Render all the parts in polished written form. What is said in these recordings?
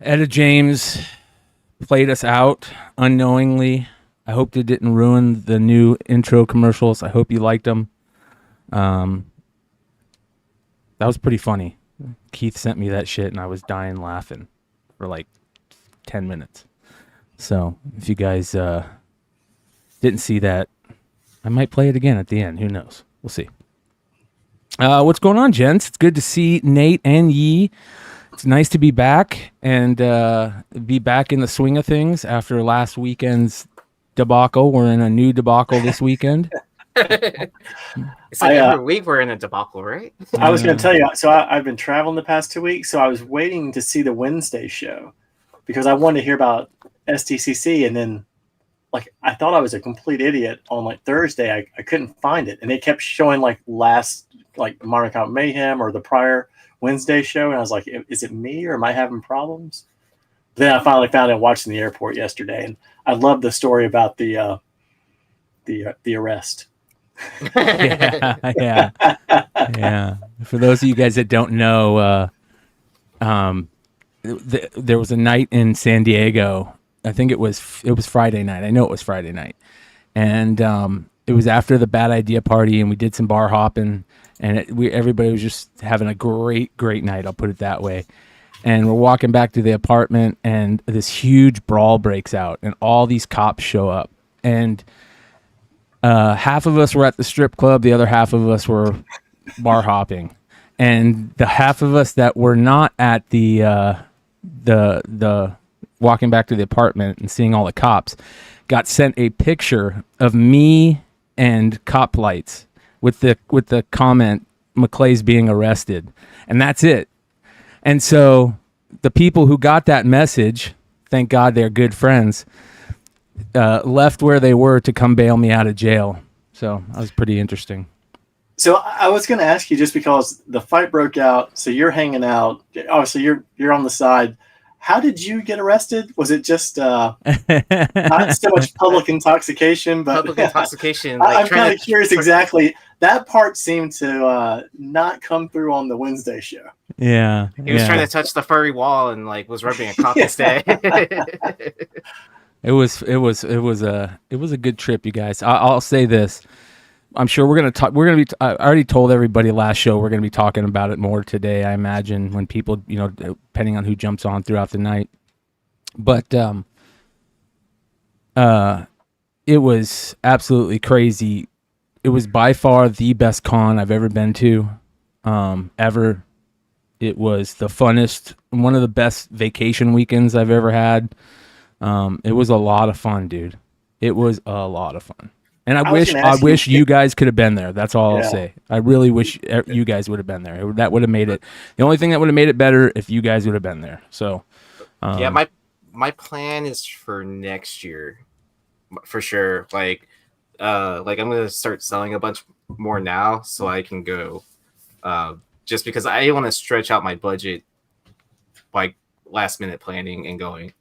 Etta James played us out unknowingly. I hope it didn't ruin the new intro commercials. I hope you liked them. That was pretty funny. Keith sent me that shit, and I was dying laughing for like 10 minutes. So if you guys didn't see that, I might play it again at the end. Who knows? We'll see. What's going on, gents? It's good to see Nate and Yee. It's nice to be back and be back in the swing of things after last weekend's debacle. We're in a new debacle this weekend. It's like every week we're in a debacle, right? I was going to tell you, so I've been traveling the past 2 weeks, so I was waiting to see the Wednesday show because I wanted to hear about SDCC, and then like I thought I was a complete idiot on like Thursday. I couldn't find it, and they kept showing like Modern Comic Mayhem or the prior Wednesday show, and I was like, is it me or am I having problems? Then I finally found it watching the airport yesterday, and I love the story about the arrest. Yeah. For those of you guys that don't know, there was a night in San Diego. I think it was Friday night. I know it was Friday night, and it was after the Bad Idea party, and we did some bar hopping, and everybody was just having a great night. I'll put it that way. And we're walking back to the apartment, and this huge brawl breaks out, and all these cops show up, and half of us were at the strip club, the other half of us were bar hopping, and the half of us that were not at the walking back to the apartment and seeing all the cops got sent a picture of me and cop lights with the comment McClay's being arrested, and that's it. And so the people who got that message, thank God they're good friends, left where they were to come bail me out of jail. So that was pretty interesting. So I was going to ask you, just because the fight broke out, so you're hanging out, obviously you're on the side. How did you get arrested? Was it just not so much public intoxication, but public intoxication? I'm kind of curious exactly. That part seemed to not come through on the Wednesday show. Yeah. He was trying to touch the furry wall and like was rubbing a cock instead. It was a good trip, you guys. I'll say this. I'm sure we're gonna talk. I already told everybody last show we're gonna be talking about it more today. I imagine when people, depending on who jumps on throughout the night. But it was absolutely crazy. It was by far the best con I've ever been to, ever. It was the funnest, one of the best vacation weekends I've ever had. It was a lot of fun, dude. It was a lot of fun. And I wish you guys could have been there. That's all I'll say. I really wish you guys would have been there. That would have made it. The only thing that would have made it better if you guys would have been there. So, yeah, my plan is for next year, for sure. Like I'm gonna start selling a bunch more now, so I can go. Just because I want to stretch out my budget, like last minute planning and going.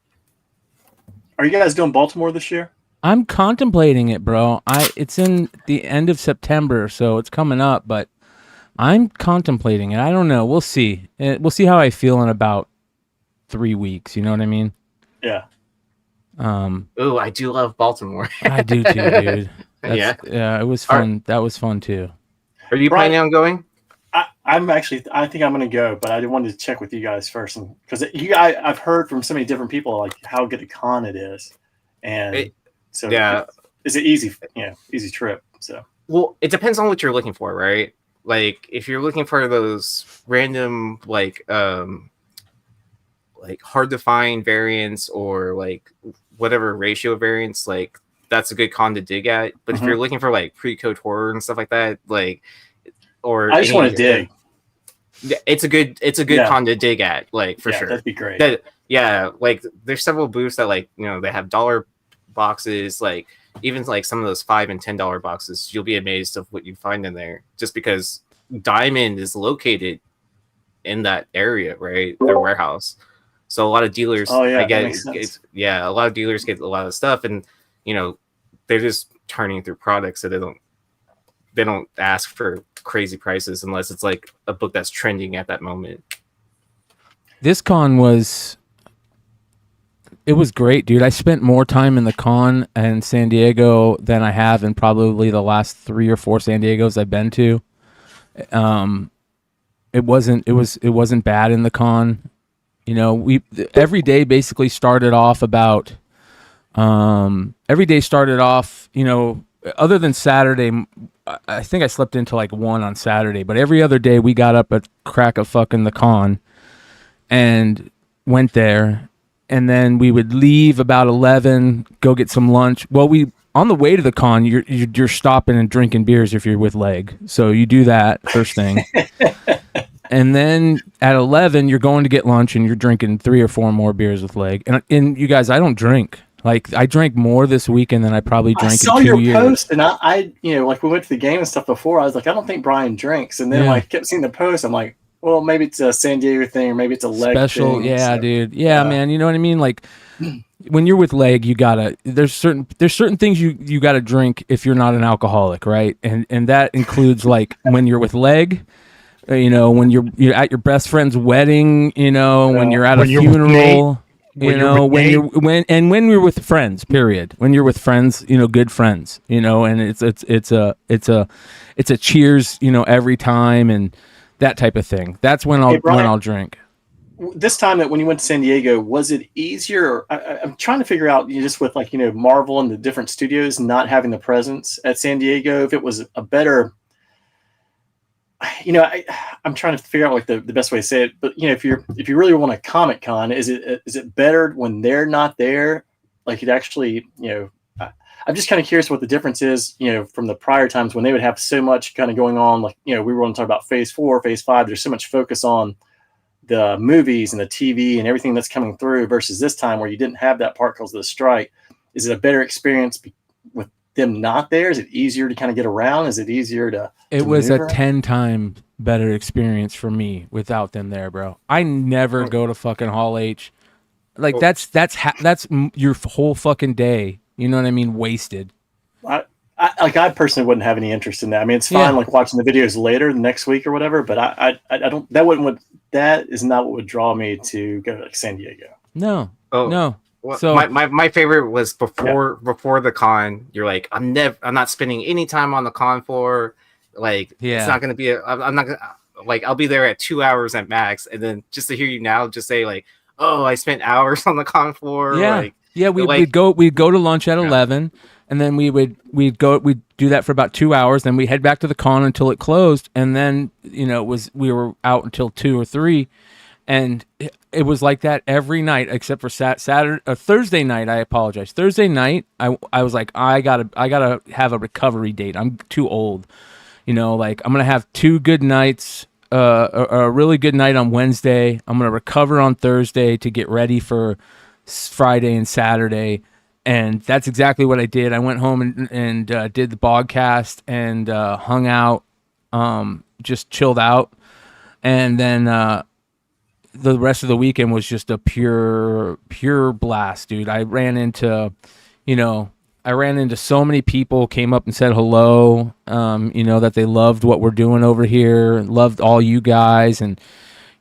Are you guys doing Baltimore this year? I'm contemplating it, bro. It's in the end of September, so it's coming up, but I'm contemplating it. I don't know. We'll see. We'll see how I feel in about 3 weeks. You know what I mean? Yeah. Oh, I do love Baltimore. I do too, dude. Yeah. It was fun. That was fun too. Are you planning on going? I think I'm going to go, but I wanted to check with you guys first, because I've heard from so many different people like how good a con it is, and so yeah, it's an easy trip. So well, it depends on what you're looking for, right? Like if you're looking for those random like hard to find variants or like whatever ratio variants, like that's a good con to dig at. But if you're looking for like pre-code horror and stuff like that, like. Or I just want to dig. It's a good con to dig at, like for sure. That'd be great. Like there's several booths that like they have dollar boxes, like even like some of those $5 and $10 boxes. You'll be amazed of what you find in there, just because Diamond is located in that area, right? Their warehouse. So a lot of dealers, a lot of dealers get a lot of stuff, and they're just turning through products, so they don't ask for crazy prices unless it's like a book that's trending at that moment. This con was It was great, dude. I spent more time in the con in San Diego than I have in probably the last 3 or 4 San Diegos I've been to. It wasn't bad in the con. You know, every day basically started off about you know, other than Saturday, I think I slept into like 1 on Saturday, but every other day we got up at crack of fucking the con and went there, and then we would leave about 11, go get some lunch. Well, on the way to the con, you're stopping and drinking beers if you're with Leg, so you do that first thing. And then at 11, you're going to get lunch and you're drinking 3 or 4 more beers with Leg. And you guys, I don't drink. Like, I drank more this weekend than I probably drank in 2 years. I saw your post, and I, you know, like we went to the game and stuff before. I was like, I don't think Bryan drinks. And then like kept seeing the post. I'm like, well, maybe it's a San Diego thing, or maybe it's a Leg special thing. Yeah, so, dude. Yeah, man. You know what I mean? Like, when you're with Leg, you gotta. There's certain things you gotta drink if you're not an alcoholic, right? And that includes like when you're with Leg. You know, when you're at your best friend's wedding, you know, when you're at a funeral, you know, when you're with friends, period. When you're with friends, you know, good friends, you know, and it's a cheers, you know, every time and that type of thing. That's when I'll drink. This time that when you went to San Diego, was it easier? I'm trying to figure out, just with like, you know, Marvel and the different studios not having the presence at San Diego, if it was a better, you know, I'm trying to figure out like the best way to say it, but you know, if you really want a ComicCon, is it better when they're not there? Like it actually, you know, I'm just kind of curious what the difference is, you know, from the prior times when they would have so much kind of going on. Like, you know, we were going to talk about phase 4, phase 5. There's so much focus on the movies and the TV and everything that's coming through versus this time where you didn't have that part because of the strike. Is it a better experience with them not there? Is it easier to kind of get around? Is it easier to It was a 10 times better experience for me without them there, bro. I never go to fucking Hall H. Like that's your whole fucking day. You know what I mean? Wasted. I personally wouldn't have any interest in that. I mean, it's fine like watching the videos later the next week or whatever, but I don't. That is not what would draw me to go to like San Diego. No. Well, so my favorite was before the con. You're like, I'm not spending any time on the con floor. Like, it's not gonna be I'm not gonna, like, I'll be there at 2 hours at max, and then just to hear you now just say like, oh, I spent hours on the con floor. We'd go to lunch at 11, and then we'd do that for about 2 hours. Then we head back to the con until it closed, and then you know we were out until 2 or 3. And it was like that every night except for Thursday night. I apologize. Thursday night, I was like, I gotta have a recovery date. I'm too old, you know. Like I'm gonna have 2 good nights, a really good night on Wednesday. I'm gonna recover on Thursday to get ready for Friday and Saturday. And that's exactly what I did. I went home and did the Bogcast and hung out, just chilled out, and then. The rest of the weekend was just a pure blast, dude. I ran into so many people, came up and said hello, you know, that they loved what we're doing over here, loved all you guys, and,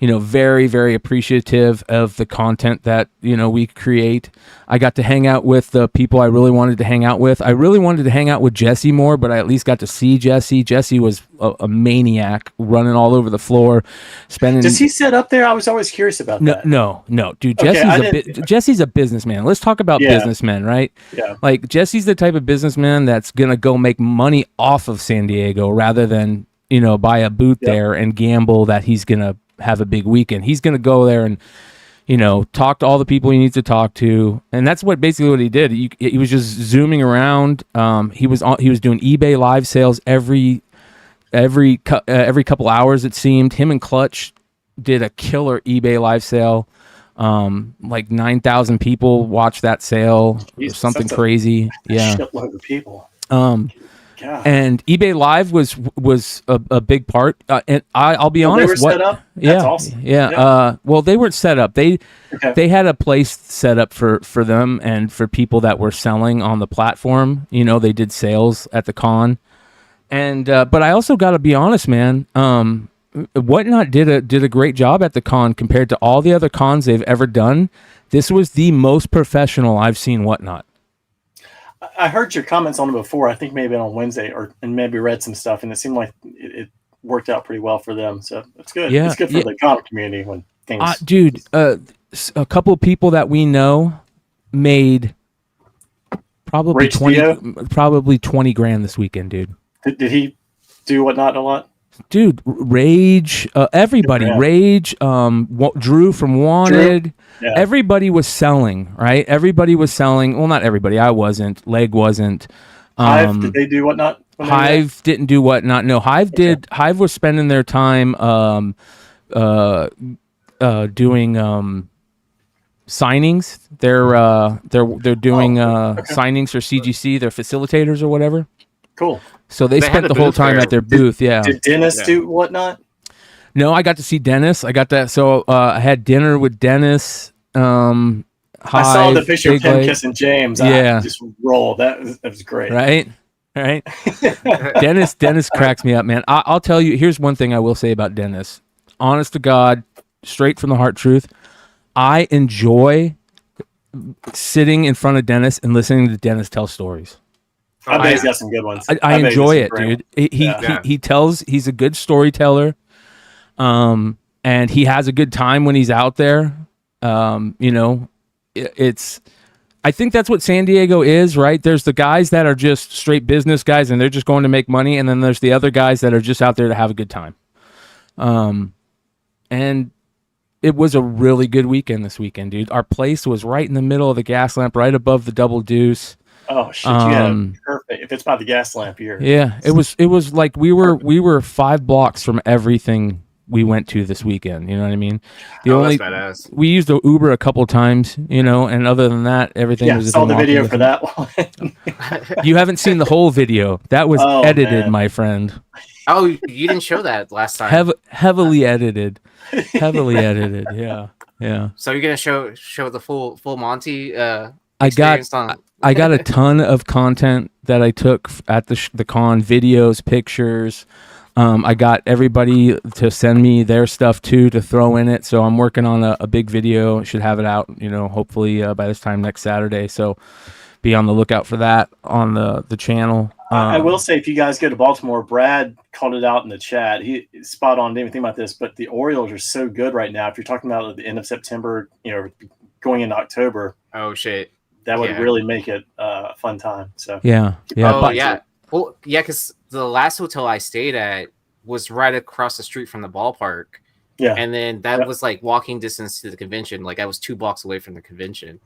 you know, very, very appreciative of the content that, you know, we create. I got to hang out with the people I really wanted to hang out with. I really wanted to hang out with Jesse more, but I at least got to see Jesse. Jesse was a maniac, running all over the floor, spending. Does he set up there? I was always curious about that. No, dude. Jesse's a businessman. Let's talk about businessmen, right? Yeah. Like Jesse's the type of businessman that's gonna go make money off of San Diego rather than, you know, buy a booth there and gamble that he's gonna have a big weekend. He's gonna go there and, you know, talk to all the people he needs to talk to, and that's basically what he did. He was just zooming around. He was doing eBay live sales every couple hours, it seemed. Him and Clutch did a killer eBay live sale. Like 9,000 people watched that sale, or something crazy. Shitload of people. God. And eBay Live was a big part. And I'll be honest. They were set up? That's awesome. Yeah. Well, they weren't set up. They had a place set up for them and for people that were selling on the platform. You know, they did sales at the con. And but I also got to be honest, man. Whatnot did a great job at the con compared to all the other cons they've ever done. This was the most professional I've seen Whatnot. I heard your comments on it before. I think maybe on Wednesday, and maybe read some stuff, and it seemed like it worked out pretty well for them. So it's good. Yeah, it's good for the comic community when things. Dude, a couple of people that we know made probably Rage 20 grand this weekend, dude. Did he do Whatnot a lot? Dude, Rage, everybody, Yeah. Rage, Drew from Wanted, Yeah. everybody was selling, right? Everybody was selling. Well, not everybody. I wasn't. Leg wasn't. Hive, did they do Whatnot? Hive didn't do Whatnot. No, Hive did. Hive was spending their time doing signings. They're doing signings for CGC. They're facilitators or whatever. Cool. So they spent the whole time at their booth. Did Dennis do Whatnot? No, I got to see Dennis. I got that. So I had dinner with Dennis. Hive, I saw the picture of him Leg. kissing James. Yeah. I just rolled. That was great. Right. Dennis cracks me up, man. I'll tell you. Here's one thing I will say about Dennis. Honest to God, straight from the heart truth. I enjoy sitting in front of Dennis and listening to Dennis tell stories. I bet he's got some good ones. I enjoy it, dude. He tells. He's a good storyteller, and he has a good time when he's out there. It's. I think that's what San Diego is, right? There's the guys that are just straight business guys, and they're just going to make money, and then there's the other guys that are just out there to have a good time. And it was a really good weekend this weekend, dude. Our place was right in the middle of the gas lamp, right above the Double Deuce. Oh shit! You had a perfect. If it's by the gas lamp, you're. Yeah, it was like we were 5 blocks from everything we went to this weekend. You know what I mean? That's badass. We used the Uber a couple times, and other than that, everything was. Saw the video for that one. You haven't seen the whole video. That was edited, man. My friend. Oh, you didn't show that last time. Heavily edited. Yeah. So you're gonna show the full Monty. I got a ton of content that I took at the con, videos, pictures. I got everybody to send me their stuff too to throw in it. So I'm working on a big video. Should have it out, hopefully by this time next Saturday. So be on the lookout for that on the channel. I will say, if you guys go to Baltimore, Brad called it out in the chat. He spot on, didn't even think about this, but the Orioles are so good right now. If you're talking about at the end of September, going into October. Oh shit. That would really make it a fun time. So yeah. Oh yeah. Well, yeah, because the last hotel I stayed at was right across the street from the ballpark. Yeah. And then that was like walking distance to the convention. Like I was 2 blocks away from the convention,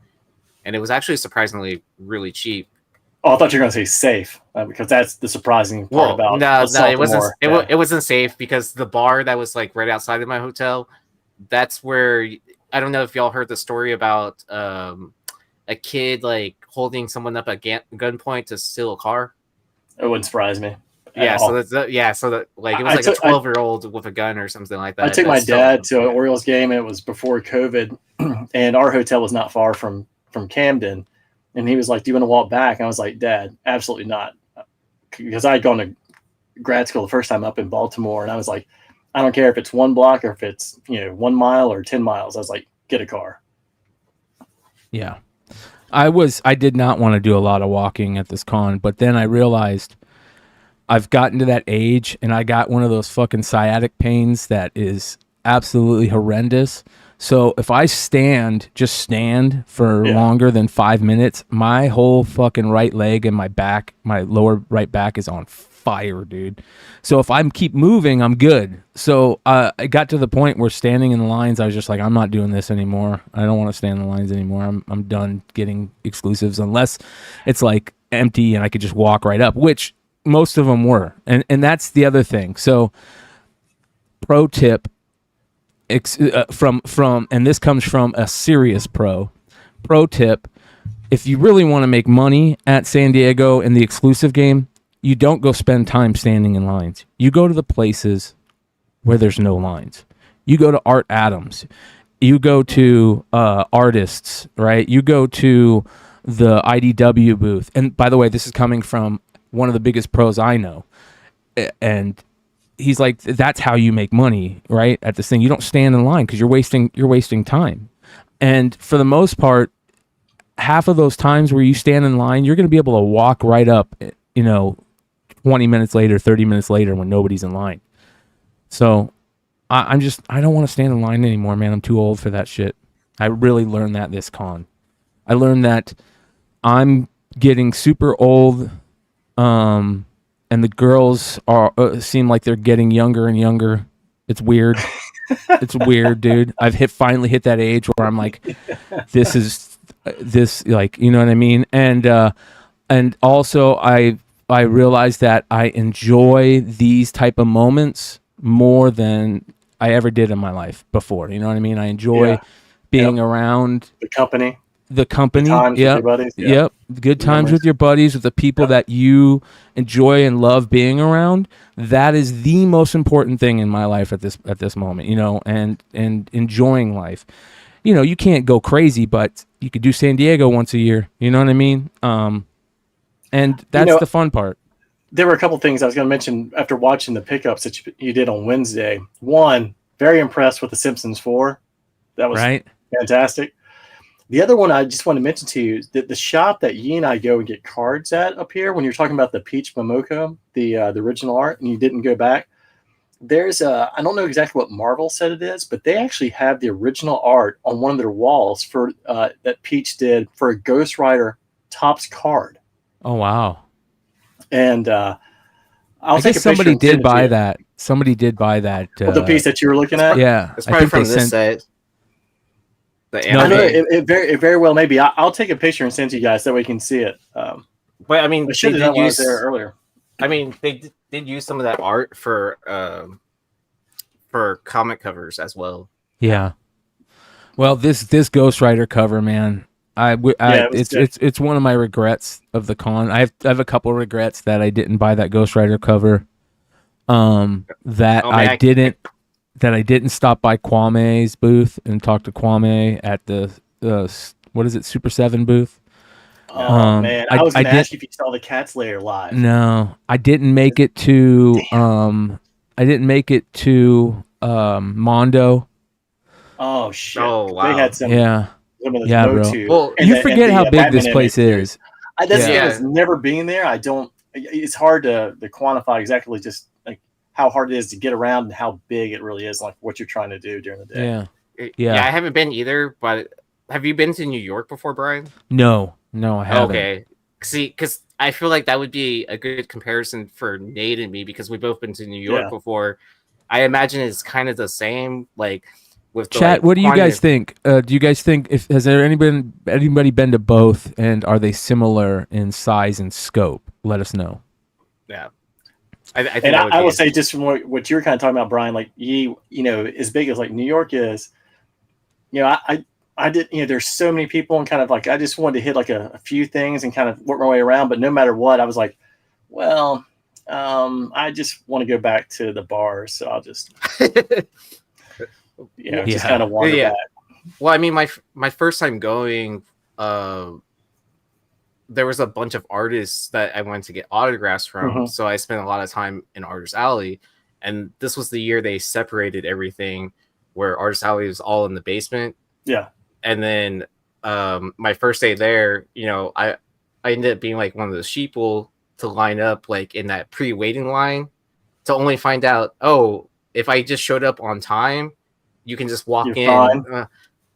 and it was actually surprisingly really cheap. Oh, I thought you were going to say safe, because that's the surprising part about. No, it wasn't. It wasn't safe because the bar that was like right outside of my hotel, that's where I don't know if y'all heard the story about a kid like holding someone up at gunpoint to steal a car. It wouldn't surprise me. Yeah, so that like it was like a 12-year-old with a gun or something like that. I took my dad to an Orioles game, and it was before COVID, and our hotel was not far from Camden. And he was like, "Do you want to walk back?" And I was like, "Dad, absolutely not," because I had gone to grad school the first time up in Baltimore, and I was like, "I don't care if it's 1 block or if it's 1 mile or 10 miles." I was like, "Get a car." Yeah, I did not want to do a lot of walking at this con, but then I realized I've gotten to that age, and I got one of those fucking sciatic pains that is absolutely horrendous. So if I just stand for longer than 5 minutes, my whole fucking right leg and my back, my lower right back is on fire, dude. So if I keep moving, I'm good. So I got to the point where standing in the lines, I was just like, I'm not doing this anymore. I don't want to stand in the lines anymore. I'm done getting exclusives unless it's like empty and I could just walk right up, which most of them were. And that's the other thing. So pro tip, and this comes from a serious pro tip: if you really want to make money at San Diego in the exclusive game, you don't go spend time standing in lines. You go to the places where there's no lines. You go to Art Adams, you go to artists, right? You go to the IDW booth. And by the way, this is coming from one of the biggest pros I know, and he's like, that's how you make money, right? At this thing, you don't stand in line because you're wasting time. And for the most part, half of those times where you stand in line, you're going to be able to walk right up, 20 minutes later, 30 minutes later when nobody's in line. So I don't want to stand in line anymore, man. I'm too old for that shit. I really learned that this con. I learned that I'm getting super old, and the girls seem like they're getting younger and younger. It's weird. It's weird, dude. I've finally hit that age where I'm like, this like, you know what I mean? And also I realized that I enjoy these type of moments more than I ever did in my life before. You know what I mean? I enjoy being around the company. The company. Times with your buddies. Yeah. Yep. Good times with your buddies, with the people that you enjoy and love being around. That is the most important thing in my life at this moment, and enjoying life. You can't go crazy, but you could do San Diego once a year. You know what I mean? And that's the fun part. There were a couple things I was going to mention after watching the pickups that you did on Wednesday. One, very impressed with the Simpsons 4. That was fantastic. The other one I just want to mention to you is that the shop that Yi and I go and get cards at up here, when you're talking about the Peach Momoko, the original art, and you didn't go back, there's I don't know exactly what Marvel said it is, but they actually have the original art on one of their walls for that Peach did for a Ghost Rider Topps card. Oh, wow. And I guess somebody did buy that. Somebody did buy that. The piece that you were looking at? Yeah. It's probably from this set. I know it very well maybe. I'll take a picture and send to you guys so we can see it. But I mean, I should have done one there earlier. I mean, they did use some of that art for comic covers as well. Yeah. Well, this Ghost Rider cover, man, it's one of my regrets of the con. I have a couple of regrets that I didn't buy that Ghost Rider cover. I didn't stop by Kwame's booth and talk to Kwame at the what is it, Super 7 booth. Oh man, I was going to ask you if you saw the Cats Lair live. No, I didn't make it to Mondo. Oh shit! Oh wow! They had some. Yeah, bro. Well, you forget how big this place is. That's never being there. I don't. It's hard to quantify exactly just like how hard it is to get around and how big it really is, like what you're trying to do during the day. Yeah. I haven't been either, but have you been to New York before, Brian? No, I haven't. Okay. See, because I feel like that would be a good comparison for Nate and me because we've both been to New York before. I imagine it's kind of the same, like with the, chat. What do you guys think? Do you guys think has there anybody been to both, and are they similar in size and scope? Let us know. Yeah. I will say just from what you were kind of talking about, Brian, like as big as like New York is, I did, there's so many people and kind of like, I just wanted to hit like a few things and kind of work my way around. But no matter what, I was like, well, I just want to go back to the bars. So I'll just, just kind of wander back. Well, I mean, my first time going, there was a bunch of artists that I wanted to get autographs from. Mm-hmm. So I spent a lot of time in Artist Alley. And this was the year they separated everything, where Artist Alley was all in the basement. Yeah. And then my first day there, I ended up being like one of the sheeple to line up like in that pre-waiting line to only find out, if I just showed up on time, you can just walk in.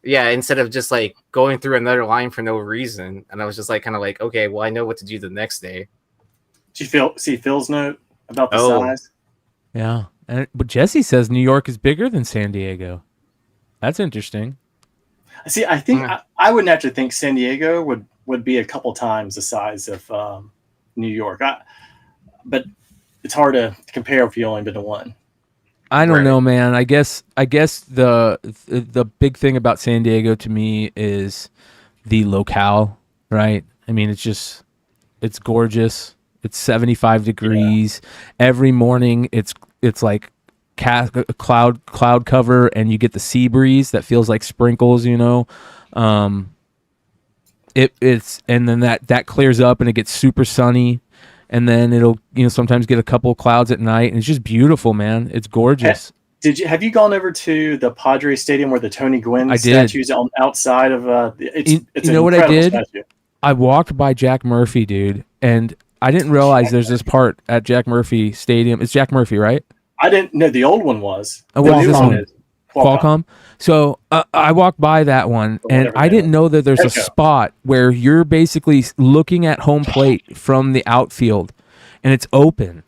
Instead of just like going through another line for no reason. And I was just like kind of like, okay, well, I know what to do the next day. Did you see Phil's note about the size? Yeah. But Jesse says New York is bigger than San Diego. That's interesting. See, I think I would naturally think San Diego would be a couple times the size of New York. But it's hard to compare if you only been to one. I don't know, man. I guess the big thing about San Diego to me is the locale, right? I mean, it's gorgeous. It's 75 degrees. Yeah. Every morning it's like cloud cover, and you get the sea breeze that feels like sprinkles, it's and then that clears up and it gets super sunny, and then it'll sometimes get a couple of clouds at night, and it's just beautiful, man. It's gorgeous. Have you gone over to the Padres Stadium where the Tony Gwynn I did. statue's on outside of it's You know an what I incredible did? statue. I walked by Jack Murphy, dude, and I didn't realize there's this part at Jack Murphy Stadium. It's Jack Murphy, right? I didn't know the old one was. Oh, The what is new this one? is Qualcomm. So I walked by that one, Or and whatever I they didn't know that there's a Echo. spot where you're basically looking at home plate from the outfield, and it's open.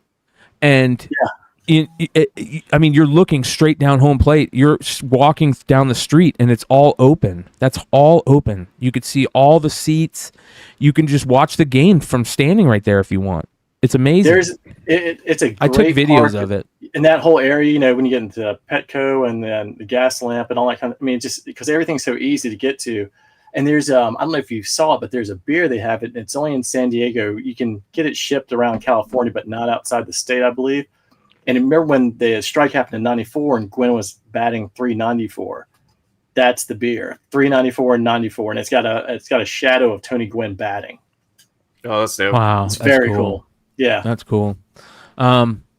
And I mean, you're looking straight down home plate. You're walking down the street, and it's all open. That's all open. You could see all the seats. You can just watch the game from standing right there if you want. It's amazing. It's a great I took videos park of it. in that whole area. You know, when you get into Petco and then the gas lamp and all that kind of. I mean, just because everything's so easy to get to. And there's I don't know if you saw it, but there's a beer they have it. It's only in San Diego. You can get it shipped around California, but not outside the state, I believe. And remember when the strike happened in '94 and Gwynn was batting .394? That's the beer, .394 and '94, and it's got a shadow of Tony Gwynn batting. Oh, that's dope. Wow, It's that's very cool. Yeah, That's cool.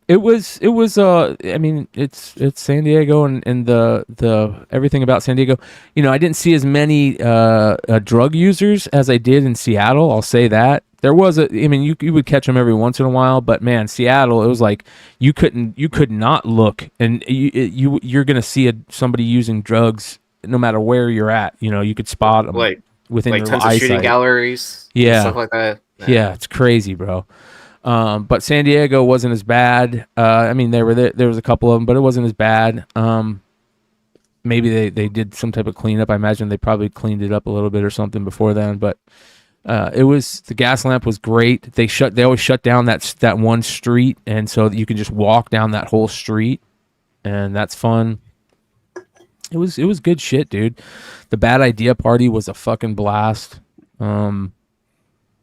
It was I mean, it's San Diego and the everything about San Diego. You know, I didn't see as many drug users as I did in Seattle. I'll say that. There was I mean, you would catch them every once in a while, but man, Seattle, it was like you could not look, and you're gonna see somebody using drugs no matter where you're at. You know, you could spot them Like within your tons of shooting eyesight. galleries, Yeah. stuff like that. Yeah, it's crazy, bro. But San Diego wasn't as bad. I mean, there was a couple of them, but it wasn't as bad. Maybe they did some type of cleanup. I imagine they probably cleaned it up a little bit or something before then. But the gas lamp was great. They always shut down that one street, and so you can just walk down that whole street, and that's fun. It was good shit, dude. The Bad Idea Party was a fucking blast.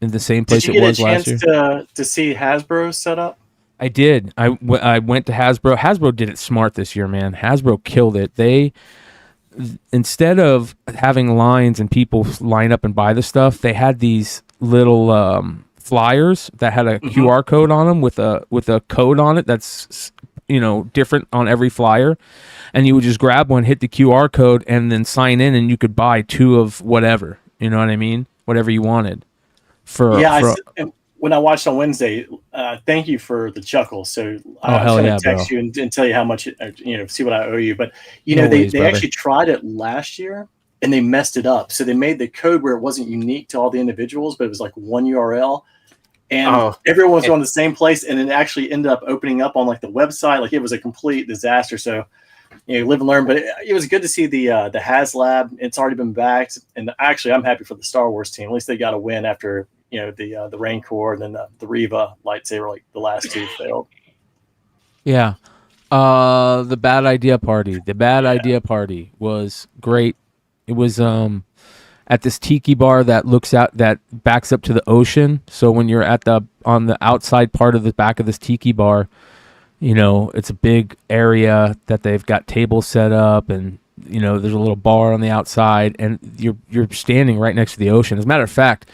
In the same place Did you it get was a last chance year. to see Hasbro set up? I did. I went to Hasbro. Hasbro did it smart this year, man. Hasbro killed it. They, instead of having lines and people line up and buy the stuff, they had these little flyers that had a QR code on them with a code on it that's different on every flyer, and you would just grab one, hit the QR code, and then sign in, and you could buy two of whatever. You know what I mean? Whatever you wanted. When I watched on Wednesday, thank you for the chuckle. So I was going to text you and tell you how much, see what I owe you. But, they actually tried it last year and they messed it up. So they made the code where it wasn't unique to all the individuals, but it was like one URL. And everyone was going to the same place. And it actually ended up opening up on like the website. Like it was a complete disaster. So, live and learn. But it was good to see the HasLab. It's already been backed. And actually, I'm happy for the Star Wars team. At least they got a win after the Rancor and then the Reva lightsaber, like the last two failed. Yeah. The Bad Idea Party. The Bad Idea Party was great. It was at this tiki bar that backs up to the ocean. So when you're on the outside part of the back of this tiki bar, it's a big area that they've got tables set up, and there's a little bar on the outside, and you're standing right next to the ocean. As a matter of fact,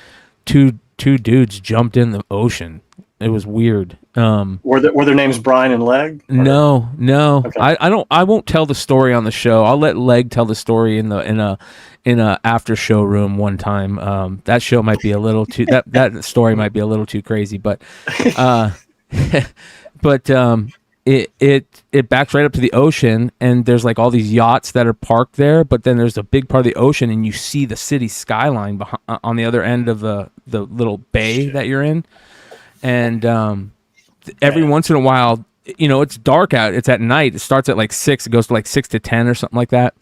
two dudes jumped in the ocean. It was weird. Were their names Bryan and Leg? No. Okay. I won't tell the story on the show. I'll let Leg tell the story in a after showroom one time. That show might be a little too that story might be a little too crazy, but it backs right up to the ocean, and there's like all these yachts that are parked there, but then there's a big part of the ocean, and you see the city skyline on the other end of the little bay that you're in. And every once in a while, it's dark out. It's at night. It starts at like 6. It goes to like 6 to 10 or something like that.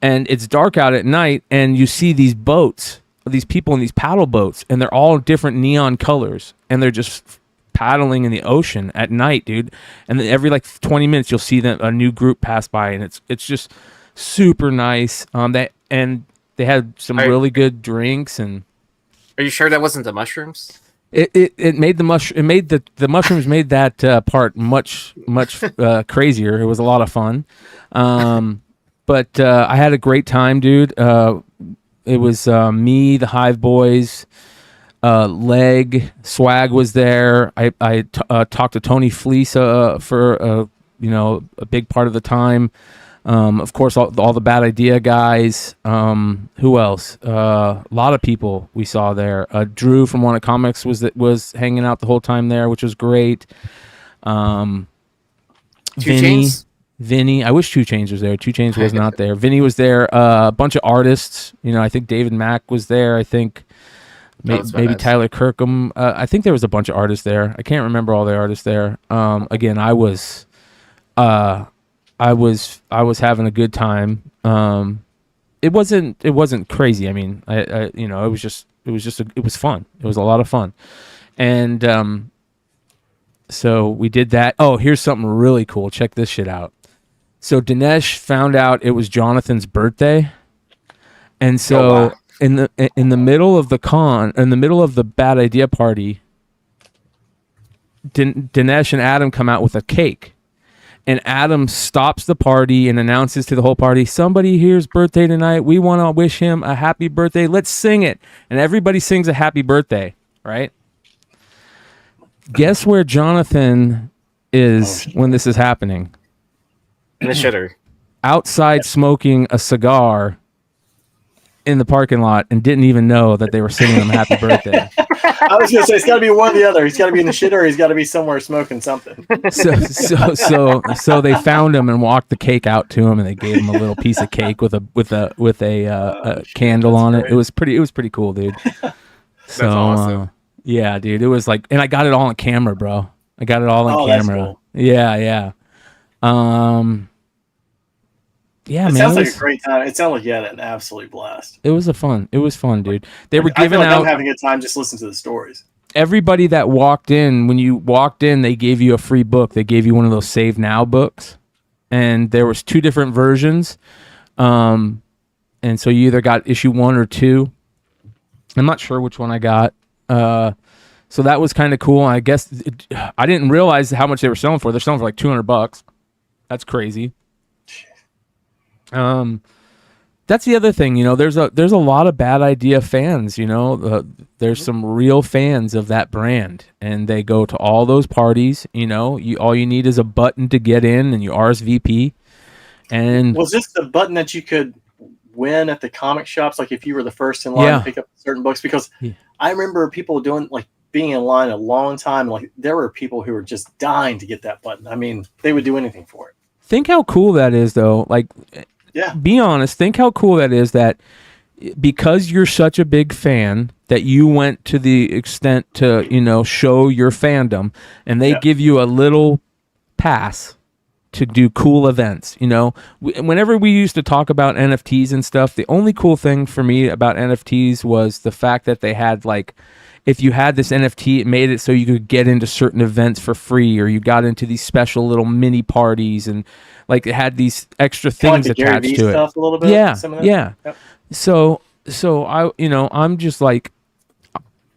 And it's dark out at night, and you see these boats, these people in these paddle boats, and they're all different neon colors, and they're just paddling in the ocean at night, dude. And then every like 20 minutes you'll see a new group pass by, and it's just super nice. They had some really good drinks. And are you sure that wasn't the mushrooms? It made the mushrooms made that part much crazier. It was a lot of fun. But I had a great time, dude. It was me, the Hive Boys, Leg, Swag was there. I talked to Tony Fleece for a big part of the time. Of course, all the Bad Idea guys. Who else? A lot of people we saw there. Drew from One of Comics was hanging out the whole time there, which was great. Vinny. I wish 2 Chainz was there. 2 Chainz was not there. Vinny was there. A bunch of artists. I think David Mack was there. I think maybe Tyler Kirkham. I think there was a bunch of artists there. I can't remember all the artists there. Again, I was having a good time. It wasn't crazy. I mean, it was fun. It was a lot of fun. And so we did that. Oh, here's something really cool. Check this shit out. So Dinesh found out it was Jonathan's birthday. And so in the middle of the con, in the middle of the Bad Idea party, Dinesh and Adam come out with a cake. And Adam stops the party and announces to the whole party, somebody here's birthday tonight. We want to wish him a happy birthday. Let's sing it. And everybody sings a happy birthday, right? Guess where Jonathan is when this is happening? In the shitter. Outside smoking a cigar in the parking lot and didn't even know that they were singing him happy birthday. I was gonna say it's got to be one or the other. He's got to be in the shitter, or he's got to be somewhere smoking something. So they found him and walked the cake out to him, and they gave him a little piece of cake with a candle on it. It was pretty cool, dude. That's awesome. Yeah, dude. It was like, and I got it all on camera, bro. I got it all on camera. That's cool. Yeah. Yeah, it man. Sounds like a great time. It sounded like you had an absolute blast. It was fun, dude. They were I giving feel like out. I'm having a good time just listening to the stories. Everybody that walked in, when you walked in, they gave you a free book. They gave you one of those Save Now books, and there was 2 different versions. And so you either got issue 1 or 2. I'm not sure which one I got. So that was kind of cool. I guess I didn't realize how much they were selling for. They're selling for like $200. That's crazy. That's the other thing, there's a lot of Bad Idea fans, there's some real fans of that brand, and they go to all those parties, all you need is a button to get in, and you RSVP. And was this the button that you could win at the comic shops, like if you were the first in line to pick up certain books? Because I remember people doing, like, being in line a long time, like there were people who were just dying to get that button. I mean, they would do anything for it. Think how cool that is, though. Like, be honest. Think how cool that is, that because you're such a big fan that you went to the extent to, show your fandom, and they give you a little pass to do cool events. Whenever we used to talk about NFTs and stuff, the only cool thing for me about NFTs was the fact that they had, like, if you had this NFT, it made it so you could get into certain events for free, or you got into these special little mini parties, and like it had these extra things like attached Gary V to stuff it. A little bit, yeah. Yep. So I, I'm just like,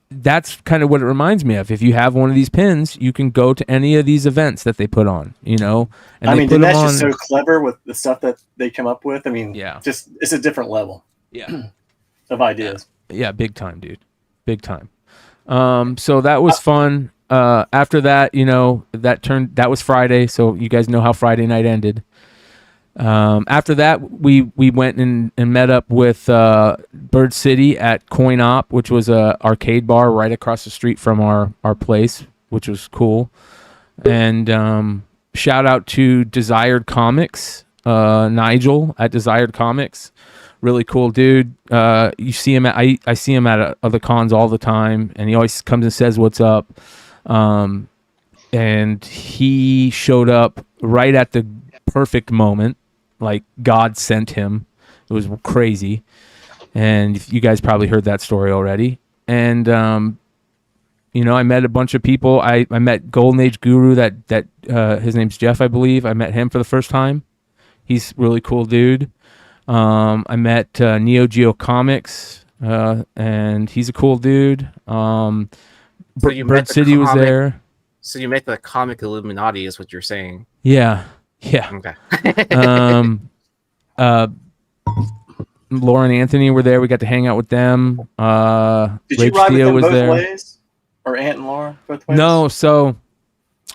that's kind of what it reminds me of. If you have one of these pins, you can go to any of these events that they put on, and I mean, that's just so clever with the stuff that they come up with. I mean, just it's a different level of ideas. Yeah, big time, dude. Big time. So that was fun. After that, that was Friday. So you guys know how Friday night ended. After that, we went and met up with Bird City at Coin Op, which was a arcade bar right across the street from our place, which was cool. And shout out to Desired Comics, Nigel at Desired Comics. Really cool dude. You see him I see him at other cons all the time, and he always comes and says what's up. And he showed up right at the perfect moment, like God sent him. It was crazy, and you guys probably heard that story already. And I met a bunch of people. I met Golden Age Guru. That his name's Jeff, I believe. I met him for the first time. He's a really cool dude. I met Neo Geo Comics, and he's a cool dude. Bird City was there. So you met the comic Illuminati, is what you're saying? Yeah. Okay. Laura and Anthony were there. We got to hang out with them. Did you ride with them both ways, or Ant and Laura both ways? No. So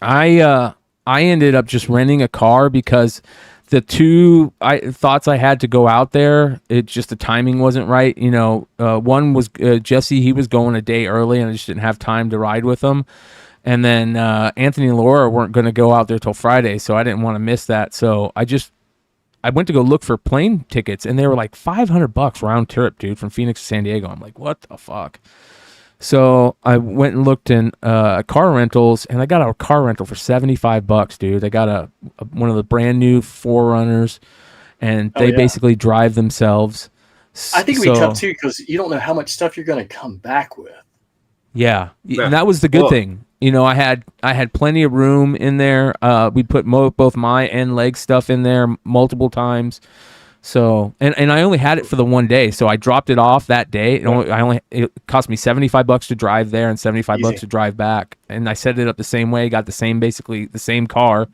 I I ended up just renting a car because the two thoughts I had to go out there, it just the timing wasn't right. You know, one was Jesse. He was going a day early, and I just didn't have time to ride with him. And then Anthony and Laura weren't going to go out there till Friday, so I didn't want to miss that. So I went to go look for plane tickets, and they were like $500 round trip, dude, from Phoenix to San Diego. I'm like, what the fuck? So I went and looked in car rentals, and I got a car rental for $75, dude. I got one of the brand new Forerunners, and they basically drive themselves. I think it'd be tough too because you don't know how much stuff you're going to come back with. Yeah, and that was the good thing. You know, I had plenty of room in there. We put both my and leg stuff in there multiple times. So and I only had it for the one day, so I dropped it off that day. It cost me $75 to drive there and $75 to drive back, and I set it up the same way. Got basically the same car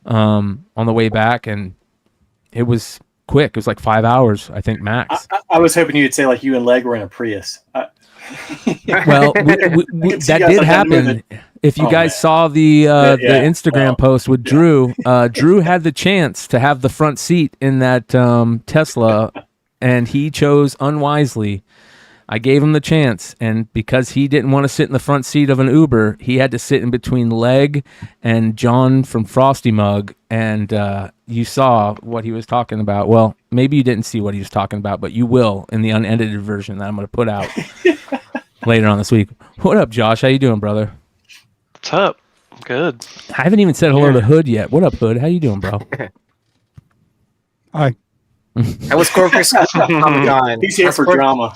on the way back, and it was quick. It was like 5 hours, I think, max. I was hoping you'd say like you and Leg were in a Prius. Well, that did happen. If you guys saw the Instagram post with Drew, Drew had the chance to have the front seat in that Tesla, and he chose unwisely. I gave him the chance, and because he didn't want to sit in the front seat of an Uber, he had to sit in between Leg and John from Frosty Mug, and you saw what he was talking about. Well, maybe you didn't see what he was talking about, but you will in the unedited version that I'm going to put out later on this week. What up, Josh? How you doing, brother? What's up? I'm good. I haven't even said hello to Hood yet. What up, Hood? How you doing, bro? Hi. How was Corpus Comic-Con? He's here for drama.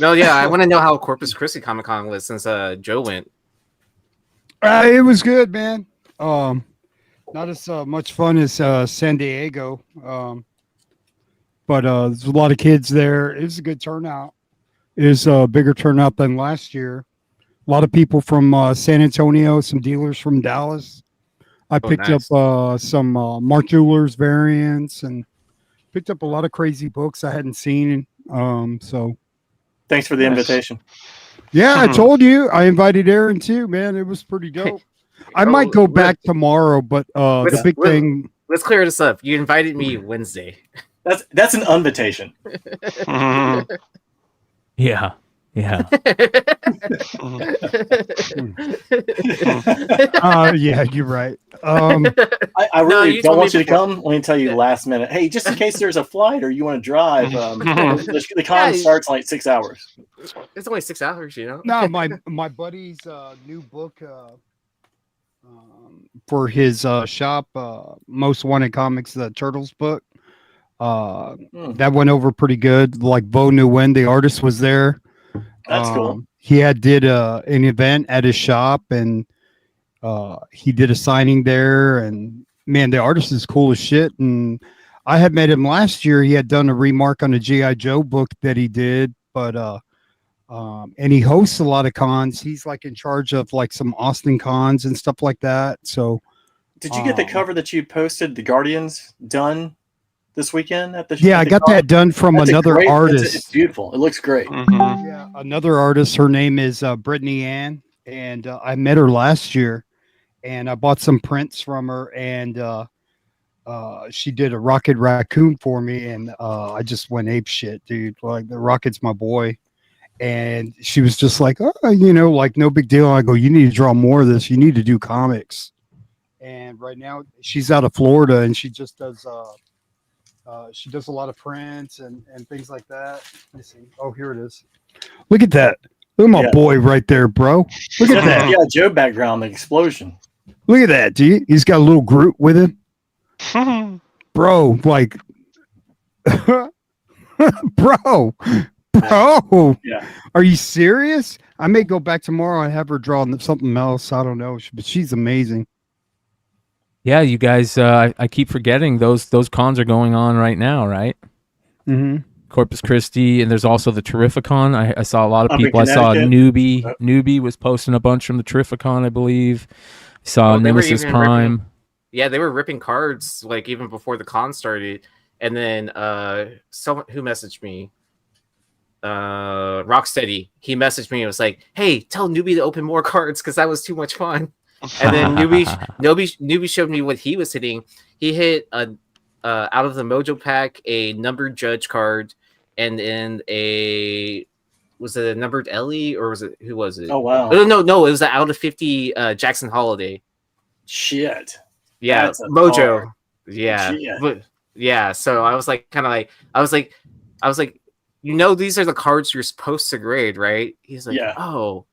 No, yeah, I want to know how Corpus Christi Comic-Con was since Joe went. It was good, man. Not as much fun as San Diego, but there's a lot of kids there. It was a good turnout. It was a bigger turnout than last year. A lot of people from San Antonio, some dealers from Dallas. I picked up some Mark Jewelers variants and picked up a lot of crazy books I hadn't seen. So thanks for the invitation. Yeah, I told you. I invited Aaron too, man. It was pretty dope. I might go back tomorrow, but the big thing. Let's clear this up. You invited me Wednesday. That's an invitation. Yeah. Yeah. Yeah, you're right. I really don't want you to come. Let me tell you last minute. Hey, just in case there's a flight or you want to drive, the con starts in like 6 hours. It's only 6 hours, you know. No, my buddy's new book for his shop, Most Wanted Comics, the Turtles book. That went over pretty good. Like Bo Nguyen, the artist, was there. That's cool. He did an event at his shop, and he did a signing there. And man, the artist is cool as shit. And I had met him last year. He had done a remark on a G.I. Joe book that he did, but and he hosts a lot of cons. He's like in charge of like some Austin cons and stuff like that. So, did you get the cover that you posted, the Guardians, done this weekend at the? Yeah, I got that done from another artist. It's beautiful. It looks great. Yeah, another artist. Her name is Brittany Ann, and I met her last year, and I bought some prints from her, and she did a Rocket Raccoon for me, and I just went ape shit, dude. Like, the Rocket's my boy. And she was just like, oh, like, no big deal. I go, you need to draw more of this. You need to do comics. And right now she's out of Florida, and she just does she does a lot of prints and things like that. Let me see. Oh, here it is. Look at that. Look at my boy right there, bro. Look at that. Yeah, Joe background, the explosion. Look at that, dude. He's got a little Groot with him. Bro, like, bro. Yeah. Are you serious? I may go back tomorrow and have her draw something else. I don't know, but she's amazing. Yeah, you guys, I keep forgetting those cons are going on right now, right? Mm-hmm. Corpus Christi, and there's also the Terrificon. I saw a lot of people. I saw Newbie was posting a bunch from the Terrificon, I believe. I saw Nemesis Prime. They were ripping cards like even before the con started. And then someone who messaged me, Rocksteady, he messaged me and was like, hey, tell Newbie to open more cards because that was too much fun. And then newbie showed me what he was hitting. He hit a out of the Mojo pack a numbered Judge card, and then was it a numbered Ellie or was it who was it? Oh wow! No, it was an out of 50 Jackson Holiday. Shit. Yeah, That's a Mojo. card. Yeah, Shit. but yeah. So I was like, I was like, these are the cards you're supposed to grade, right? He's like, Yeah. oh,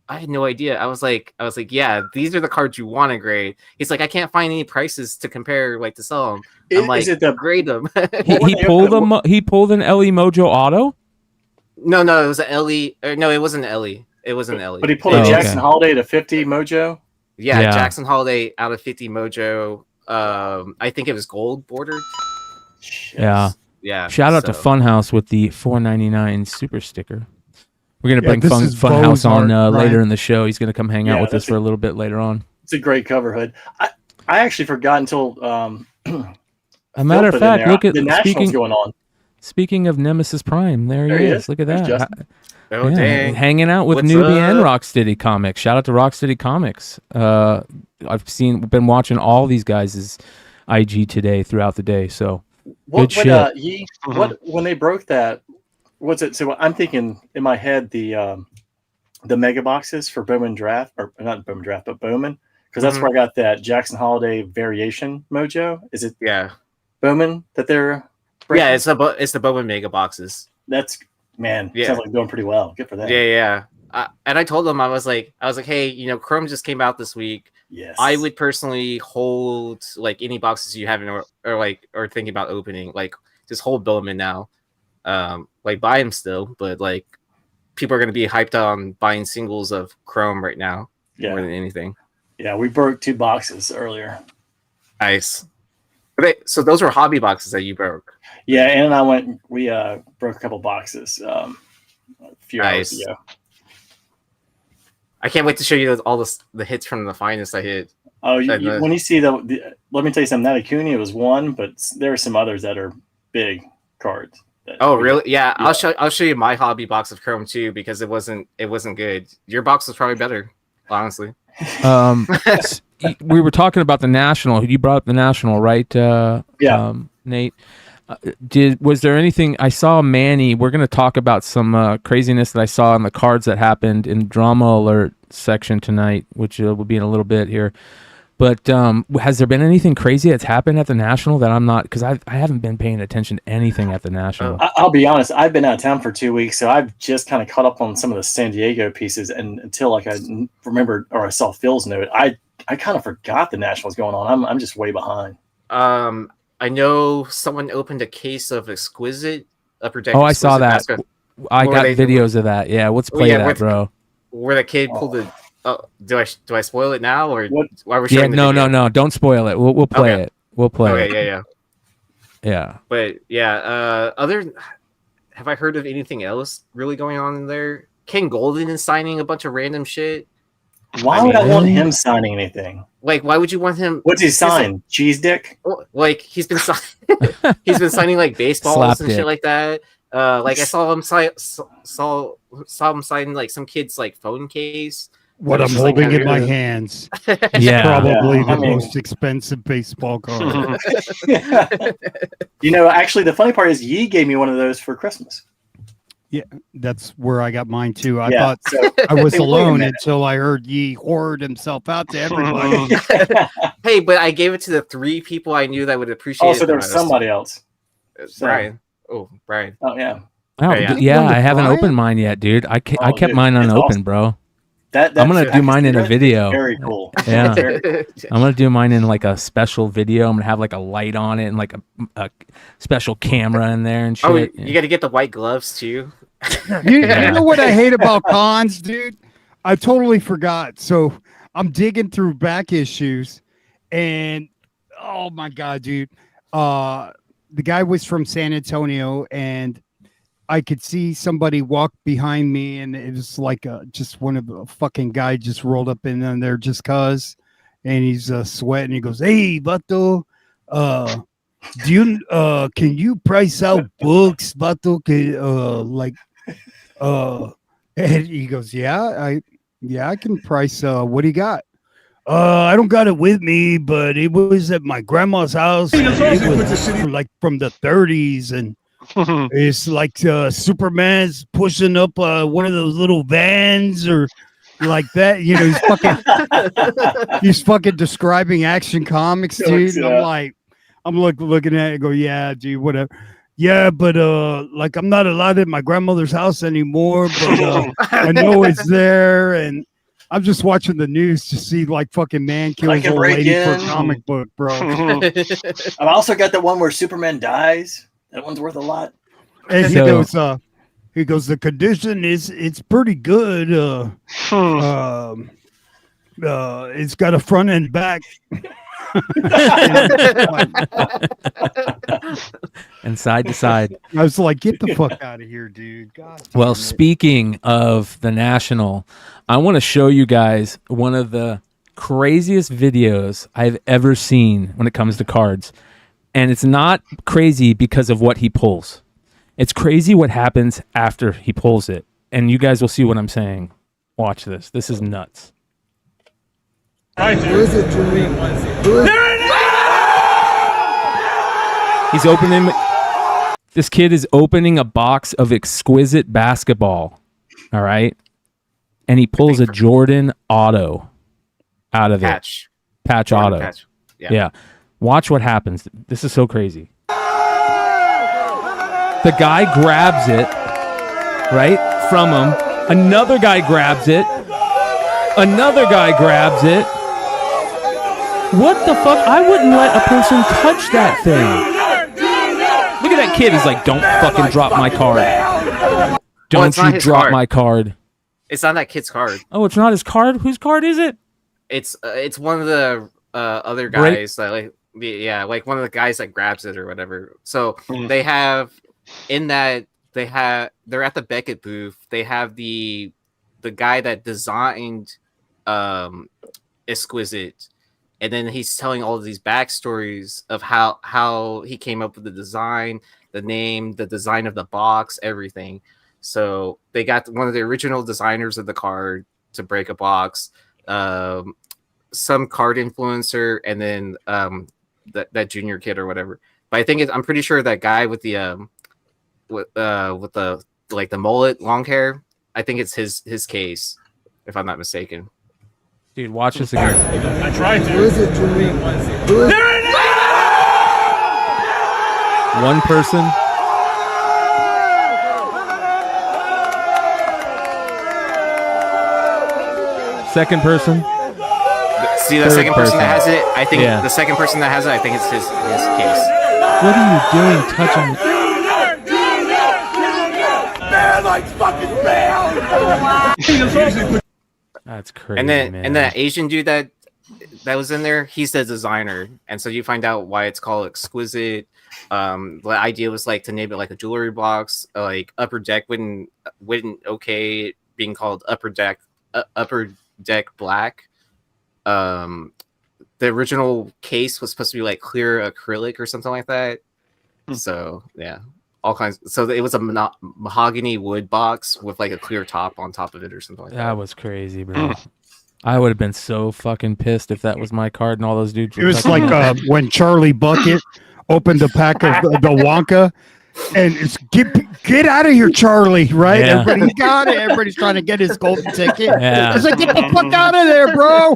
I had no idea. I was like, yeah, these are the cards you want to grade. He's like, I can't find any prices to compare, like to sell them. I'm like, Is it the grade them. He pulled them. He pulled an Ellie Mojo Auto. No, it was an Ellie. No, it wasn't Ellie. It wasn't Ellie. But he pulled Oh, a Jackson okay. Holiday to 50 Mojo. Yeah, Yeah. Jackson Holiday out of 50 Mojo. I think it was gold bordered. Shit. Yeah. Yeah. Shout out to so- Funhouse with the $4.99 super sticker. We're gonna Yeah, bring this is Funhouse Bo's on art, later Brian. in the show. He's gonna come hang out Yeah, with us that's for a little bit later on. It's a great cover hood. I actually forgot until A matter of Filth in fact, there. look at the Nationals speaking going on. speaking of Nemesis Prime. There There he he is. is. Look at There's that. Justin. Oh, Yeah, dang. hanging out with What's Newbie and up? Rocksteady Comics. Shout out to Rocksteady Comics. Been watching all these guys' IG today throughout the day. So What, Good when they broke that, what's it? So I'm thinking in my head the mega boxes for Bowman Draft, or not Bowman Draft, but Bowman, because that's where I got that Jackson Holiday variation mojo. Is it Yeah. Bowman that they're breaking? Yeah, it's the Bowman Mega boxes. That's man. Yeah. Sounds like doing pretty well. Good for that. Yeah. And I told them I was like, hey, Chrome just came out this week. Yes. I would personally hold like any boxes you haven't or thinking about opening, like just hold Bowman now. Like buy them still, but like people are gonna be hyped on buying singles of Chrome right now more than anything. Yeah, we broke 2 boxes earlier. Nice. Okay, so those were hobby boxes that you broke. Yeah, Ann and I we broke a couple boxes a few hours Nice. ago. I can't wait to show you all the hits from the finest I hit. Oh, And when you see let me tell you something. That Acuna was one, but there are some others that are big cards. Oh, really? Yeah, I'll show you my hobby box of Chrome too, because it wasn't good. Your box was probably better, honestly. We were talking about the National. You brought up the National, right? Nate. Was there anything I saw? Manny, we're going to talk about some craziness that I saw in the cards that happened in Drama Alert section tonight, which will be in a little bit here. But has there been anything crazy that's happened at the National that I'm not? Because I haven't been paying attention to anything at the National. I'll be honest. I've been out of town for 2 weeks, so I've just kind of caught up on some of the San Diego pieces. And until like I remembered or I saw Phil's note, I kind of forgot the Nationals going on. I'm just way behind. I know someone opened a case of Exquisite Upper Deck. Oh, I saw that. Basketball, I got videos of that. Yeah, let's play that, bro. where the kid pulled the. Oh, do I spoil it now or What? why we're showing? No, don't spoil it. We'll play Okay. it. We'll play it. Okay, Yeah. But yeah, have I heard of anything else really going on in there? Ken Golden is signing a bunch of random shit. Why would I want him signing anything? Like, why would you want him? What's he sign? Cheese dick? Like he's been signing like baseballs Slap and dick. shit like that. Like I saw him saw him sign like some kid's like phone case. What It's I'm just like holding in kinda my weird. hands. Yeah. Probably Yeah, I the mean- most expensive baseball card. Actually, the funny part is Yee gave me one of those for Christmas. That's where I got mine too. I Yeah, thought so I was Hey, wait a alone minute. until I heard Yee hoard himself out to everybody. Hey, but I gave it to the 3 people I knew that would appreciate it. also, there the was most. somebody else. Brian. Oh, Brian. Oh yeah, Oh, Yeah. yeah, One to I haven't Brian? opened mine yet, dude. I kept dude, mine it's unopened, awesome. bro. that I'm gonna do mine in a video. Very cool. Yeah. Very- I'm gonna do mine in like a special video. I'm gonna have like a light on it and like a special camera in there and shit. Oh, you got to get the white gloves too. You know what I hate about cons, dude? I totally forgot. So I'm digging through back issues, and oh my god, dude! The guy was from San Antonio, and I could see somebody walk behind me, and it was like just one of the fucking guy just rolled up in there just cause, and he's sweating. He goes, "Hey, Bato, do you can you price out books, Bato? And he goes, yeah, I can price. What do you got? I don't got it with me, but it was at my grandma's house. It was like from the 30s, and it's like Superman's pushing up one of those little vans or like that. You know, he's fucking describing Action Comics, dude. And I'm looking at it and go, yeah, dude, whatever. Yeah, but like I'm not allowed at my grandmother's house anymore, but I know it's there, and I'm just watching the news to see like fucking man kills old lady for a comic book, bro. I've also got the one where Superman dies. That one's worth a lot. And he goes, the condition it's pretty good. It's got a front and back. And side to side. I was like, get the fuck out of here, dude. God. Well, speaking of the National, I want to show you guys one of the craziest videos I've ever seen when it comes to cards. And it's not crazy because of what he pulls. It's crazy what happens after he pulls it. And you guys will see what I'm saying. Watch this. This is nuts. Who is it, Jimmy? He's opening. This kid is opening a box of Exquisite Basketball. All right. And he pulls a Jordan Auto out of it. Patch Jordan Auto. Patch. Yeah. Watch what happens. This is so crazy. The guy grabs it, right, from him. Another guy grabs it. Another guy grabs it. What the fuck? I wouldn't let a person touch that thing. Look at that kid. He's like, don't fucking drop my card. Don't you drop my card. It's not that kid's card. Oh, it's not his card? Whose card is it? It's one of the other guys that like one of the guys that grabs it or whatever. So they have they're at the Beckett booth. They have the guy that designed Exquisite, and then he's telling all of these backstories of how he came up with the design, the name, the design of the box, everything. So they got one of the original designers of the card to break a box, some card influencer, and then that junior kid or whatever. But I think I'm pretty sure that guy with the with the like the mullet, long hair, I think it's his case, if I'm not mistaken. Dude, watch this again. I tried to. Who is it, Jimmy? One person. Second person. See the second person that has it? I think the second person that has it, I think it's his case. What are you doing touching it? Man likes fucking man. That's crazy. And then man. that Asian dude that was in there, he's the designer. And so you find out why it's called Exquisite. The idea was like to name it like a jewelry box, like Upper Deck wouldn't okay it being called Upper Deck Black. The original case was supposed to be like clear acrylic or something like that. So yeah, all kinds. So it was a mahogany wood box with like a clear top on top of it or something like that. That was crazy, bro. I would have been so fucking pissed if that was my card and all those dudes. It was like when Charlie Bucket opened a pack of the Wonka, and it's get out of here, Charlie! Right? Yeah. Everybody's got it. Everybody's trying to get his golden ticket. Yeah. It's like, get the fuck out of there, bro!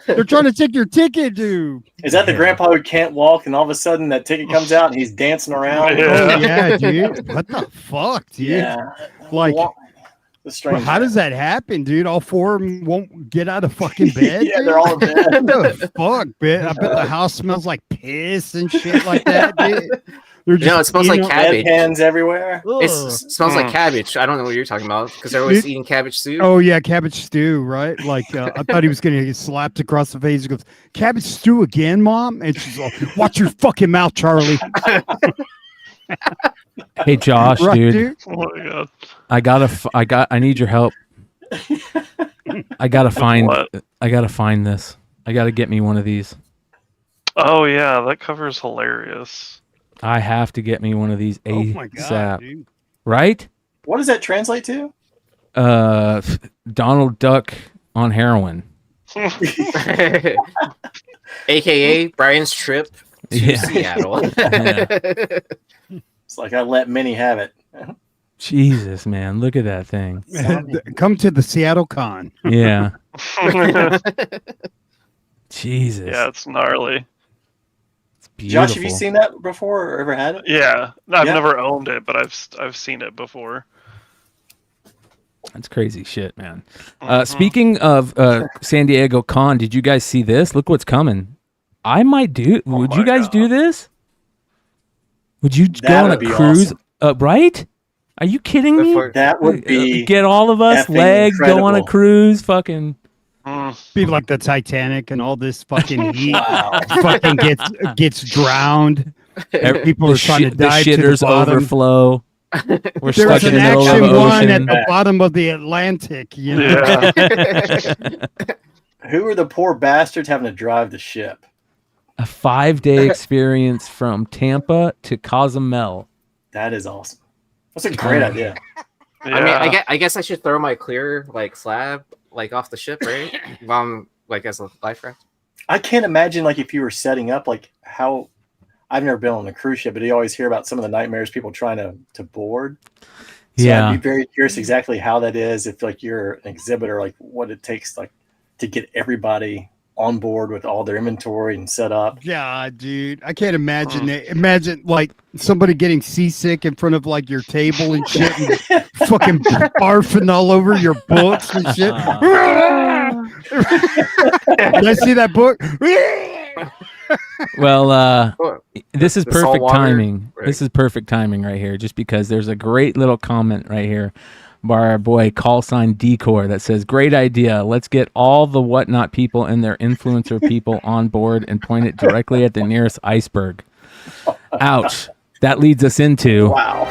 They're trying to take your ticket, dude. Is that the grandpa who can't walk, and all of a sudden that ticket comes out and he's dancing around? Oh, yeah, dude. What the fuck, dude? Yeah. Like, strange. how does that happen, dude? All four of them won't get out of fucking bed. Yeah, they're all in bed. What the fuck, man? I bet the house smells like piss and shit like that, dude. No, it smells like cabbage. Hands everywhere. It smells like cabbage. I don't know what you're talking about because they're always eating cabbage stew. Oh yeah, cabbage stew, right? Like I thought he was gonna get slapped across the face. He goes, "Cabbage stew again, Mom?" And she's like, "Watch your fucking mouth, Charlie." Hey Josh, Right, dude. Oh my god. I need your help. I gotta find What? this. I gotta get me one of these. Oh yeah, that cover is hilarious. I have to get me one of these Oh my god, ASAP. dude. Right? What does that translate to? Donald Duck on heroin. AKA Brian's trip to Yeah. Seattle. Yeah. It's like I let Minnie have it. Jesus, man, look at that thing. Come to the Seattle Con. Yeah. Yeah, Jesus. it's gnarly. It's beautiful. Josh, have you seen that before or ever had it? Yeah, I've Yeah. never owned it, but I've seen it before. That's crazy shit, man. Mhm. Speaking of San Diego Con, did you guys see this? Look what's coming. I might do. Would you my guys do God. this? Would you That go on a would be cruise? awesome. Right? Are you kidding me? Before- That would be Get all of us, effing leg, go on a incredible. cruise, fucking. Mm. Be like the Titanic and all this fucking heat. Wow. Fucking gets drowned. People are trying to the dive to the shitters bottom. overflow. We're There stuck was in an the middle of action the one ocean. at the bottom of the Atlantic. You know? Yeah. Who are the poor bastards having to drive the ship? A 5-day experience from Tampa to Cozumel. That is awesome. That's a great idea. I mean, I guess I should throw my clear slab off the ship, right? While I'm as a life raft. I can't imagine if you were setting up how. I've never been on a cruise ship, but you always hear about some of the nightmares people trying to board. So Yeah. I'd be very curious exactly how that is. If you're an exhibitor, what it takes to get everybody on board with all their inventory and set up. Yeah, dude. I can't imagine it. Imagine somebody getting seasick in front of your table and shit and fucking barfing all over your books and shit. Did I see that book? Well, this is The perfect saltwater, timing. right. This is perfect timing right here, just because there's a great little comment right here by our boy callsign Decor that says, "Great idea. Let's get all the whatnot people and their influencer people on board and point it directly at the nearest iceberg." Ouch. That leads us into Wow.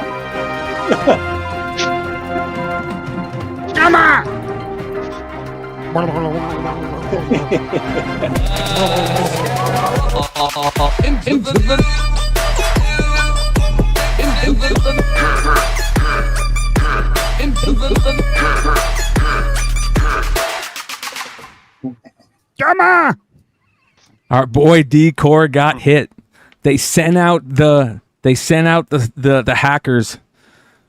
our boy Decor got hit. They sent out the hackers.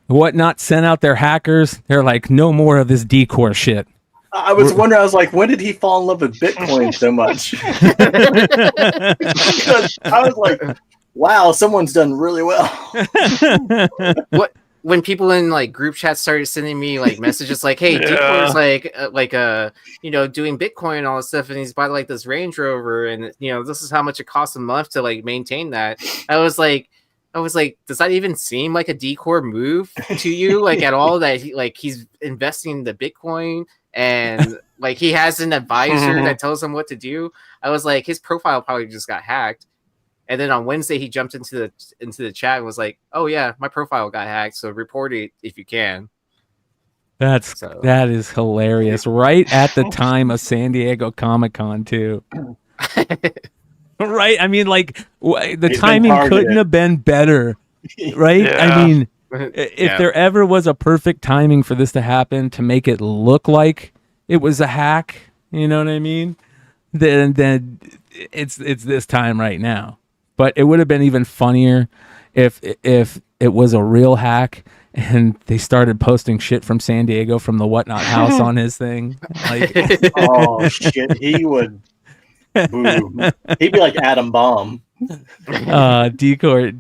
Whatnot sent out their hackers. They're like, no more of this Decor shit. I was wondering, I was like, when did he fall in love with Bitcoin so much? Because I was like, wow, someone's done really well. When people in group chats started sending me messages hey, Yeah. Decor's doing Bitcoin and all this stuff, and he's bought this Range Rover, and this is how much it costs a month to maintain that. I was like, does that even seem like a Decor move to you at all? That he's investing in the Bitcoin and he has an advisor that tells him what to do. I was like, his profile probably just got hacked. And then on Wednesday, he jumped into the chat and was like, "Oh yeah, my profile got hacked, so report it if you can." That is hilarious. Right at the time of San Diego Comic-Con too. Right? I mean, the He's been timing couldn't targeted. have been better. Right? Yeah. I mean, if there ever was a perfect timing for this to happen to make it look like it was a hack, you know what I mean? Then it's this time right now. But it would have been even funnier if it was a real hack and they started posting shit from San Diego from the Whatnot House on his thing. Oh shit, he would. Boom. He'd be like Atom Bomb. Decor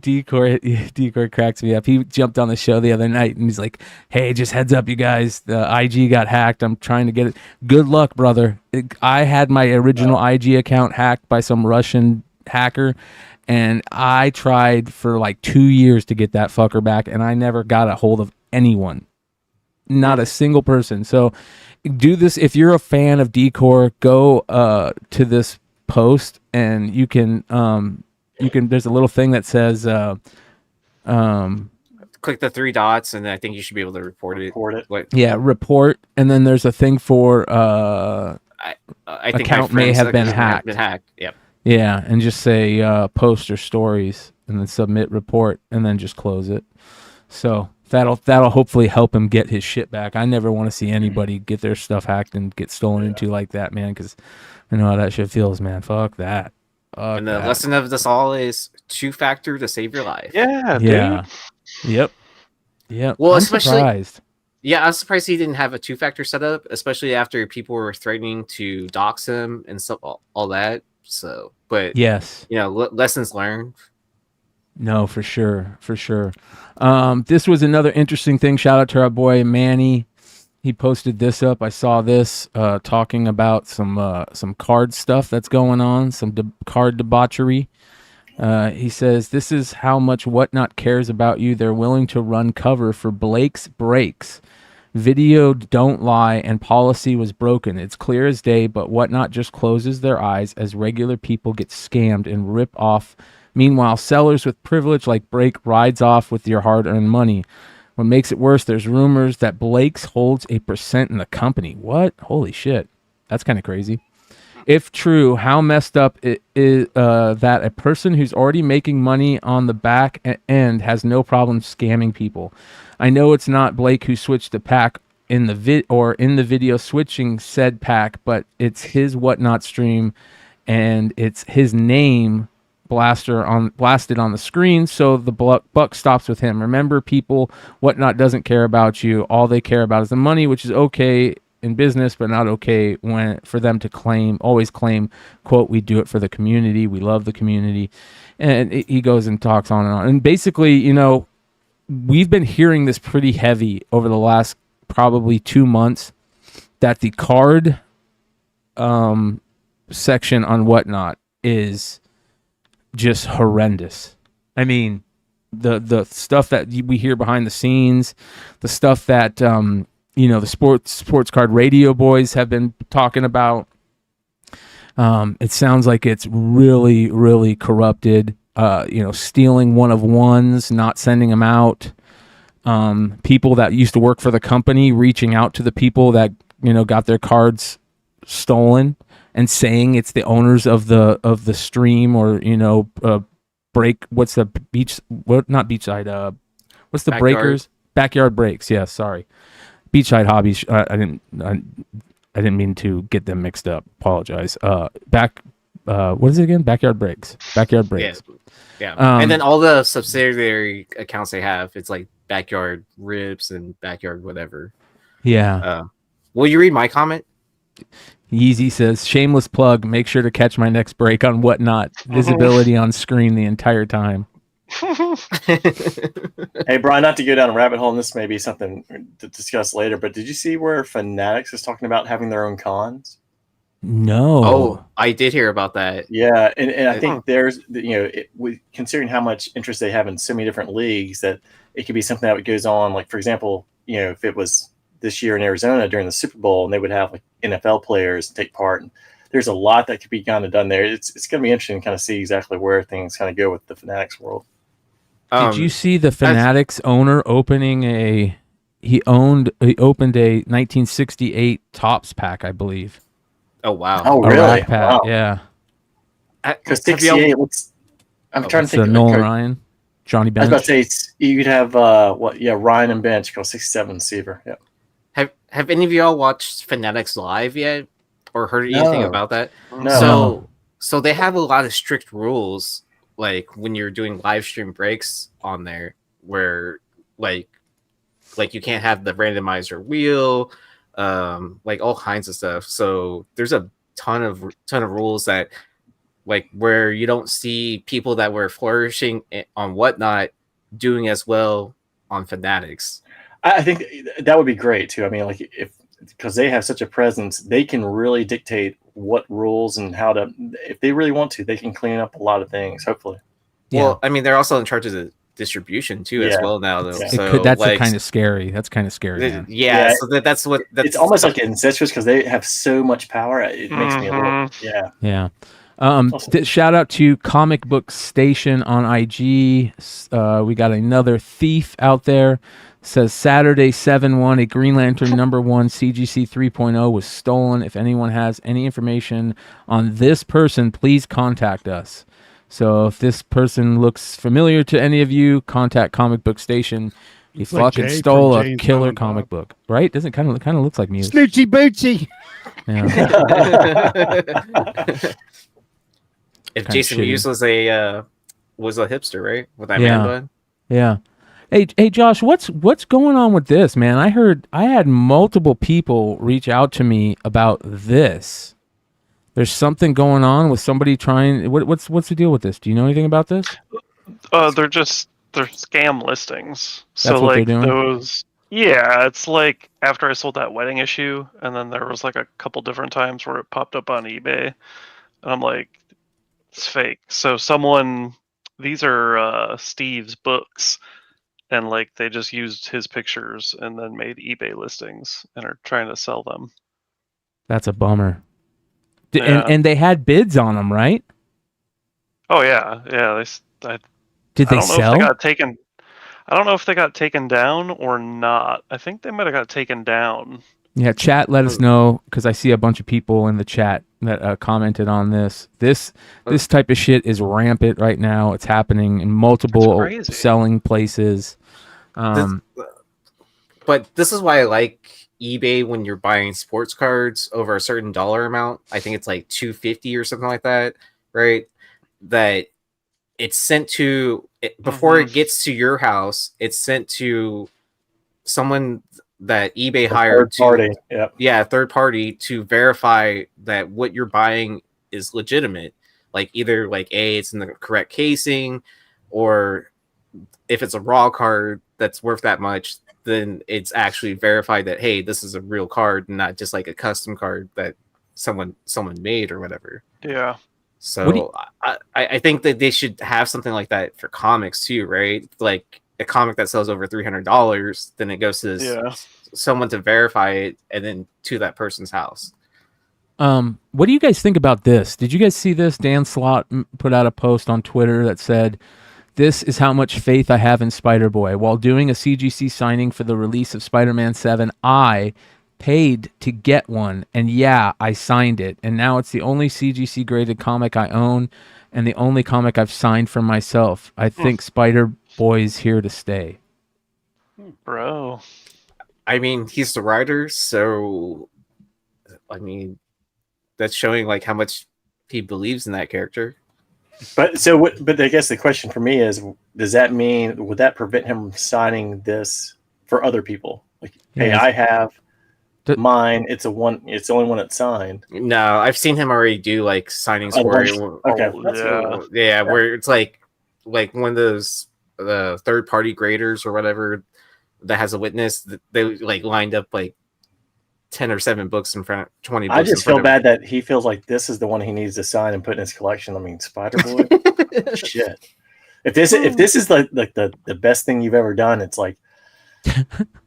cracks me up. He jumped on the show the other night and he's like, "Hey, just heads up, you guys. The IG got hacked. I'm trying to get it. Good luck, brother. I had my original IG account hacked by some Russian hacker, and I tried for 2 years to get that fucker back, and I never got a hold of anyone, not a single person. So do this if you're a fan of Decor. Go to this post, and you can there's a little thing that says Click the 3 dots, and I think you should be able to report it. report, and then there's a thing for I think account my may friend's have been account hacked. Yep. Yeah, and just say post or stories, and then submit report, and then just close it. So That'll hopefully help him get his shit back. I never want to see anybody get their stuff hacked and get stolen into like that, man, because I know how that shit feels, man. Fuck that. Fuck And the that. lesson of this all is two-factor to save your life. Yeah, Yeah. dude. Yep. Well, I'm especially- surprised. Yeah, I was surprised he didn't have a two-factor setup, especially after people were threatening to dox him and stuff, all that. So, but Yes. lessons learned. No, for sure. For sure. This was another interesting thing. Shout out to our boy Manny. He posted this up. I saw this talking about some card stuff that's going on, some card debauchery. He says, this is how much Whatnot cares about you. They're willing to run cover for Blake's Breaks. Video don't lie and policy was broken. It's clear as day, but Whatnot just closes their eyes as regular people get scammed and rip off. Meanwhile, sellers with privilege like Break rides off with your hard-earned money. What makes it worse, there's rumors that Blake's holds a % in the company. What? Holy shit. That's kind of crazy. If true, how messed up it is that a person who's already making money on the back end has no problem scamming people. I know it's not Blake who switched the pack in the video switching said pack, but it's his Whatnot stream, and it's his name blasted on the screen, so the buck stops with him. Remember, people, Whatnot doesn't care about you. All they care about is the money, which is okay in business, but not okay when for them to always claim, quote, we do it for the community, we love the community. And he goes and talks on and on. And basically, we've been hearing this pretty heavy over the last probably 2 months, that the card section on Whatnot is just horrendous. I mean, the stuff that we hear behind the scenes, the stuff that the sports card radio boys have been talking about. It sounds like it's really, really corrupted. Stealing one of ones, not sending them out. People that used to work for the company reaching out to the people that got their cards stolen and saying it's the owners of the stream or break. What's the beach? What not beachside? What's the breakers? Backyard breaks. Yeah, sorry. Beachside hobbies. I didn't mean to get them mixed up. Apologize. What is it again? Backyard breaks. Backyard breaks. Yeah. And then all the subsidiary accounts they have, it's like backyard rips and backyard whatever. Yeah. Will you read my comment? Yeezee says, shameless plug. Make sure to catch my next break on Whatnot. Visibility on screen the entire time. Hey, Bryan, not to go down a rabbit hole, and this may be something to discuss later, but did you see where Fanatics is talking about having their own cons? No. Oh, I did hear about that. Yeah, and I think there's, considering how much interest they have in so many different leagues, that it could be something that goes on. Like, for example, if it was this year in Arizona during the Super Bowl, and they would have like NFL players take part. And there's a lot that could be kind of done there. It's going to be interesting to kind of see exactly where things kind of go with the Fanatics world. Did you see the Fanatics owner opening he opened a 1968 Topps pack, I believe. Oh wow! Oh A really? Pack, Wow. Yeah. Because 68 looks. I'm trying to think. Nolan Ryan, Johnny I Bench. was about to say you could have Ryan and Bench called 67 Seaver. Yeah. Have any of y'all watched Fanatics live yet, or heard anything No. about that? No. So they have a lot of strict rules, like when you're doing live stream breaks on there, where like you can't have the randomizer wheel, like all kinds of stuff. So there's a ton of rules that, like, where you don't see people that were flourishing on Whatnot doing as well on Fanatics. I think that would be great too. I mean, like because they have such a presence, they can really dictate what rules and how to. If they really want to, they can clean up a lot of things. Hopefully. Well, I mean, they're also in charge of the distribution too, as well now. Though, Yeah. so That's like, kind of scary. That's kind of scary. Man. Yeah, so that's It's almost like incestuous because they have so much power. It makes me a little. Yeah. Yeah. Awesome. Shout out to Comic Book Station on IG. We got another thief out there. Says Saturday 7/1, a Green Lantern #1 CGC 3.0 was stolen. If anyone has any information on this person, please contact us. So if this person looks familiar to any of you, contact Comic Book Station. He It's like fucking Jay stole from a Jay and killer Silent comic Bob. book, right? Doesn't kind of looks like Muse. Snoochie Boochie. Yeah. If Kinda Jason shitty. Mewes was a hipster, right? With that Yeah. man bun. Yeah. Hey, Josh, what's going on with this, man? I heard I had multiple people reach out to me about this. There's something going on with somebody trying. What's the deal with this? Do you know anything about this? They're scam listings. So what they're like doing? those. Yeah, it's like after I sold that wedding issue, and then there was like a couple different times where it popped up on eBay, and I'm like, it's fake. So these are Steve's books, and like they just used his pictures and then made eBay listings and are trying to sell them. That's a bummer. Yeah. And they had bids on them, right? Oh yeah. Did they I don't know sell? if they got taken. I don't know if they got taken down or not. I think they might have got taken down. Yeah, chat, let us know, because I see a bunch of people in the chat that commented on this. This type of shit is rampant right now. It's happening in multiple crazy. selling places. But this is why I like eBay when you're buying sports cards over a certain dollar amount. I think it's like $250 or something like that, right? That it's sent to before it gets to your house. It's sent to someone that eBay hired Third party. Yep. yeah, third party to verify that what you're buying is legitimate. Like either like it's in the correct casing, or if it's a raw card that's worth that much, then it's actually verified that hey, this is a real card, not just like a custom card that someone made or whatever. Yeah. So I think that they should have something like that for comics too, right? Like a comic that sells over $300, then it goes to someone to verify it, and then to that person's house. What do you guys think about this? Did you guys see this? Dan Slott put out a post on Twitter that said, "This is how much faith I have in SpiderBoy. While doing a CGC signing for the release of Spider-Man 7, I paid to get one, and yeah, I signed it. And now it's the only CGC graded comic I own, and the only comic I've signed for myself. I think SpiderBoy's here to stay." Bro. I mean, he's the writer, so I mean, that's showing like how much he believes in that character. But I guess the question for me is, would that prevent him signing this for other people? Like, hey, Yeah. I have mine. It's the only one that's signed. No, I've seen him already do like signings for it. Okay, that's cool. Yeah, where it's like one of those third party graders or whatever that has a witness. They like lined up like 10 or 7 books in front of 20 books. I just feel bad that he feels like this is the one he needs to sign and put in his collection. I mean, SpiderBoy. Shit. If this is like the best thing you've ever done, it's like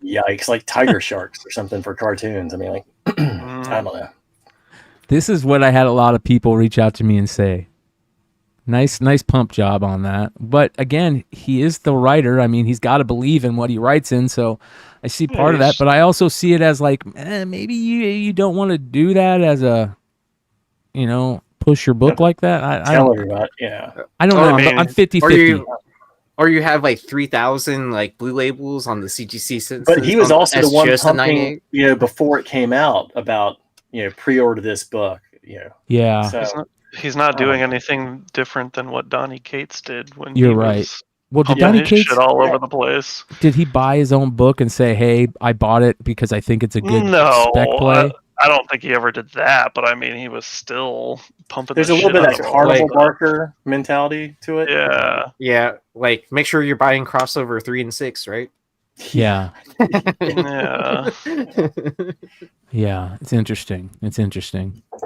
yikes, like Tiger Sharks or something for cartoons. I mean, like I don't know. This is what I had a lot of people reach out to me and say. Nice pump job on that. But again, he is the writer. I mean, he's got to believe in what he writes in. So I see part of that, but I also see it as like, maybe you don't want to do that as a, push your book like that. I Tell don't, everybody, yeah. I don't know. I'm 50-50. Or you have like 3,000 like blue labels on the CGC since. But he was also the one pumping, 98. before it came out about, pre-order this book, Yeah. So, He's not doing anything different than what Donnie Cates did when You're he right. was Well, did pumping Donnie his Cates shit all over the place. Did he buy his own book and say, "Hey, I bought it because I think it's a good spec play"? I don't think he ever did that, but I mean, he was still pumping. There's a little bit of that Carnival Barker mentality to it. Yeah, like make sure you're buying crossover 3 and 6, right? Yeah. Yeah. Yeah, it's interesting.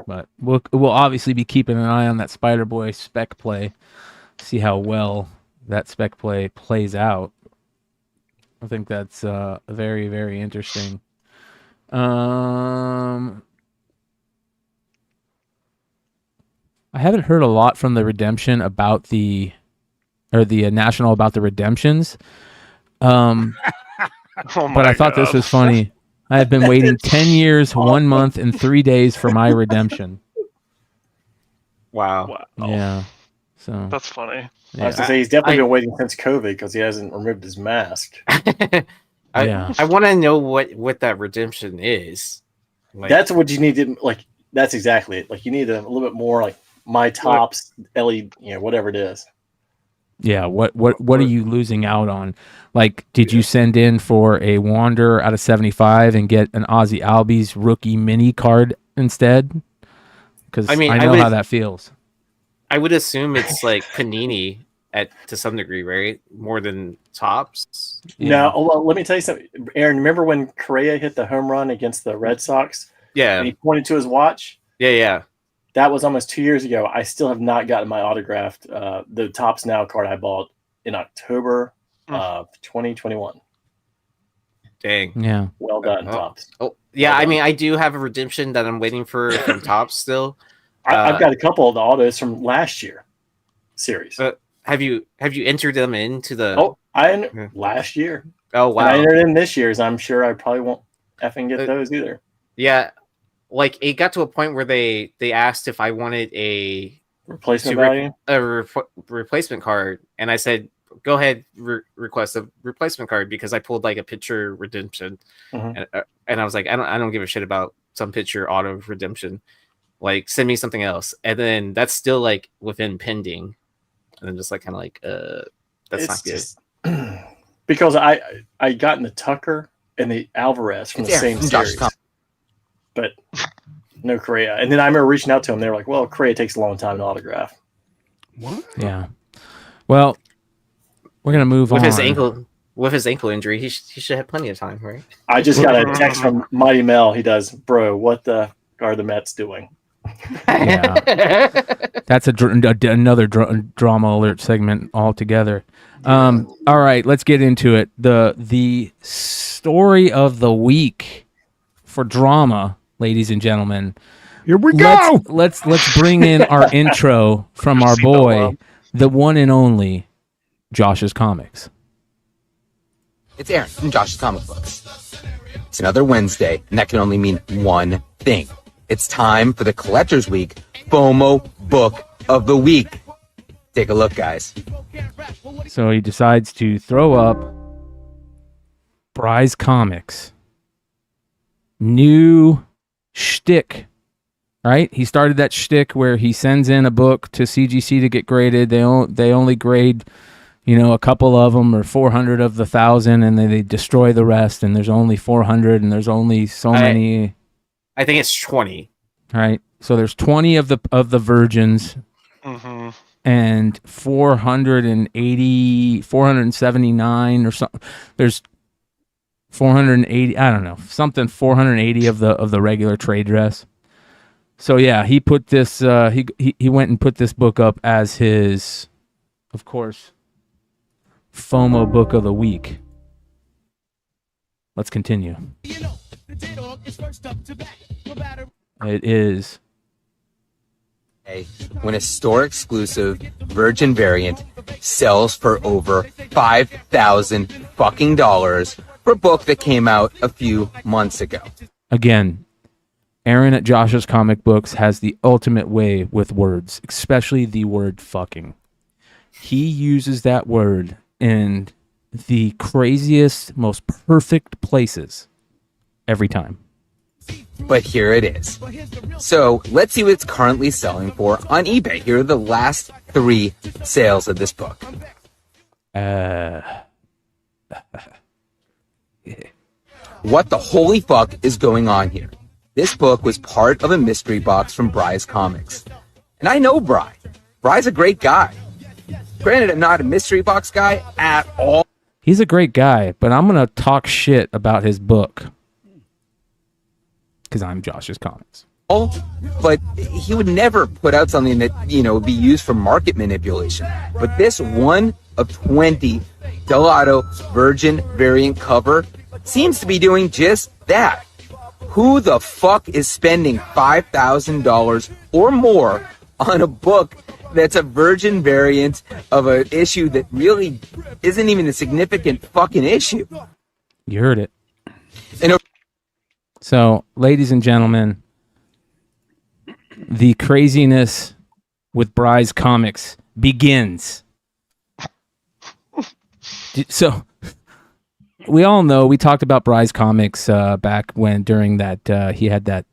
But we'll obviously be keeping an eye on that SpiderBoy spec play, see how well that spec play plays out. I think that's very, very interesting. I haven't heard a lot from the Redemption about the National about the Redemptions. But I thought this was funny. I have been waiting 10 years, 1 month, and 3 days for my redemption. Wow. Yeah. So That's funny. I was gonna say he's definitely been waiting since COVID because he hasn't removed his mask. I want to know what that redemption is. Like, That's what you need to like. That's exactly it. Like you need a little bit more like my tops, LED, whatever it is. Yeah, what are you losing out on? Like, did you send in for a Wander out of 75 and get an Ozzy Albies rookie mini card instead? Because I know how that feels. I would assume it's like Panini to some degree, right? More than Tops. Yeah. No, well, let me tell you something, Aaron. Remember when Correa hit the home run against the Red Sox? Yeah, and he pointed to his watch. Yeah. That was almost 2 years ago. I still have not gotten my autographed the Tops Now card I bought in October of 2021. Dang. Yeah. Well done, Tops. Oh, yeah. Well, I mean, I do have a redemption that I'm waiting for from Tops still. I've got a couple of the autos from last year series. Have you entered them into the? Last year. Oh wow! And I entered in this year's. I'm sure I probably won't effing get those either. Yeah, like it got to a point where they asked if I wanted a replacement value, replacement card, and I said, "Go ahead, request a replacement card," because I pulled like a picture redemption, and I was like, I don't give a shit about some picture auto redemption. Like, send me something else, and then that's still like within pending, and I'm just like kind of like, that's not good. Just, because I got in the Tucker and the Alvarez from the same series, but no Correa. And then I remember reaching out to him. They were like, "Well, Correa takes a long time to autograph." What? Yeah. Well, we're gonna move on. With his ankle injury, he should have plenty of time, right? I just got a text from Mighty Mel. He does, bro. What the are the Mets doing? Yeah, that's another drama alert segment altogether. All right, let's get into it. The story of the week for drama, ladies and gentlemen. Here we go. Let's bring in our intro from our boy, the one and only Josh's Comics. It's Aaron from Josh's Comic Books. It's another Wednesday, and that can only mean one thing. It's time for the Collectors Week FOMO Book of the Week. Take a look, guys. So he decides to throw up Bry's Comics. New shtick, right? He started that shtick where he sends in a book to CGC to get graded. They only grade, a couple of them or 400 of the 1,000, and then they destroy the rest. And there's only 400, and there's only so many. I think it's 20. Right. So there's 20 of the virgins, and 479 or something. There's 480. I don't know, something 480 of the regular trade dress. So yeah, he put this. He went and put this book up as his, of course, FOMO book of the week. Let's continue. It is. When a store exclusive Virgin variant sells for over $5,000 fucking dollars for a book that came out a few months ago. Again, Aaron at Josh's Comic Books has the ultimate way with words, especially the word fucking. He uses that word in the craziest, most perfect places every time. But here it is. So let's see what it's currently selling for on eBay. Here are the last 3 sales of this book. What the holy fuck is going on here? This book was part of a mystery box from Bry's Comics. And I know Bry. Bry's a great guy. Granted, I'm not a mystery box guy at all. He's a great guy, but I'm going to talk shit about his book. Because I'm Josh's Comics. But he would never put out something that, would be used for market manipulation. But this 1 of 20 Delato Virgin variant cover seems to be doing just that. Who the fuck is spending $5,000 or more on a book that's a Virgin variant of an issue that really isn't even a significant fucking issue? You heard it. So, ladies and gentlemen, the craziness with Bry's Comics begins. So we all know, we talked about Bry's Comics back when, during that he had that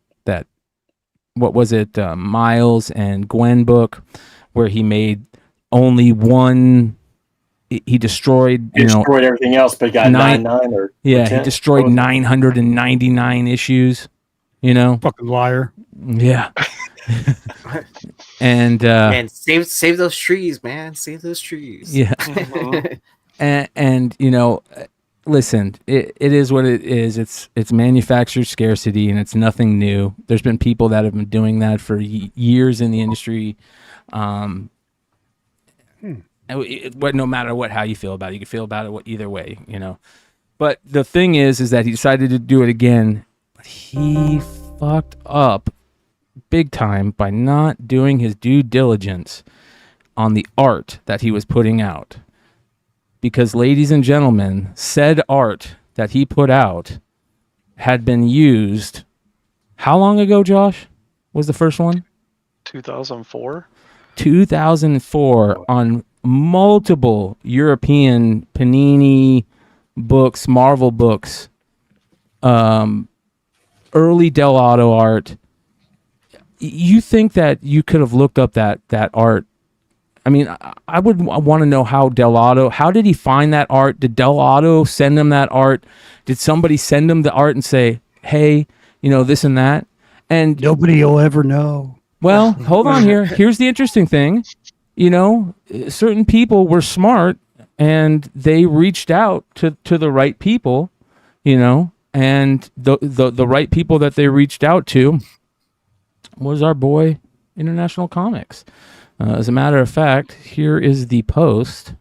what was it, Miles and Gwen book, where he made only one. He destroyed, He destroyed everything else, but got 99 or he 10. destroyed 999 issues. Fucking liar. Yeah. And Man, save those trees, man. Save those trees. yeah. and listen, it is what it is. It's manufactured scarcity, and it's nothing new. There's been people that have been doing that for years in the industry. No matter how you feel about it, you can feel about it either way, But the thing is that he decided to do it again. But he fucked up big time by not doing his due diligence on the art that he was putting out. Because, ladies and gentlemen, said art that he put out had been used. How long ago, Josh, was the first one? 2004. 2004 on multiple European Panini books, Marvel books, early Del Auto art. You think that you could have looked up that art? I mean, I would want to know how did he find that art? Did Del Auto send him that art? Did somebody send him the art and say, hey, this and that? And Nobody will ever know. well, hold on here. Here's the interesting thing. Certain people were smart and they reached out to the right people, and the right people that they reached out to was our boy International Comics. As a matter of fact, here is the post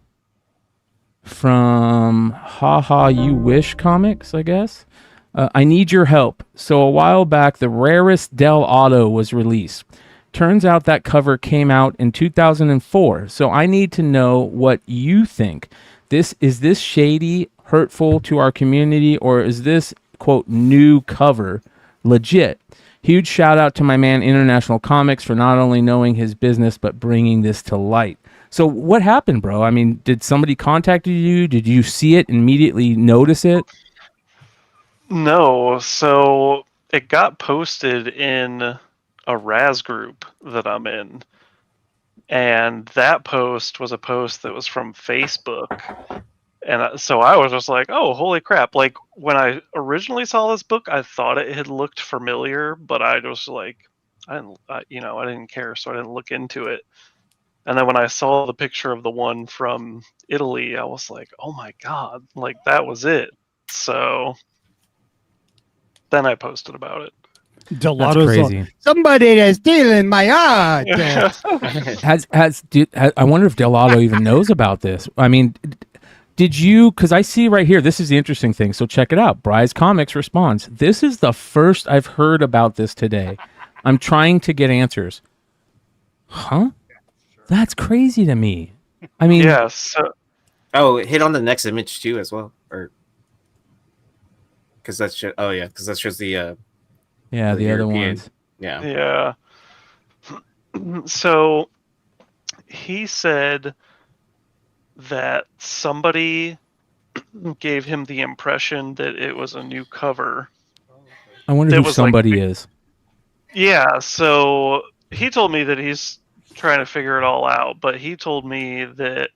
from Haha You Wish Comics, I guess. I need your help. So a while back, the rarest Del Auto was released. Turns out that cover came out in 2004. So I need to know what you think. Is this shady, hurtful to our community, or is this, quote, new cover legit? Huge shout out to my man International Comics for not only knowing his business, but bringing this to light. So what happened, bro? I mean, did somebody contact you? Did you see it, immediately notice it? No, so it got posted in a Raz group that I'm in. And that post was a post that was from Facebook. And so I was just like, oh, holy crap. Like, when I originally saw this book, I thought it had looked familiar, but I was like, I didn't care, so I didn't look into it. And then when I saw the picture of the one from Italy, I was like, oh my God, like, that was it. So then I posted about it. That's crazy. Somebody that's stealing my art. I wonder if Del Auto even knows about this. I mean, did you, because I see right here, this is the interesting thing. So check it out. Bry's Comics responds. This is the first I've heard about this today. I'm trying to get answers. Huh? That's crazy to me. I mean, yes. Hit on the next image too as well, or because that's because that shows the the other European ones. Yeah. So he said that somebody gave him the impression that it was a new cover. I wonder who somebody is. Yeah, so he told me that he's trying to figure it all out, but he told me that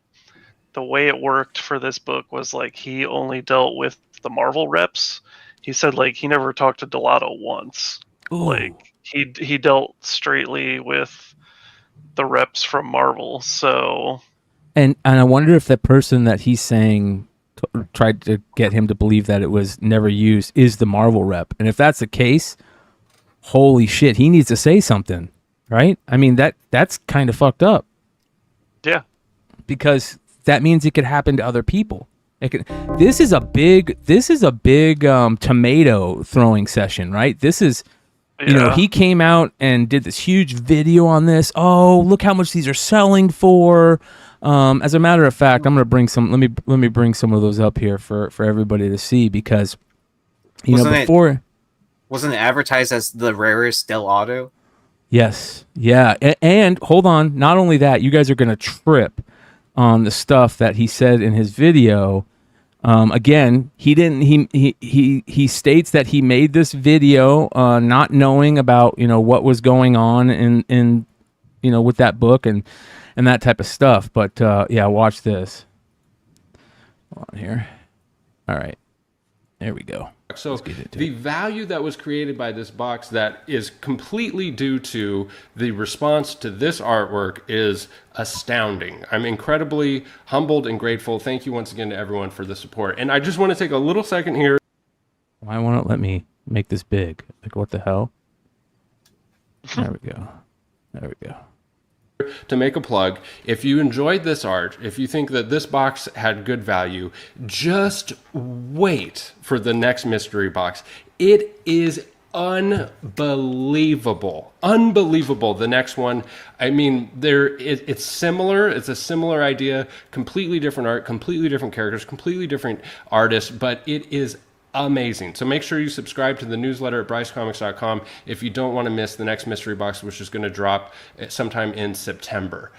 the way it worked for this book was like he only dealt with the Marvel reps. He said like he never talked to Delato once. Ooh. Like he dealt straightly with the reps from Marvel. So and I wonder if the person that he's saying tried to get him to believe that it was never used is the Marvel rep. And if that's the case, holy shit, he needs to say something, right? I mean, that's kind of fucked up. Yeah. Because that means it could happen to other people. This is a big tomato throwing session, right? This is, he came out and did this huge video on this. Oh, look how much these are selling for. As a matter of fact, I'm gonna bring some. Let me bring some of those up here for everybody to see, because wasn't it advertised as the rarest Del Auto? Yes. Yeah. And hold on. Not only that, you guys are going to trip on the stuff that he said in his video. Again, he didn't. He states that he made this video not knowing about what was going on in with that book and that type of stuff. But yeah, watch this. Hold on here. All right, there we go. So the value that was created by this box that is completely due to the response to this artwork is astounding. I'm incredibly humbled and grateful. Thank you once again to everyone for the support. And I just want to take a little second here. Why won't it let me make this big? Like, what the hell? There we go. There we go. To make a plug, if you enjoyed this art, if you think that this box had good value, just wait for the next mystery box. It is unbelievable. Unbelievable. The next one, I mean, it's similar. It's a similar idea, completely different art, completely different characters, completely different artists, but it is amazing. So make sure you subscribe to the newsletter at brycecomics.com if you don't want to miss the next mystery box, which is going to drop sometime in September.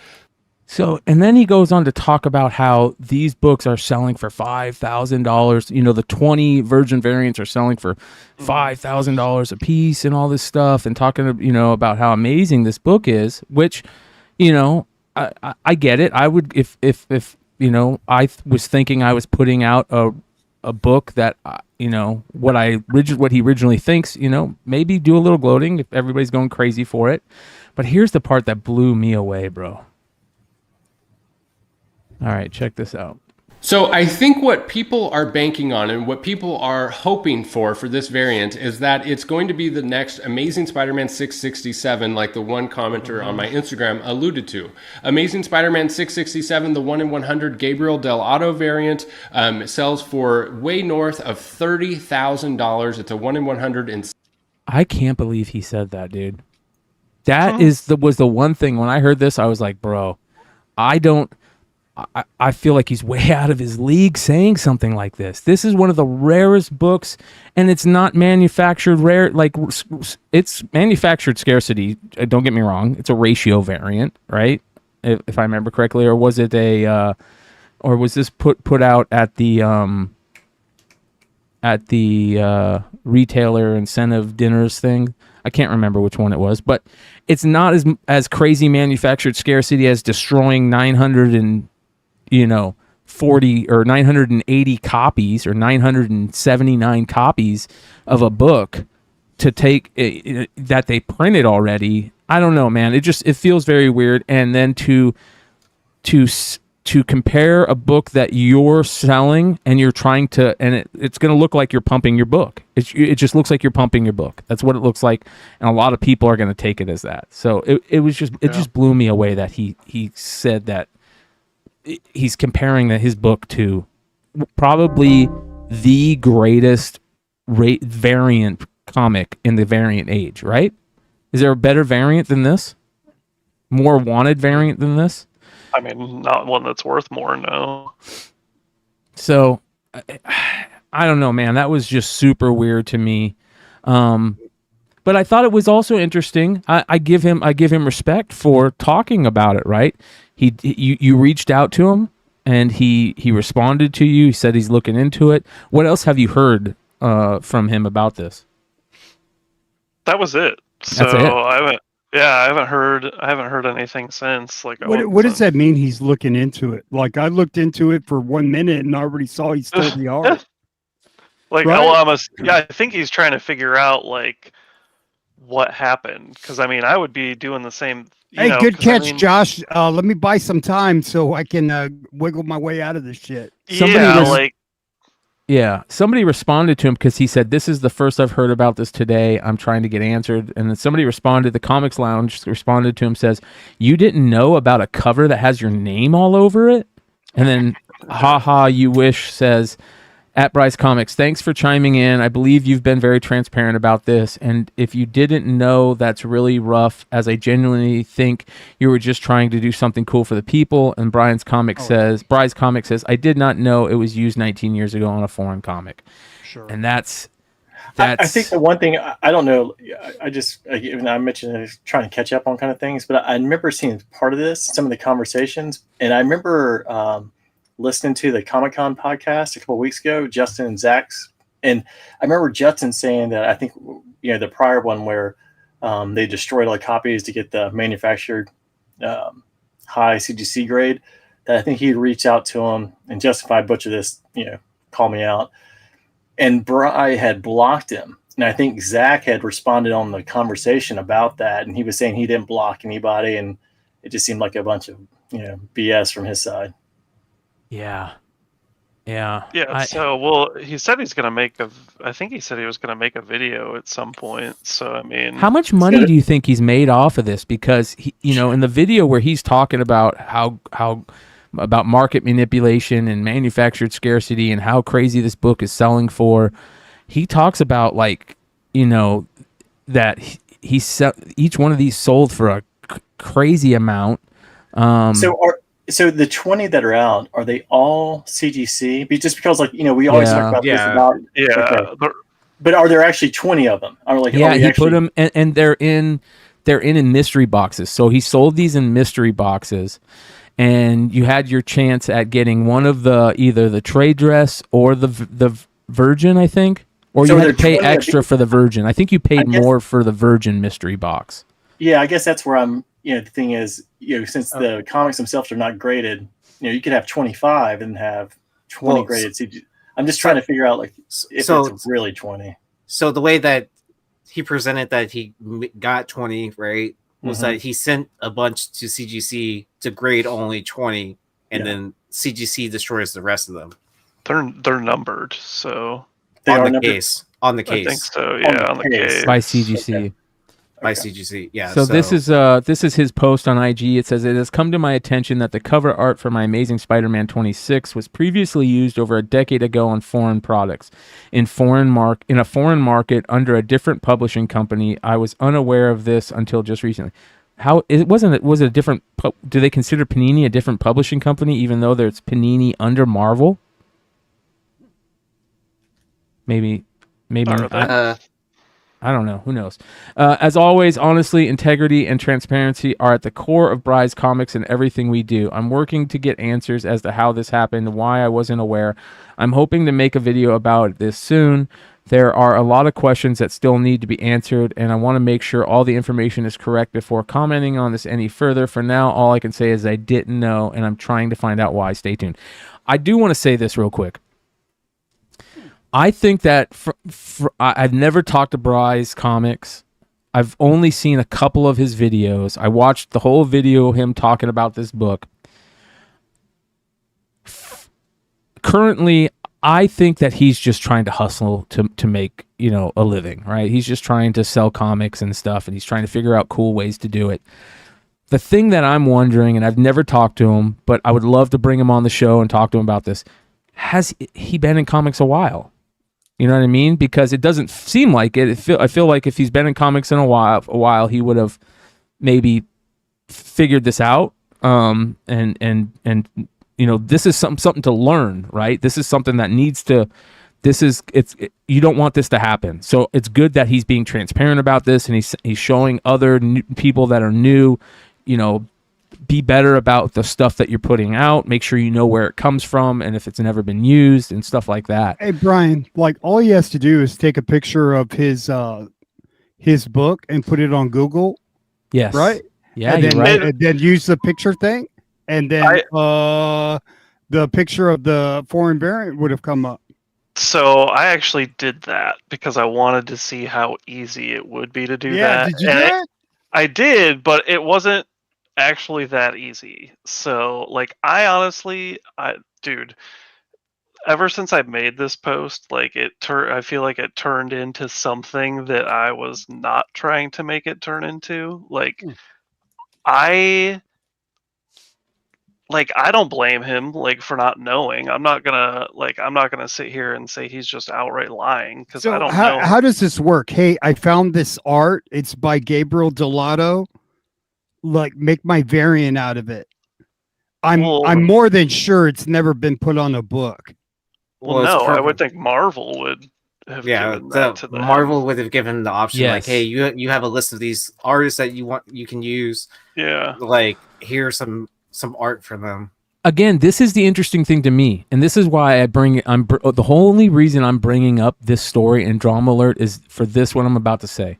So, and then he goes on to talk about how these books are selling for $5,000. The 20 virgin variants are selling for $5,000 a piece and all this stuff, and talking about how amazing this book is, which, I get it. I would, if I was thinking I was putting out a book that what he originally thinks, maybe do a little gloating if everybody's going crazy for it. But here's the part that blew me away, bro. All right, check this out. So I think what people are banking on and what people are hoping for this variant is that it's going to be the next Amazing Spider-Man 667, like the one commenter on my Instagram alluded to. Amazing Spider-Man 667, the 1 in 100 Gabriel Del Otto variant, sells for way north of $30,000. It's a 1 in 100. And I can't believe he said that, dude. That was the one thing when I heard this, I was like, bro, I feel like he's way out of his league saying something like this. This is one of the rarest books, and it's not manufactured rare. Like, it's manufactured scarcity. Don't get me wrong. It's a ratio variant, right? If I remember correctly, or was it or was this put out at the retailer incentive dinners thing? I can't remember which one it was, but it's not as crazy manufactured scarcity as destroying 940 or 980 copies or 979 copies of a book to take that they printed already. I don't know, man. It feels very weird. And then to compare a book that you're selling and you're trying to, and it's going to look like you're pumping your book. It just looks like you're pumping your book. That's what it looks like, and a lot of people are going to take it as that. So it just blew me away that he said that he's comparing his book to probably the greatest variant comic in the variant age, right? Is there a better variant than this? More wanted variant than this? I mean, not one that's worth more, no. So, I don't know, man. That was just super weird to me. But I thought it was also interesting. I give him respect for talking about it, right? You reached out to him and he responded to you. He said he's looking into it. What else have you heard from him about this? That was it. So That's it? I haven't heard anything since. Like, what does that mean? He's looking into it. Like, I looked into it for 1 minute and already saw he stole the art. Like, right? I think he's trying to figure out like what happened. Because I mean, I would be doing the same. Hey, good catch, Josh. Let me buy some time so I can wiggle my way out of this shit. Somebody responded to him because he said, "This is the first I've heard about this today. I'm trying to get answered." And then somebody responded, the Comics Lounge responded to him, says, "You didn't know about a cover that has your name all over it?" And then haha, you wish says, at Bryce Comics, thanks for chiming in. I believe you've been very transparent about this. And if you didn't know, that's really rough, as I genuinely think you were just trying to do something cool for the people. And Bryce Comics says, I did not know it was used 19 years ago on a foreign comic. Sure. And that's I think the one thing I don't know, I mentioned trying to catch up on kind of things, but I remember seeing part of this, some of the conversations, and I remember listening to the ComicCon podcast a couple of weeks ago, Justin and Zach's, and I remember Justin saying that I think the prior one where they destroyed all the copies to get the manufactured high CGC grade, that I think he'd reach out to him, and Justin, if I butcher this, call me out. And Bryan had blocked him. And I think Zach had responded on the conversation about that. And he was saying he didn't block anybody. And it just seemed like a bunch of, BS from his side. Yeah. So he said he's going to make I think he said he was going to make a video at some point. So, I mean, how much money do you think he's made off of this? Because he, in the video where he's talking about how about market manipulation and manufactured scarcity and how crazy this book is selling for, he talks about that each one of these sold for a crazy amount. So the 20 that are out, are they all CGC? Just because we always talk about this about but are there actually 20 of them? He put them and they're in mystery boxes. So he sold these in mystery boxes. And you had your chance at getting one of either the trade dress or the Virgin, I think, or you had to pay extra for the Virgin. I think you paid more for the Virgin mystery box. Yeah, I guess that's where I'm. The thing is, since the comics themselves are not graded, you could have 25 and have 20 graded CG. I'm just trying to figure out if it's really 20. So the way that he presented that he got 20, right? Was that he sent a bunch to CGC to grade only 20, and then CGC destroys the rest of them. They're numbered, so on the case. I think so. Yeah, on the case by CGC. Okay. By CGC, yeah. So this is his post on IG. It says, "It has come to my attention that the cover art for my Amazing Spider-Man 26 was previously used over a decade ago on foreign products, in a foreign market under a different publishing company. I was unaware of this until just recently." Was it a different? Do they consider Panini a different publishing company, even though there's Panini under Marvel? Maybe. I don't know. Who knows? As always, honestly, integrity and transparency are at the core of Bry's Comics and everything we do. I'm working to get answers as to how this happened and why I wasn't aware. I'm hoping to make a video about this soon. There are a lot of questions that still need to be answered, and I want to make sure all the information is correct before commenting on this any further. For now, all I can say is I didn't know, and I'm trying to find out why. Stay tuned. I do want to say this real quick. I think that I've never talked to Bry's Comics. I've only seen a couple of his videos. I watched the whole video of him talking about this book. Currently, I think that he's just trying to hustle to make, a living, right? He's just trying to sell comics and stuff, and he's trying to figure out cool ways to do it. The thing that I'm wondering, and I've never talked to him, but I would love to bring him on the show and talk to him about this. Has he been in comics a while? You know what I mean? Because it doesn't seem like it. I feel like if he's been in comics in a while, he would have maybe figured this out. And this is something to learn, right? This is something that needs to. You don't want this to happen. So it's good that he's being transparent about this, and he's showing other people that are new, be better about the stuff that you're putting out. Make sure you know where it comes from and if it's never been used and stuff like that. Hey, Bryan, all he has to do is take a picture of his book and put it on Google. Yes. Right? Yeah, and then, right. And then use the picture thing. And then the picture of the foreign variant would have come up. So I actually did that because I wanted to see how easy it would be to do that. Did you do that? I did, but it wasn't actually that easy. So I honestly, dude, ever since I made this post, I feel like it turned into something that I was not trying to make it turn into. I don't blame him for not knowing. I'm not gonna sit here and say he's just outright lying because I don't know. How does this work? Hey, I found this art. It's by Gabriel Delato. Make my variant out of it. I'm more than sure it's never been put on a book. Well, no, I would think Marvel would have Yeah, given that to Marvel would have given the option like, Yes. hey, you have a list of these artists that you can use. Yeah. Like, here's some art for them. Again, this is the interesting thing to me, and this is why the only reason I'm bringing up this story and Drama Alert is for this what I'm about to say.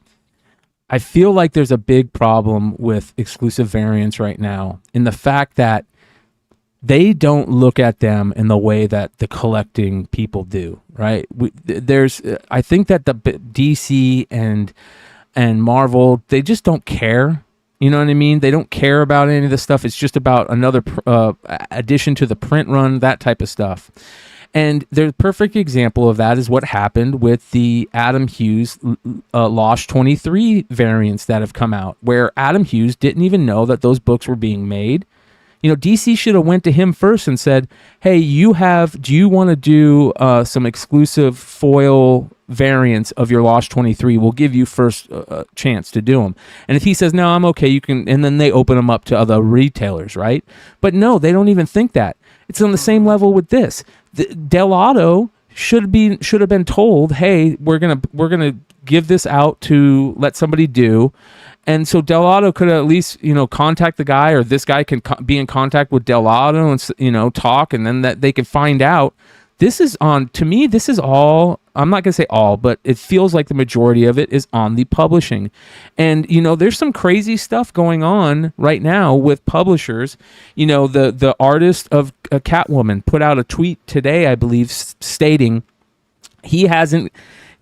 I feel like there's a big problem with exclusive variants right now in the fact that they don't look at them in the way that the collecting people do, right? I think that the DC and Marvel, they just don't care. You know what I mean? They don't care about any of this stuff. It's just about another addition to the print run, that type of stuff. And the perfect example of that is what happened with the Adam Hughes Lost 23 variants that have come out, where Adam Hughes didn't even know that those books were being made. You know, DC should have went to him first and said, hey, do you want to do some exclusive foil variants of your Lost 23? We'll give you first chance to do them. And if he says, no, I'm okay, you can, and then they open them up to other retailers, right? But no, they don't even think that. It's on the same level with this. Del Auto should have been told, hey, we're gonna give this out to let somebody do. And so Del Auto could at least, contact the guy, or this guy can be in contact with Del Auto and, talk, and then that they can find out. To me, this is all, I'm not going to say all, but it feels like the majority of it is on the publishing. And, there's some crazy stuff going on right now with publishers. The artist of Catwoman put out a tweet today, I believe, stating he hasn't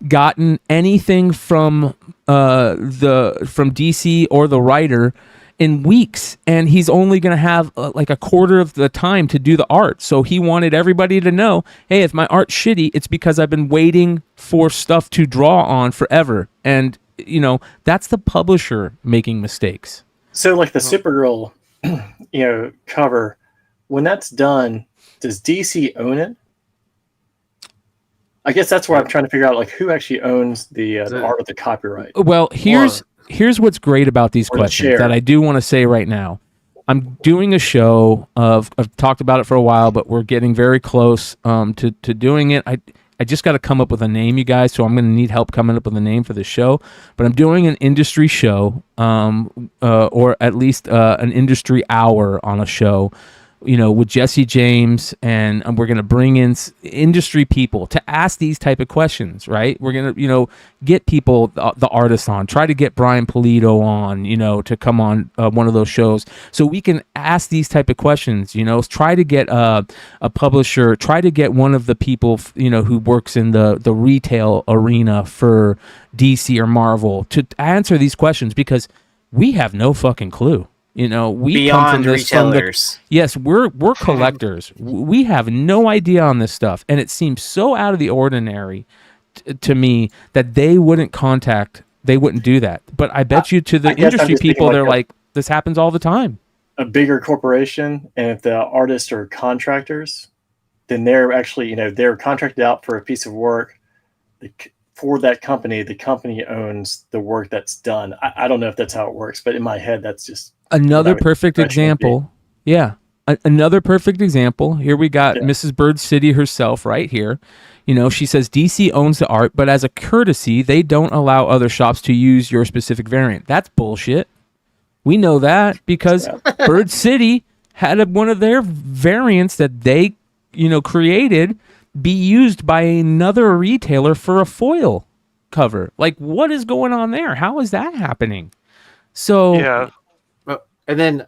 gotten anything from DC or the writer in weeks, and he's only going to have like a quarter of the time to do the art. So he wanted everybody to know, hey, if my art's shitty, it's because I've been waiting for stuff to draw on forever. And that's the publisher making mistakes. So like the Supergirl cover, when that's done, does DC own it? I guess that's where I'm trying to figure out, like, who actually owns the art with the copyright. Well, here's what's great about these questions that I do want to say right now. I'm doing a show I've talked about it for a while, but we're getting very close to doing it. I just got to come up with a name, you guys, so I'm going to need help coming up with a name for the show. But I'm doing an industry show, or at least an industry hour on a show, with Jesse James, and we're going to bring in industry people to ask these type of questions, right? We're going to, get people, the artists on, try to get Brian Polito on, to come on one of those shows so we can ask these type of questions, try to get a publisher, try to get one of the people, who works in the retail arena for DC or Marvel to answer these questions, because we have no fucking clue. We Beyond come from this retailers. Yes, we're collectors. We have no idea on this stuff, and it seems so out of the ordinary to me that they wouldn't do that. But I bet you to the industry people, they're like, this happens all the time. A bigger corporation, and if the artists are contractors, then they're actually, they're contracted out for a piece of work. For that company, the company owns the work that's done. I don't know if that's how it works, but in my head, that's just another perfect example. Yeah. Another perfect example. Here we got Mrs. Bird City herself right here. She says DC owns the art, but as a courtesy, they don't allow other shops to use your specific variant. That's bullshit. We know that because Bird City had one of their variants that they, created be used by another retailer for a foil cover. Like, what is going on there? How is that happening? So Yeah. And then,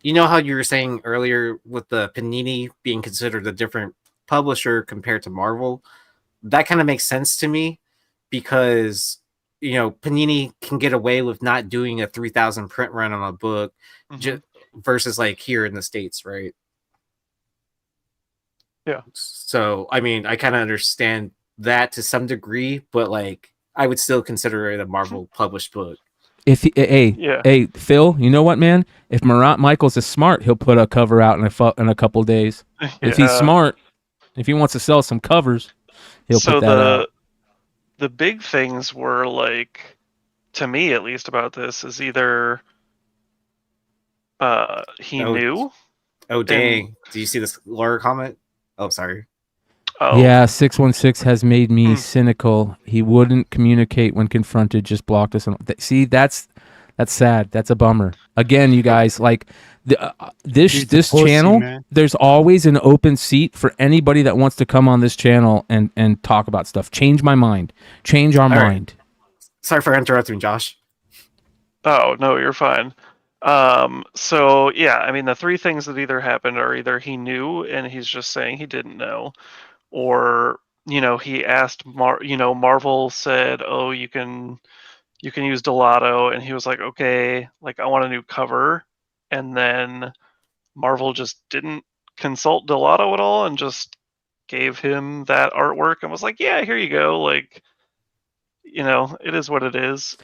how you were saying earlier with the Panini being considered a different publisher compared to Marvel, that kind of makes sense to me because, Panini can get away with not doing a 3,000 print run on a book versus like here in the States, right? Yeah. So, I mean, I kind of understand that to some degree, but like, I would still consider it a Marvel published book. Hey, Phil, you know what, man? If Marat Michaels is smart, he'll put a cover out in a couple of days. Yeah. If he's smart, if he wants to sell some covers, he'll put that out. The big things were like, to me at least, about this is either he knew. Oh dang! Do you see this Laura comment? Oh, sorry. Oh, Yeah, 616 has made me cynical. He wouldn't communicate when confronted, just blocked us. See, that's sad. That's a bummer. Again, you guys, like this He's a this pussy, channel, man. there's always an open seat for anybody that wants to come on this channel and talk about stuff. Change my mind. Change our right. mind. Sorry for interrupting, Josh. Oh, no, you're fine. So yeah, I mean, the three things that either happened are either he knew and he's just saying he didn't know, or he asked Marvel said, "Oh, you can use Delato," and he was like, "Okay, like I want a new cover," and then Marvel just didn't consult Delato at all and just gave him that artwork and was like, "Yeah, here you go." Like, it is what it is.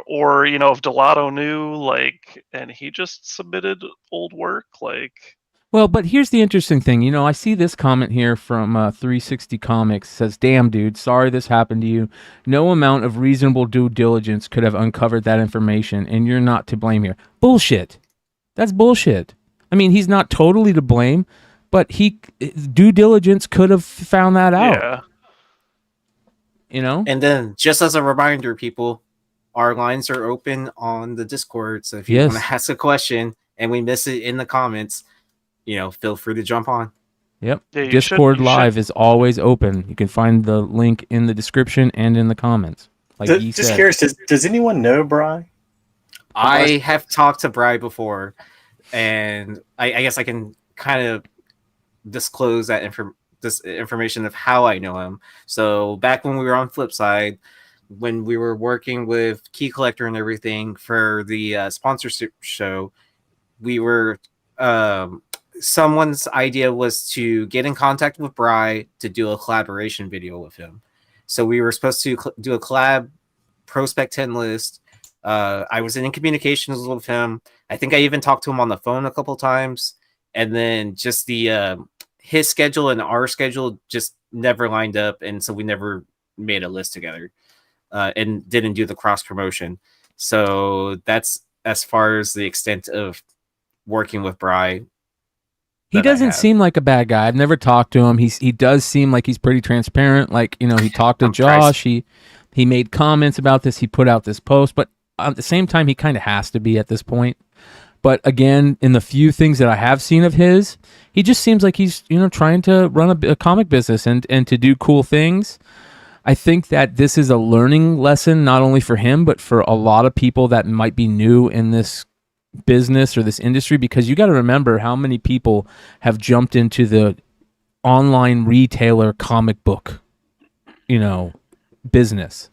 Or if Delato knew, like, and he just submitted old work, like. Well, but here's the interesting thing. I see this comment here from 360 Comics. Says, "Damn, dude, sorry this happened to you. No amount of reasonable due diligence could have uncovered that information, and you're not to blame here." Bullshit. That's bullshit. I mean, he's not totally to blame, but due diligence could have found that out. Yeah. And then, just as a reminder, people, our lines are open on the Discord. So if you want to ask a question and we miss it in the comments, feel free to jump on. Yep. Yeah, Discord Live is always open. You can find the link in the description and in the comments. Like he just said. curious, does anyone know Bryan? I have talked to Bryan before, and I guess I can kind of disclose that this information of how I know him. So back when we were on Flipside, when we were working with Key Collector and everything for the sponsorship show, we were someone's idea was to get in contact with Bryan to do a collaboration video with him. So we were supposed to do a collab prospect 10 list. I was in communications with him. I think I even talked to him on the phone a couple times, and then just the his schedule and our schedule just never lined up, and so we never made a list together and didn't do the cross promotion. So that's as far as the extent of working with Bryan. He doesn't seem like a bad guy. I've never talked to him. He does seem like he's pretty transparent. Like, he talked to Josh. He made comments about this. He put out this post, but at the same time, he kind of has to be at this point. But again, in the few things that I have seen of his, he just seems like he's, trying to run a comic business and to do cool things. I think that this is a learning lesson, not only for him, but for a lot of people that might be new in this business or this industry, because you got to remember how many people have jumped into the online retailer comic book, business,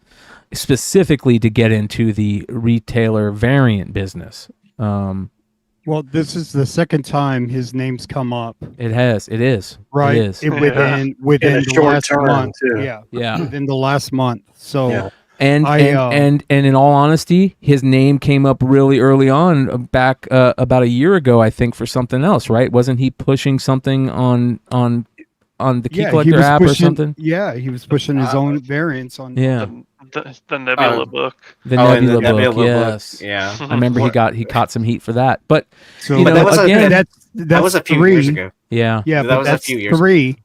specifically to get into the retailer variant business. Well, this is the second time his name's come up. It is. Right. It is. Within In a the short last term, month. too. Yeah. Within the last month. So Yeah. And in all honesty, his name came up really early on, back about a year ago, I think, for something else, right? Wasn't he pushing something on the Key Collector app or something? Yeah, he was pushing his own variants on. Yeah, The Nebula book. the Oh, Nebula and the book. Nebula Yes, book. Yeah. I remember he caught some heat for that, but So You know, that was again, that was a few three. years ago. yeah, Yeah, That but was a that's few years. 3.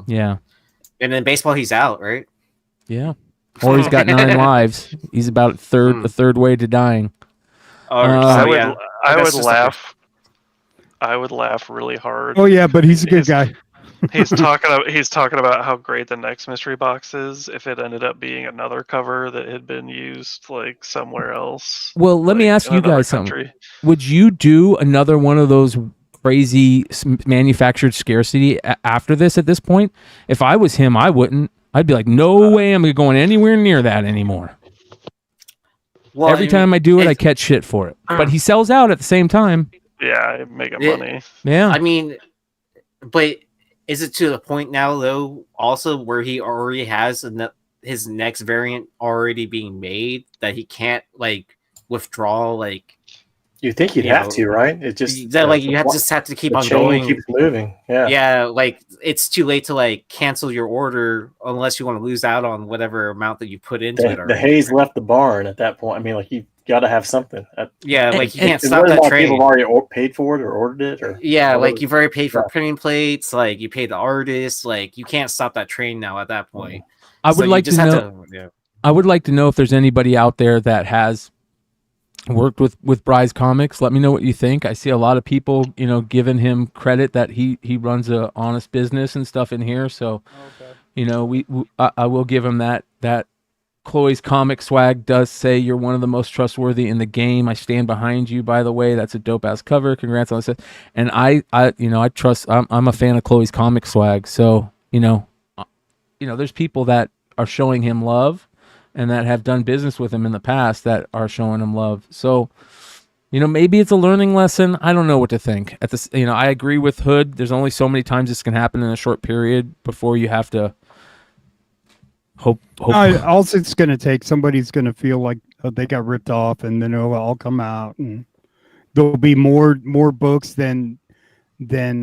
yeah. And in baseball, he's out, right? Or he's got 9 lives. He's about a third way to dying. Or, I so, I yeah. would That's just laugh. I would laugh really hard. Oh yeah, but he's a good guy. He's talking about how great the next mystery box is if it ended up being another cover that had been used like somewhere else. Well, let me like, ask in you another guys something. country. Would you do another one of those crazy manufactured scarcity after this at this point? If I was him, I wouldn't. I'd be like, no way I'm going anywhere near that anymore. Well, Every time I do it, I catch shit for it. But he sells out at the same time. Yeah, making Yeah. money. Yeah. I mean, but is it to the point now, though, also where he already has his next variant already being made that he can't, like, withdraw, like, You think you'd You have know, to, right? It just that like you just have to keep the on chain going. keeps moving. Yeah. Yeah, like it's too late to like cancel your order unless you want to lose out on whatever amount that you put into it The already. haze left the barn at that point. I mean, like you got to have something. Yeah, like you And- can't It's stop whether or that not train. people have already paid for it or ordered it, or Yeah, whatever. like you've already paid for Yeah. printing plates, like you paid the artist, like you can't stop that train now at that point. I So would you like to just have know. yeah. I would like to know if there's anybody out there that has worked with Bry's Comics. Let me know what you think. I see a lot of people, giving him credit that he runs a honest business and stuff in here. So, I will give him that. Chloe's comic swag does say you're one of the most trustworthy in the game. I stand behind you, by the way. That's a dope ass cover. Congrats on this. And I trust. I'm a fan of Chloe's comic swag. So, there's people that are showing him love and that have done business with him in the past that are showing him love. So, maybe it's a learning lesson. I don't know what to think. At this, I agree with Hood. There's only so many times this can happen in a short period before you have to hope. Also, it's going to take somebody's going to feel like they got ripped off, and then it'll all come out, and there'll be more books than they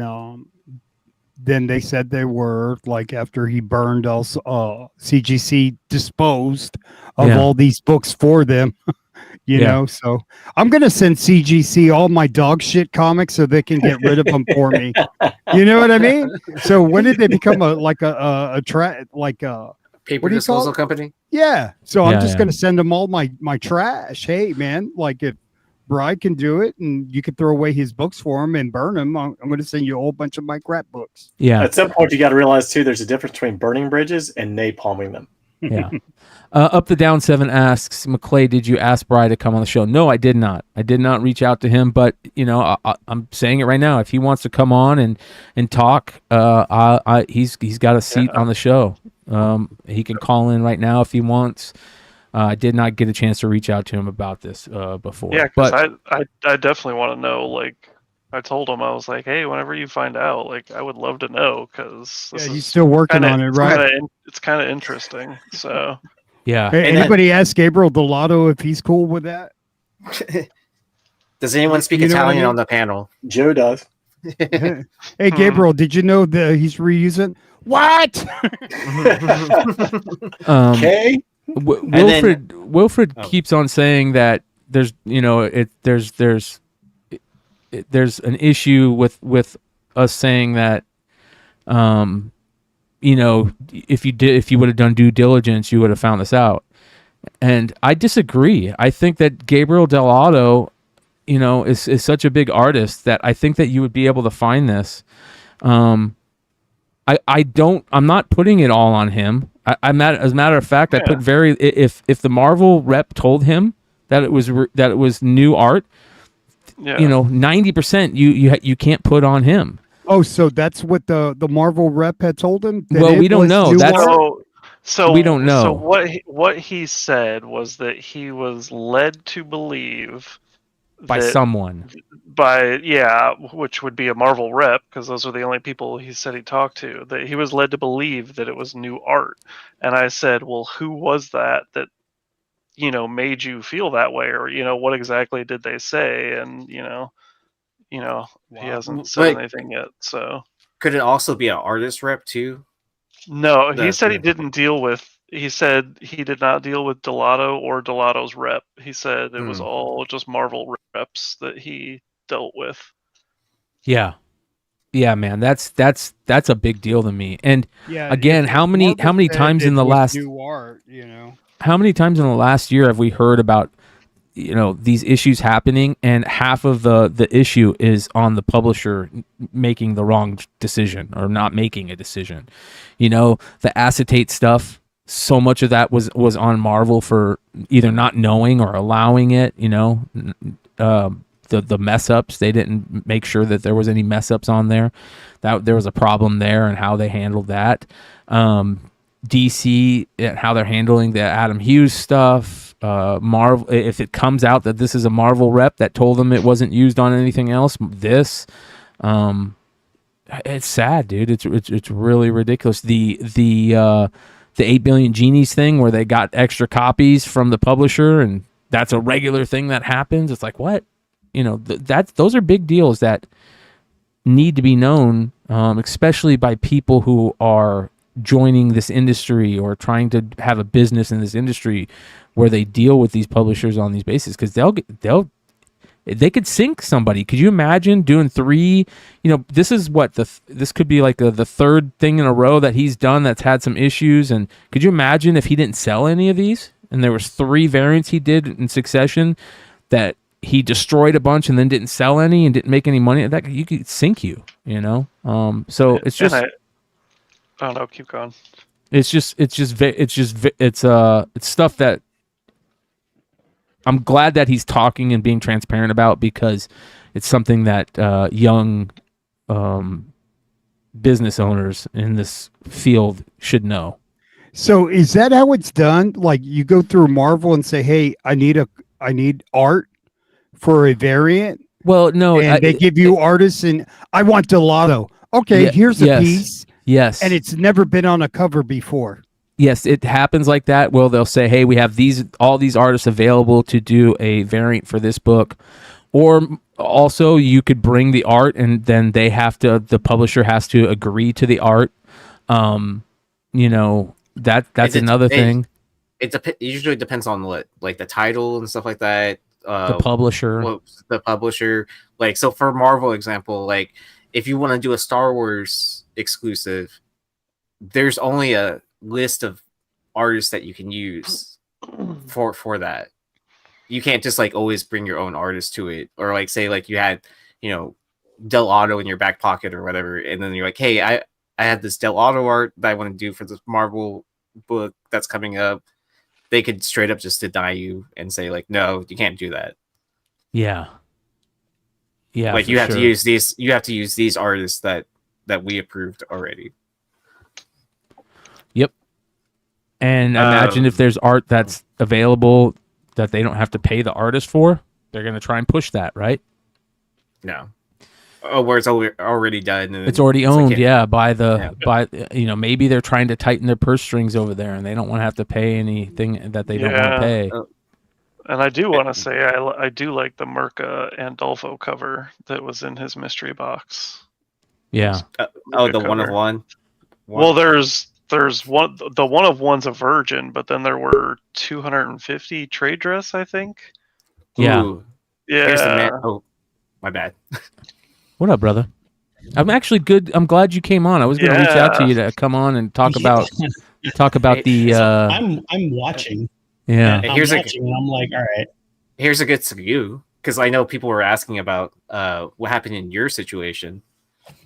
said they were. Like after he burned, also CGC disposed of all these books for them. You know, so I'm gonna send CGC all my dog shit comics so they can get rid of them for me. You know what I mean? So when did they become a Paper what do you call disposal it? company? Yeah. So I'm just Yeah. gonna send them all my trash. Hey man, like if Bryan can do it and you can throw away his books for him and burn them, I'm gonna send you a whole bunch of my crap books. Yeah. At some point, you got to realize too, there's a difference between burning bridges and napalming them. Yeah. Up the Down 7 asks, McClay, did you ask Bryan to come on the show? No, I did not. I did not reach out to him, but I'm saying it right now. If he wants to come on and talk, he's got a seat on the show. He can call in right now if he wants. I did not get a chance to reach out to him about this before. Yeah, because but I definitely want to know. Like, I told him, I was like, hey, whenever you find out, like, I would love to know, because He's still working on it, right? It's kind of interesting. So yeah. Hey, anybody ask Gabriel Delato if he's cool with that? Does anyone speak You know what I Italian mean? on the panel? Joe does. Hey, Gabriel, did you know that he's reusing? What? Okay. Wilfred keeps on saying that there's there's an issue with us saying that if you would have done due diligence, you would have found this out. And I disagree. I think that Gabriel Delato, is such a big artist that I think that you would be able to find this. I'm not putting it all on him. As a matter of fact, I put if the Marvel rep told him that it was new art, 90% you can't put on him. Oh, so that's what the Marvel rep had told him? Well, we don't know. So we don't know. So what he said was that he was led to believe By someone. Which would be a Marvel rep, because those are the only people he said he talked to, that he was led to believe that it was new art. And I said, well, who was that made you feel that way? Or, what exactly did they say? And, he hasn't said anything yet. So Could it also be an artist rep too? no, he said he said he did not deal with Delato or Delato's rep. He said it was all just Marvel reps that he dealt with. Yeah. Yeah, man, that's a big deal to me. And Yeah, again, how many times in the last new art, how many times in the last year have we heard about these issues happening, and half of the issue is on the publisher making the wrong decision or not making a decision. The acetate stuff, so much of that was on Marvel for either not knowing or allowing it. The mess ups, they didn't make sure that there was any mess ups on there. That there was a problem there, and how they handled that. DC, how they're handling the Adam Hughes stuff. Marvel, if it comes out that this is a Marvel rep that told them it wasn't used on anything else, it's sad, dude. It's really ridiculous. The 8 billion genies thing, where they got extra copies from the publisher, and that's a regular thing that happens. It's like, what? those are big deals that need to be known, especially by people who are joining this industry or trying to have a business in this industry where they deal with these publishers on these bases, because they could sink somebody. Could you imagine doing 3? This is what this could be like the third thing in a row that he's done that's had some issues. And could you imagine if he didn't sell any of these and there was 3 variants he did in succession that he destroyed a bunch and then didn't sell any and didn't make any money? That you could sink you. So it's just. I don't know. Keep going. It's stuff that I'm glad that he's talking and being transparent about, because it's something that young business owners in this field should know. So is that how it's done? Like, you go through Marvel and say, "Hey, I need art for a variant." Well, no, and they give you artists, and I want Delato. Okay, here's a piece. Yes. And it's never been on a cover before. Yes, it happens like that. Well, they'll say, "Hey, we have all these artists available to do a variant for this book." Or also you could bring the art, and then the publisher has to agree to the art. That's another thing. It usually depends on what, like the title and stuff like that. The publisher. Like, so for Marvel example, like if you want to do a Star Wars exclusive, there's only a list of artists that you can use for that. You can't just like always bring your own artist to it, or like say like you had Del Auto in your back pocket or whatever, and then you're like, hey, I have this Del Auto art that I want to do for this Marvel book that's coming up. They could straight up just deny you and say like, no, you can't do that. Yeah, like you have to use these artists that we approved already. Yep. And imagine if there's art that's available that they don't have to pay the artist for, they're going to try and push that, right? No. Oh, where it's already done. And it's already owned, by maybe they're trying to tighten their purse strings over there and they don't want to have to pay anything that they don't want to pay. And I do want to say I do like the Merca Andolfo cover that was in his mystery box. Yeah. The cover. One of one. Well, there's one. The one of one's a virgin, but then there were 250 trade dress, I think. Yeah. Ooh. Yeah. Oh, my bad. What up, brother? I'm actually good. I'm glad you came on. I was going to reach out to you to come on and talk about the. I'm watching. Yeah. And I'm like, all right. Here's a good to you, because I know people were asking about what happened in your situation.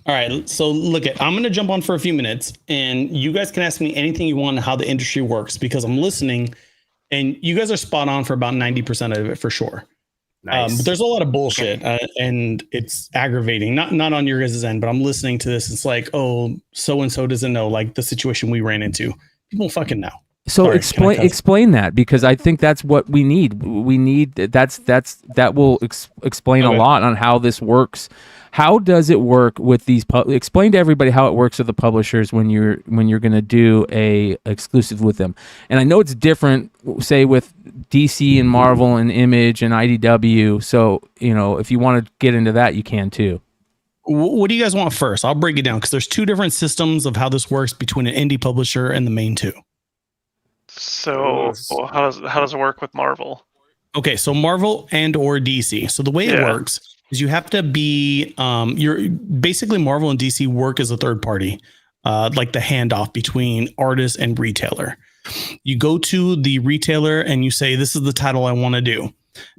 All right, so I'm going to jump on for a few minutes, and you guys can ask me anything you want on how the industry works, because I'm listening, and you guys are spot on for about 90% of it for sure. Nice. But there's a lot of bullshit, and it's aggravating. Not on your guys' end, but I'm listening to this. It's like, oh, so and so doesn't know, like the situation we ran into. People fucking know. So explain that, because I think that's what we need. We need that will explain a lot on how this works. How does it work with these? Explain to everybody how it works with the publishers when you're going to do a exclusive with them. And I know it's different, say with DC and Marvel and Image and IDW. So if you want to get into that, you can too. What do you guys want first? I'll break it down, because there's 2 different systems of how this works between an indie publisher and the main 2. So how does it work with Marvel? Okay, so Marvel and or DC. So the way it works is you have to be you're basically Marvel and DC work as a third party, like the handoff between artist and retailer. You go to the retailer and you say, this is the title I want to do.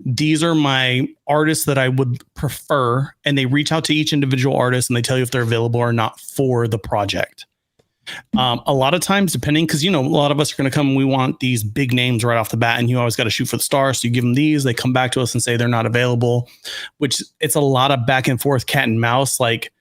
These are my artists that I would prefer, and they reach out to each individual artist and they tell you if they're available or not for the project. A lot of times, depending, because a lot of us are going to come and we want these big names right off the bat, and you always got to shoot for the stars. So you give them these, they come back to us and say they're not available, which it's a lot of back and forth, cat and mouse. Like,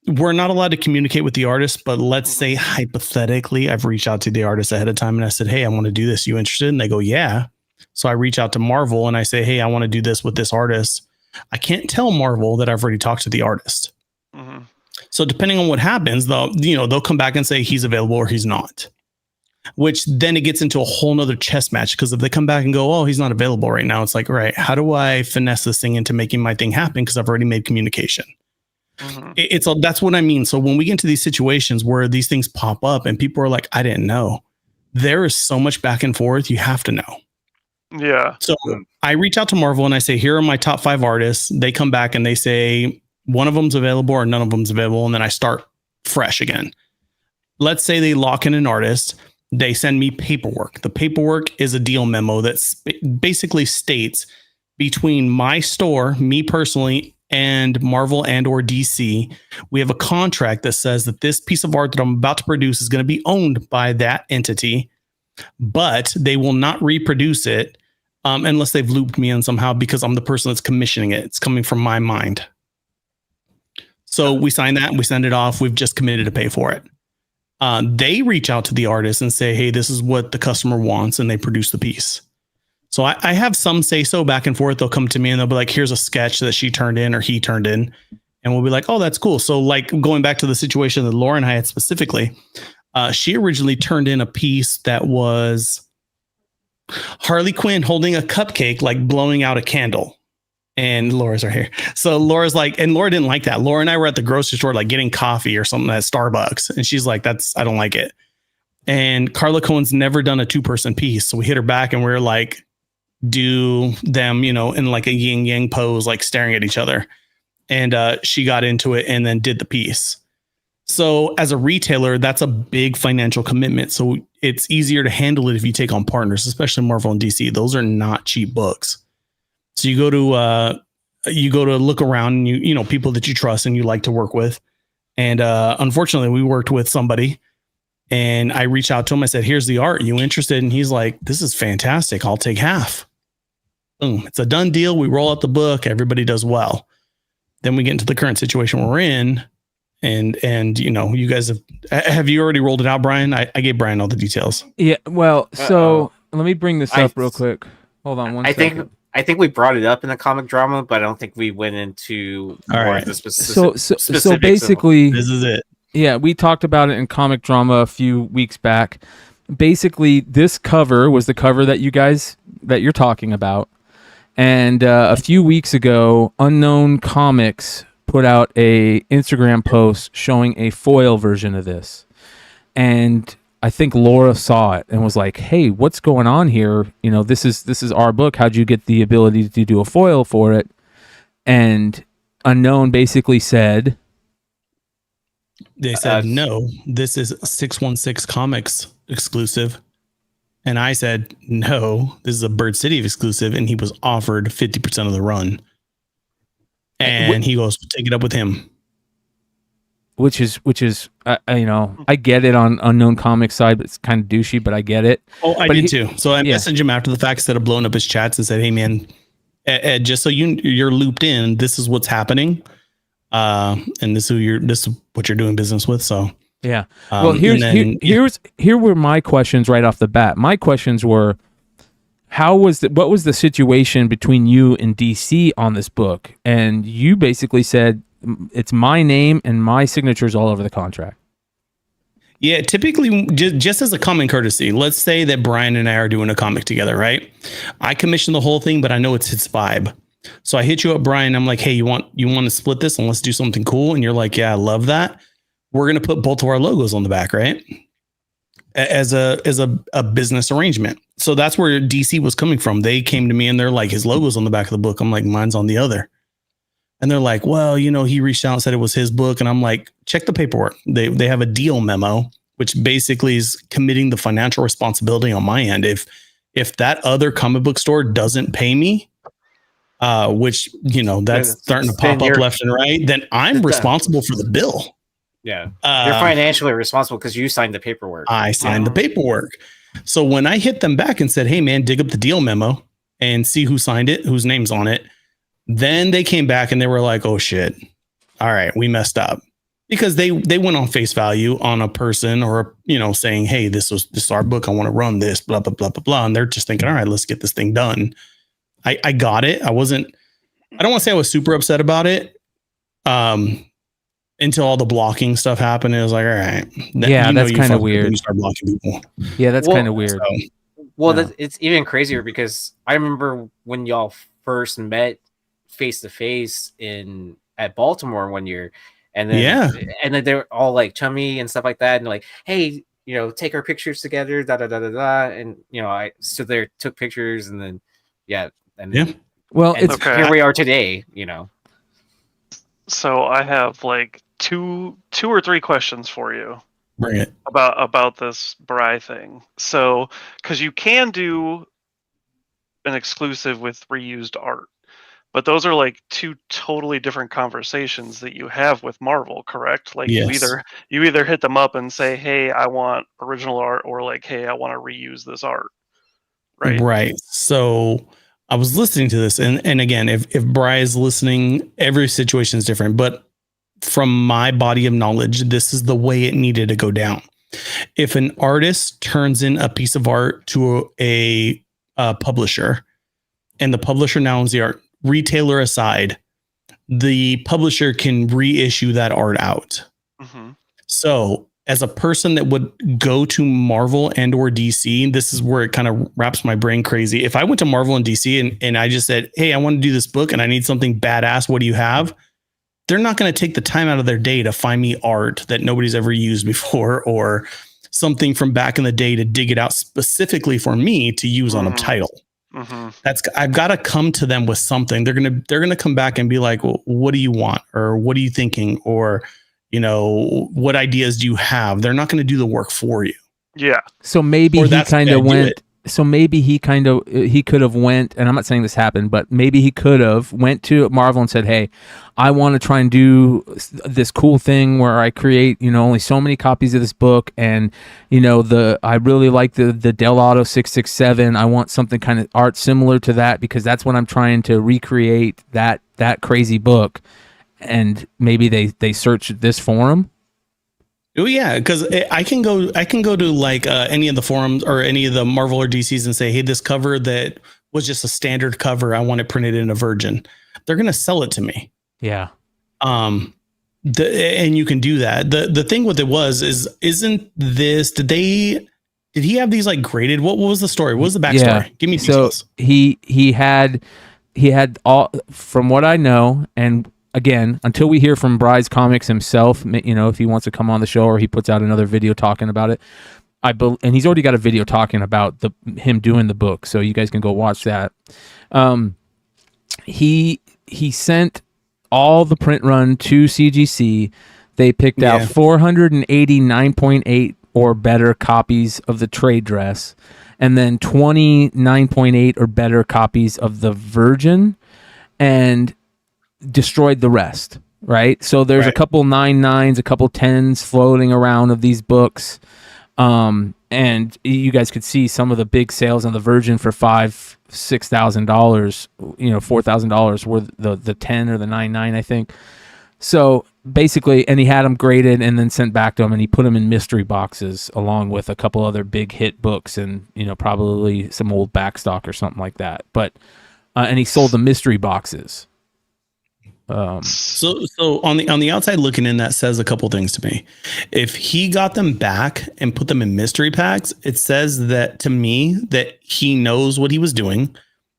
we're not allowed to communicate with the artist, but let's say hypothetically, I've reached out to the artist ahead of time and I said, hey, I want to do this. You interested? And they go, yeah. So I reach out to Marvel and I say, hey, I want to do this with this artist. I can't tell Marvel that I've already talked to the artist. Mm-hmm. So depending on what happens, they'll come back and say he's available or he's not. which then it gets into a whole nother chess match. Because if they come back and go, oh, he's not available right now, it's like, all right, how do I finesse this thing into making my thing happen? Because I've already made communication. Mm-hmm. That's what I mean. So when we get into these situations where these things pop up and people are like, I didn't know, there is so much back and forth. You have to know. Yeah. So I reach out to Marvel and I say, here are my top 5 artists. They come back and they say one of them's available or none of them's available. And then I start fresh again. Let's say they lock in an artist. They send me paperwork. The paperwork is a deal memo that basically states between my store, me personally, and Marvel and or DC, we have a contract that says that this piece of art that I'm about to produce is going to be owned by that entity, but they will not reproduce it unless they've looped me in somehow because I'm the person that's commissioning it. It's coming from my mind. So we sign that and we send it off. We've just committed to pay for it. They reach out to the artist and say, hey, this is what the customer wants, and they produce the piece. So I have some say so back and forth. They'll come to me and they'll be like, here's a sketch that she turned in or he turned in. And we'll be like, oh, that's cool. So like going back to the situation that Laura and I had specifically, she originally turned in a piece that was Harley Quinn holding a cupcake, like blowing out a candle. And Laura's right here. So Laura's like, and Laura didn't like that. Laura and I were at the grocery store, like getting coffee or something at Starbucks. And she's like, I don't like it. And Carla Cohen's never done a 2-person piece. So we hit her back and we're like, do them, in like a yin yang pose, like staring at each other. And she got into it and then did the piece. So as a retailer, that's a big financial commitment. So it's easier to handle it if you take on partners, especially Marvel and DC. Those are not cheap books. So you go to look around and people that you trust and you like to work with. And unfortunately, we worked with somebody and I reached out to him. I said, here's the art. You interested? And he's like, this is fantastic. I'll take half. Boom. It's a done deal. We roll out the book. Everybody does well. Then we get into the current situation we're in. And you guys have you already rolled it out, Bryan? I gave Bryan all the details. Yeah. Well, so let me bring this up real quick. Hold on one second. I think we brought it up in the comic drama, but I don't think we went into more of the specifics. So basically, this is it. Yeah, we talked about it in comic drama a few weeks back. Basically, this cover was the cover that you're talking about. And a few weeks ago, Unknown Comics put out a Instagram post showing a foil version of this. And I think Laura saw it and was like, hey, what's going on here? This is our book. How'd you get the ability to do a foil for it? And Unknown basically said, they said, no, this is 616 Comics exclusive. And I said, no, this is a Bird City exclusive. And he was offered 50% of the run. And he goes, take it up with him. Which is, I get it on Unknown Comics side, but it's kind of douchey, but I get it. Oh, I did too. So I messaged him after the fact, instead of blowing up his chats, and said, hey man, Ed, just so you're looped in, this is what's happening. And this is what you're doing business with. So yeah. Well, here were my questions right off the bat. My questions were, what was the situation between you and DC on this book? And you basically said it's my name and my signatures all over the contract. Yeah, typically, just as a common courtesy, let's say that Bryan and I are doing a comic together, right? I commission the whole thing, but I know it's his vibe. So I hit you up, Bryan. I'm like, hey, you want to split this and let's do something cool? And you're like, yeah, I love that. We're going to put both of our logos on the back, right? As a business arrangement. So that's where DC was coming from. They came to me and they're like, his logo's on the back of the book. I'm like, mine's on the other. And they're like, well, he reached out and said it was his book. And I'm like, check the paperwork. They have a deal memo, which basically is committing the financial responsibility on my end. If that other comic book store doesn't pay me, which, that's starting to pop up left and right, then I'm responsible for the bill. Yeah. You're financially responsible because you signed the paperwork. I signed the paperwork. So when I hit them back and said, hey man, dig up the deal memo and see who signed it, whose name's on it. Then they came back and they were like, oh shit. All right. We messed up, because they went on face value on a person or, saying, hey, this is our book. I want to run this, blah, blah, blah, blah, blah. And they're just thinking, all right, let's get this thing done. I got it. I don't want to say I was super upset about it. until all the blocking stuff happened. It was like, all right, Yeah, that's kind of weird. You start blocking people. Yeah, that's Well, kind of weird. Well, Yeah. it's even crazier because I remember when y'all first met face to face at Baltimore one year, and then they were all like chummy and stuff like that, and like, hey, take our pictures together, da da da da da, and I stood there, took pictures, and then Well, it's here we are today. So I have like two or three questions for you. Bring it. About this Bry thing. So, because you can do an exclusive with reused art, but those are like two totally different conversations that you have with Marvel, correct? Like you either hit them up and say, "Hey, I want original art," or like, "Hey, I want to reuse this art." Right. Right. So I was listening to this, and again, if Bry is listening, every situation is different, but from my body of knowledge, this is the way it needed to go down. If an artist turns in a piece of art to a publisher, and the publisher now owns the art, retailer aside, the publisher can reissue that art out. Mm-hmm. So as a person that would go to Marvel and or DC, this is where it kind of wraps my brain crazy. If I went to Marvel and DC and I just said, hey, I want to do this book and I need something badass, what do you have? They're not going to take the time out of their day to find me art that nobody's ever used before or something from back in the day to dig it out specifically for me to use on a title. Mm-hmm. I've got to come to them with something. They're going to come back and be like, well, what do you want? Or what are you thinking? Or, what ideas do you have? They're not going to do the work for you. Yeah. So maybe he kind of went. So maybe he could have went, and I'm not saying this happened, but maybe he could have went to Marvel and said, hey, I want to try and do this cool thing where I create, only so many copies of this book. And, I really like the Del Auto 667. I want something kind of art similar to that because that's what I'm trying to recreate that crazy book. And maybe they search this forum. Oh yeah, because I can go to like any of the forums or any of the Marvel or DCs and say, hey, this cover that was just a standard cover, I want it printed in a Virgin. They're gonna sell it to me. Yeah. And you can do that. The thing with it isn't this? Did he have these like graded? What was the story? What was the backstory? Yeah. Give me details. So he had all, from what I know, and again, until we hear from Bry's Comics himself, if he wants to come on the show or he puts out another video talking about it, and he's already got a video talking about him doing the book, so you guys can go watch that. He sent all the print run to CGC. They picked out 489.8 or better copies of the trade dress, and then 29.8 or better copies of the Virgin, and destroyed the rest, right? So there's a couple 9.9s, a couple 10s floating around of these books, and you guys could see some of the big sales on the Virgin for $5,000-$6,000, $4,000 were the 10 or the 9.9, I think. So basically, and he had them graded and then sent back to him, and he put them in mystery boxes along with a couple other big hit books and probably some old backstock or something like that. But and he sold the mystery boxes. So on the outside looking in, that says a couple things to me. If he got them back and put them in mystery packs, it says that to me that he knows what he was doing,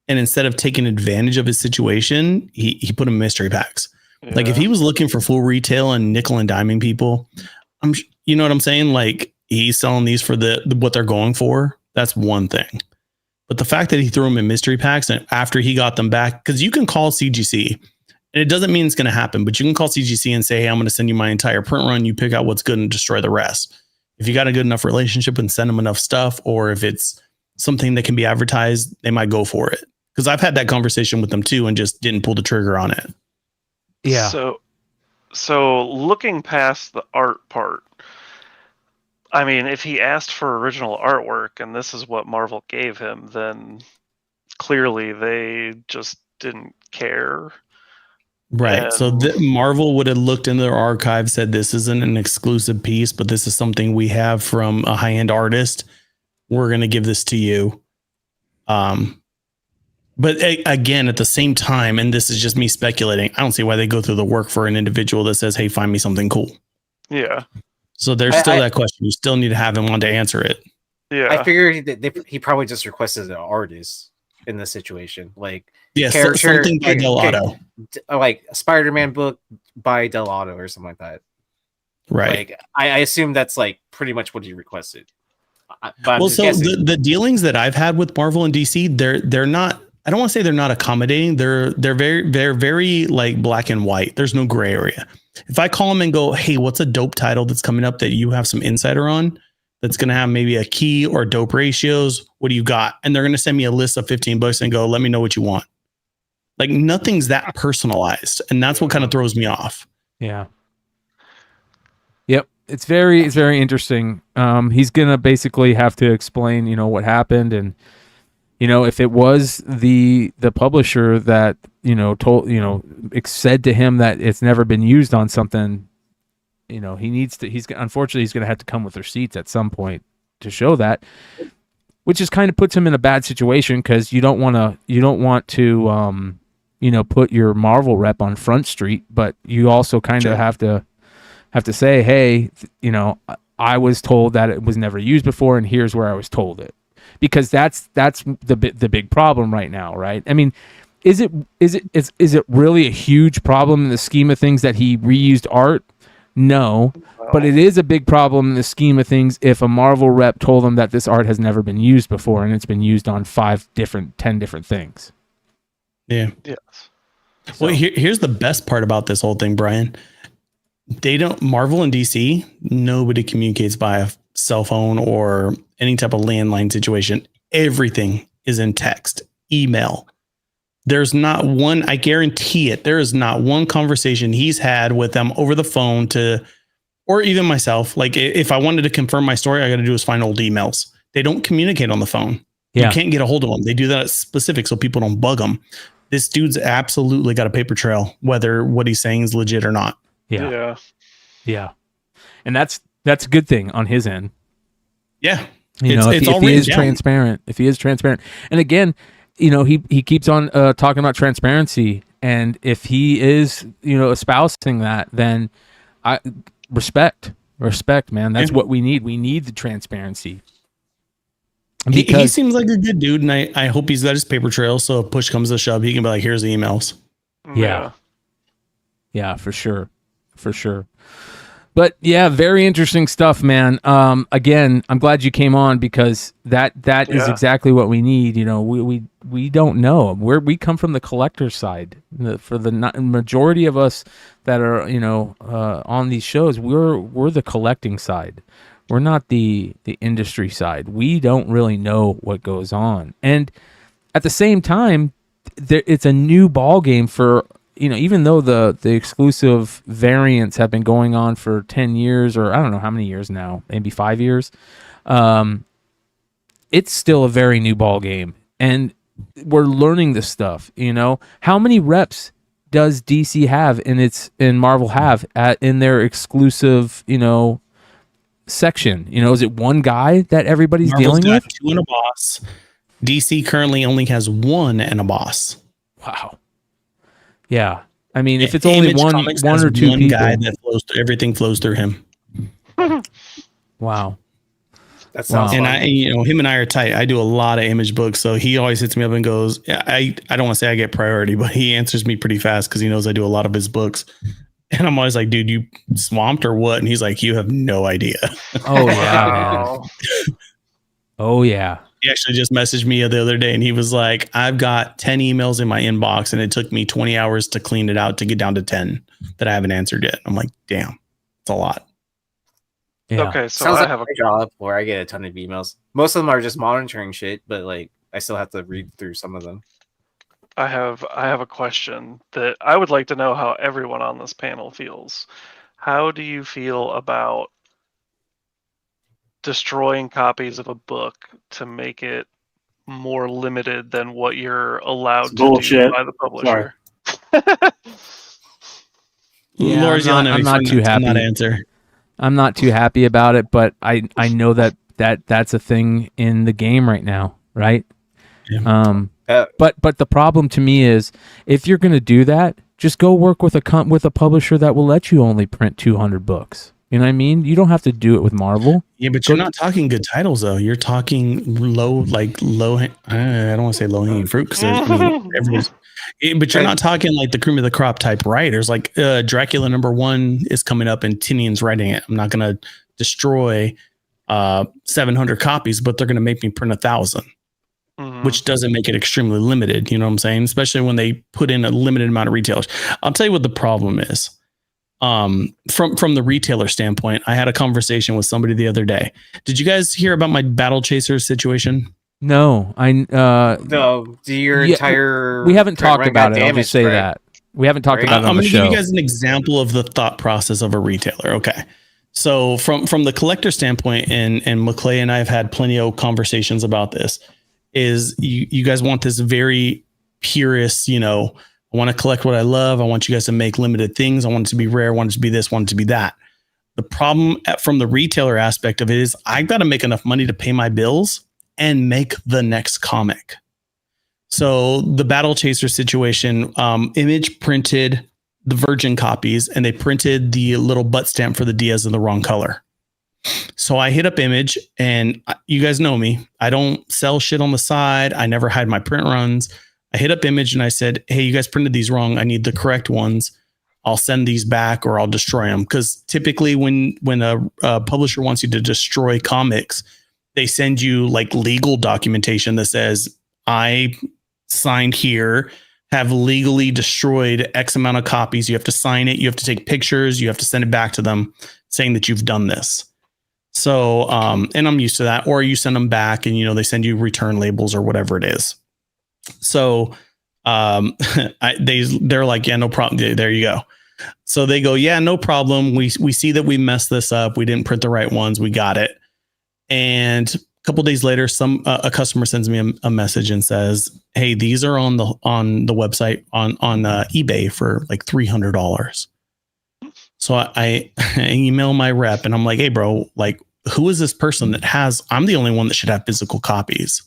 and instead of taking advantage of his situation, he put them in mystery packs. Yeah. Like if he was looking for full retail and nickel and diming people, you know what I'm saying? Like he's selling these for what they're going for. That's one thing. But the fact that he threw them in mystery packs and after he got them back, because you can call CGC. And it doesn't mean it's going to happen, but you can call CGC and say, hey, I'm going to send you my entire print run. You pick out what's good and destroy the rest. If you got a good enough relationship and send them enough stuff, or if it's something that can be advertised, they might go for it. Because I've had that conversation with them too and just didn't pull the trigger on it. Yeah. So looking past the art part, I mean, if he asked for original artwork and this is what Marvel gave him, then clearly they just didn't care. Right. So Marvel would have looked in their archive, said this isn't an exclusive piece, but this is something we have from a high-end artist. We're going to give this to you. But again, at the same time, and this is just me speculating, I don't see why they go through the work for an individual that says, hey, find me something cool. Yeah. So there's still that question. You still need to have him on to answer it. Yeah. I figured he probably just requested an artist in this situation. Like, yeah, something by Delato. Like a Spider-Man book by Delato or something like that. Right. Like, I assume that's like pretty much what he requested. But well, so the dealings that I've had with Marvel and DC, they're not. I don't want to say they're not accommodating. They're very like black and white. There's no gray area. If I call them and go, hey, what's a dope title that's coming up that you have some insider on, that's going to have maybe a key or dope ratios, what do you got? And they're going to send me a list of $15 and go, let me know what you want. Like nothing's that personalized, and that's what kind of throws me off. Yeah. Yep. It's very interesting. He's gonna basically have to explain, what happened, and if it was the publisher that told said to him that it's never been used on something, he's unfortunately gonna have to come with receipts at some point to show that, which is kind of puts him in a bad situation because you don't want to put your Marvel rep on Front Street, but you also kind of have to say, hey, I was told that it was never used before, and here's where I was told it, because that's the big problem right now, right? I mean, is it really a huge problem in the scheme of things that he reused art? No, but it is a big problem in the scheme of things if a Marvel rep told him that this art has never been used before and it's been used on 10 different things. Yeah. Yes. Well, here's the best part about this whole thing, Brian. Marvel and DC, nobody communicates via cell phone or any type of landline situation. Everything is in text, email. There's not one, I guarantee it, there is not one conversation he's had with them over the phone or even myself. Like if I wanted to confirm my story, I got to do is find old emails. They don't communicate on the phone. Yeah. You can't get a hold of them. They do that specific so people don't bug them. This dude's absolutely got a paper trail, whether what he's saying is legit or not. Yeah. And that's a good thing on his end. Yeah. If he is transparent, and again, he keeps on talking about transparency, and if he is, espousing that, then I respect, man. That's what we need. We need the transparency. He seems like a good dude, and I hope he's got his paper trail, so if push comes to shove, he can be like, here's the emails. Yeah, for sure. But yeah, very interesting stuff, man. Again, I'm glad you came on because that is exactly what we need. We don't know. We come from the collector side. For the majority of us that are on these shows, we're the collecting side. We're not the industry side. We don't really know what goes on. And at the same time, it's a new ball game for. Even though the exclusive variants have been going on for 10 years, or I don't know how many years now, maybe 5 years, it's still a very new ball game, and we're learning this stuff. How many reps does DC have in Marvel have in their exclusive, section? Is it one guy that everybody's Marvel's dealing with? 2 and a boss. DC currently only has 1 and a boss. Wow. Yeah, I mean, if it's only one or two people, guy that everything flows through him. Wow, that sounds. And fun. Him and I are tight. I do a lot of Image books, so he always hits me up and goes, I don't want to say I get priority, but he answers me pretty fast because he knows I do a lot of his books. And I'm always like, dude, you swamped or what? And he's like, you have no idea. Oh yeah. Oh yeah. He actually just messaged me the other day and he was like, I've got 10 emails in my inbox and it took me 20 hours to clean it out to get down to 10 that I haven't answered yet. I'm like, damn, it's a lot. Yeah. Okay, so Sounds I like have a job where I get a ton of emails. Most of them are just monitoring shit, but like I still have to read through some of them. I have a question that I would like to know how everyone on this panel feels. How do you feel about destroying copies of a book to make it more limited than what you're allowed to do by the publisher? Yeah, I'm not too happy. I'm not too happy about it, but I know that's a thing in the game right now, right? Yeah. But the problem to me is, if you're going to do that, just go work with a publisher that will let you only print 200 books. You know what I mean? You don't have to do it with Marvel. Yeah, but you're not talking good titles though. You're talking low. I don't want to say low hanging fruit because everyone's. But you're not talking like the cream of the crop type writers. Like Dracula #1 is coming up and Tinian's writing it. I'm not going to destroy 700 copies, but they're going to make me print 1,000, which doesn't make it extremely limited. You know what I'm saying? Especially when they put in a limited amount of retailers. I'll tell you what the problem is. From the retailer standpoint, I had a conversation with somebody the other day. Did you guys hear about my Battle Chasers situation? No, No, entire. We haven't talked about it. I'll just say that we haven't talked about it on the show. I'm going to give you guys an example of the thought process of a retailer. Okay, so from the collector standpoint, and McClay and I have had plenty of conversations about this. Is you guys want this very purist, I want to collect what I love. I want you guys to make limited things. I want it to be rare. I want it to be this, I want it to be that. The problem from the retailer aspect of it is I've got to make enough money to pay my bills and make the next comic. So the Battle Chaser situation, Image printed the virgin copies and they printed the little butt stamp for the Diaz in the wrong color. So I hit up Image, and you guys know me. I don't sell shit on the side. I never hide my print runs. I hit up Image and I said, hey, you guys printed these wrong. I need the correct ones. I'll send these back or I'll destroy them. Because typically when a publisher wants you to destroy comics, they send you like legal documentation that says, I signed here, have legally destroyed X amount of copies. You have to sign it. You have to take pictures. You have to send it back to them saying that you've done this. So, and I'm used to that. Or you send them back and, they send you return labels or whatever it is. So they're like, yeah, no problem. There you go. So they go, yeah, no problem. We see that we messed this up. We didn't print the right ones. We got it. And a couple of days later, a customer sends me a message and says, hey, these are on the website on eBay for like $300. So I email my rep and I'm like, hey, bro, like, who is this person that I'm the only one that should have physical copies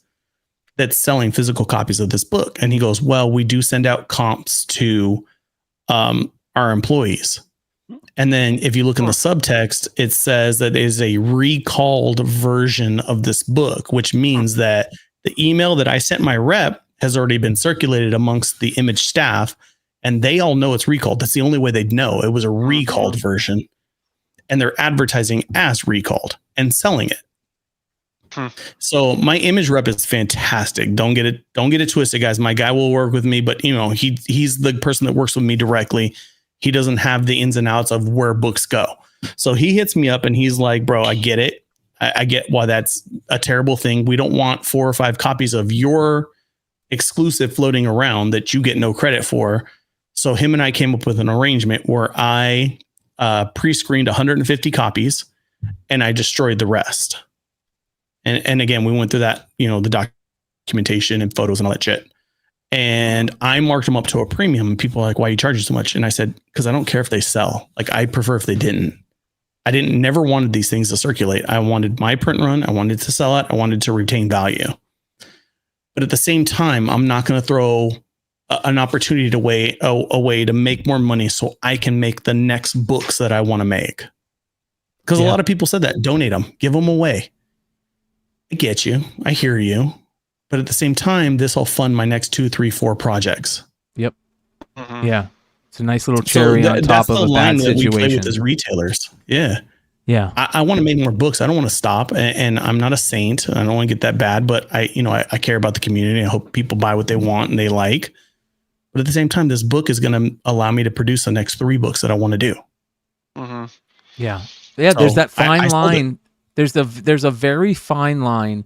that's selling physical copies of this book? And he goes, well, we do send out comps to our employees. And then if you look in the subtext, it says that it is a recalled version of this book, which means that the email that I sent my rep has already been circulated amongst the Image staff, and they all know it's recalled. That's the only way they'd know. It was a recalled version, and they're advertising as recalled and selling it. So my Image rep is fantastic. Don't get it twisted, guys. My guy will work with me, but he's the person that works with me directly. He doesn't have the ins and outs of where books go. So he hits me up and he's like, bro, I get it. I get why that's a terrible thing. We don't want 4 or 5 copies of your exclusive floating around that you get no credit for. So him and I came up with an arrangement where I pre-screened 150 copies and I destroyed the rest. And again, we went through that, the documentation and photos and all that shit. And I marked them up to a premium, and people are like, why are you charging so much? And I said, because I don't care if they sell. Like, I prefer if they didn't. I never wanted these things to circulate. I wanted my print run. I wanted to sell it. I wanted to retain value. But at the same time, I'm not going to throw an opportunity away to make more money so I can make the next books that I want to make. Because a lot of people said that. Donate them. Give them away. I get you. I hear you. But at the same time, this will fund my next 2, 3, 4 projects. Yep. Yeah. It's a nice little cherry on top of a bad situation. We play with as retailers. Yeah. Yeah. I want to make more books. I don't want to stop. And I'm not a saint. I don't want to get that bad, but I care about the community. I hope people buy what they want and they like. But at the same time, this book is going to allow me to produce the next 3 books that I want to do. Yeah. Yeah. There's that fine line. There's a very fine line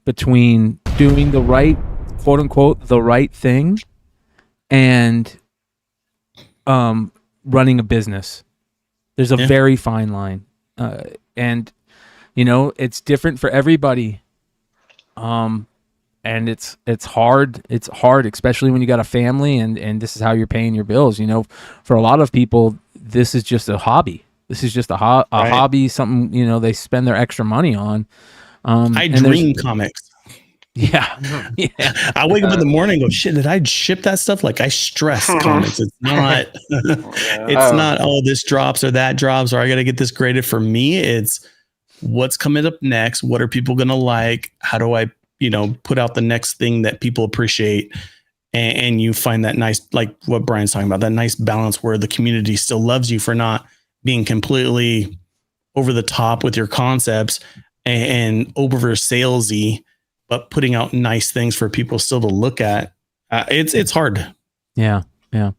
between doing the right, quote unquote, the right thing and running a business. There's a very fine line. And it's different for everybody. And it's hard. It's hard, especially when you got a family and this is how you're paying your bills. For a lot of people, this is just a hobby. This is just a hobby, something, they spend their extra money on. I dream comics. Yeah. Yeah. I wake up in the morning and go, shit, did I ship that stuff? Like, I stress comics. It's not, it's not, oh, this drops or that drops, or I got to get this graded. For me, it's what's coming up next. What are people going to like? How do I, put out the next thing that people appreciate? And you find that nice, like what Bryan's talking about, that nice balance where the community still loves you for not being completely over the top with your concepts and over salesy, but putting out nice things for people still to look at. It's hard. Yeah. Yeah.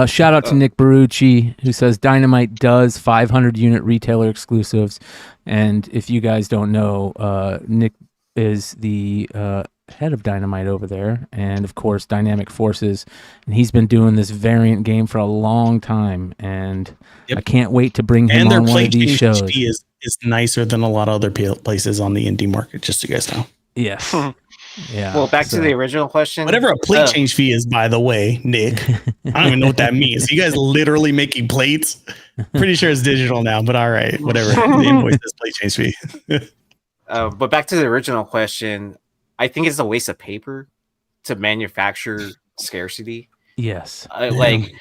Shout out to Nick Barucci, who says Dynamite does 500 unit retailer exclusives. And if you guys don't know, Nick is the head of Dynamite over there, and of course Dynamic Forces, and he's been doing this variant game for a long time, and I can't wait to bring him on one of these shows. Is nicer than a lot of other places on the indie market, just so you guys know. Yes. Yeah. Well, back to the original question. Whatever a plate change fee is, by the way, Nick, I don't even know what that means. You guys literally making plates? Pretty sure it's digital now, but all right, whatever. The invoice is plate change fee. But back to the original question, I think it's a waste of paper to manufacture scarcity. Yes. Like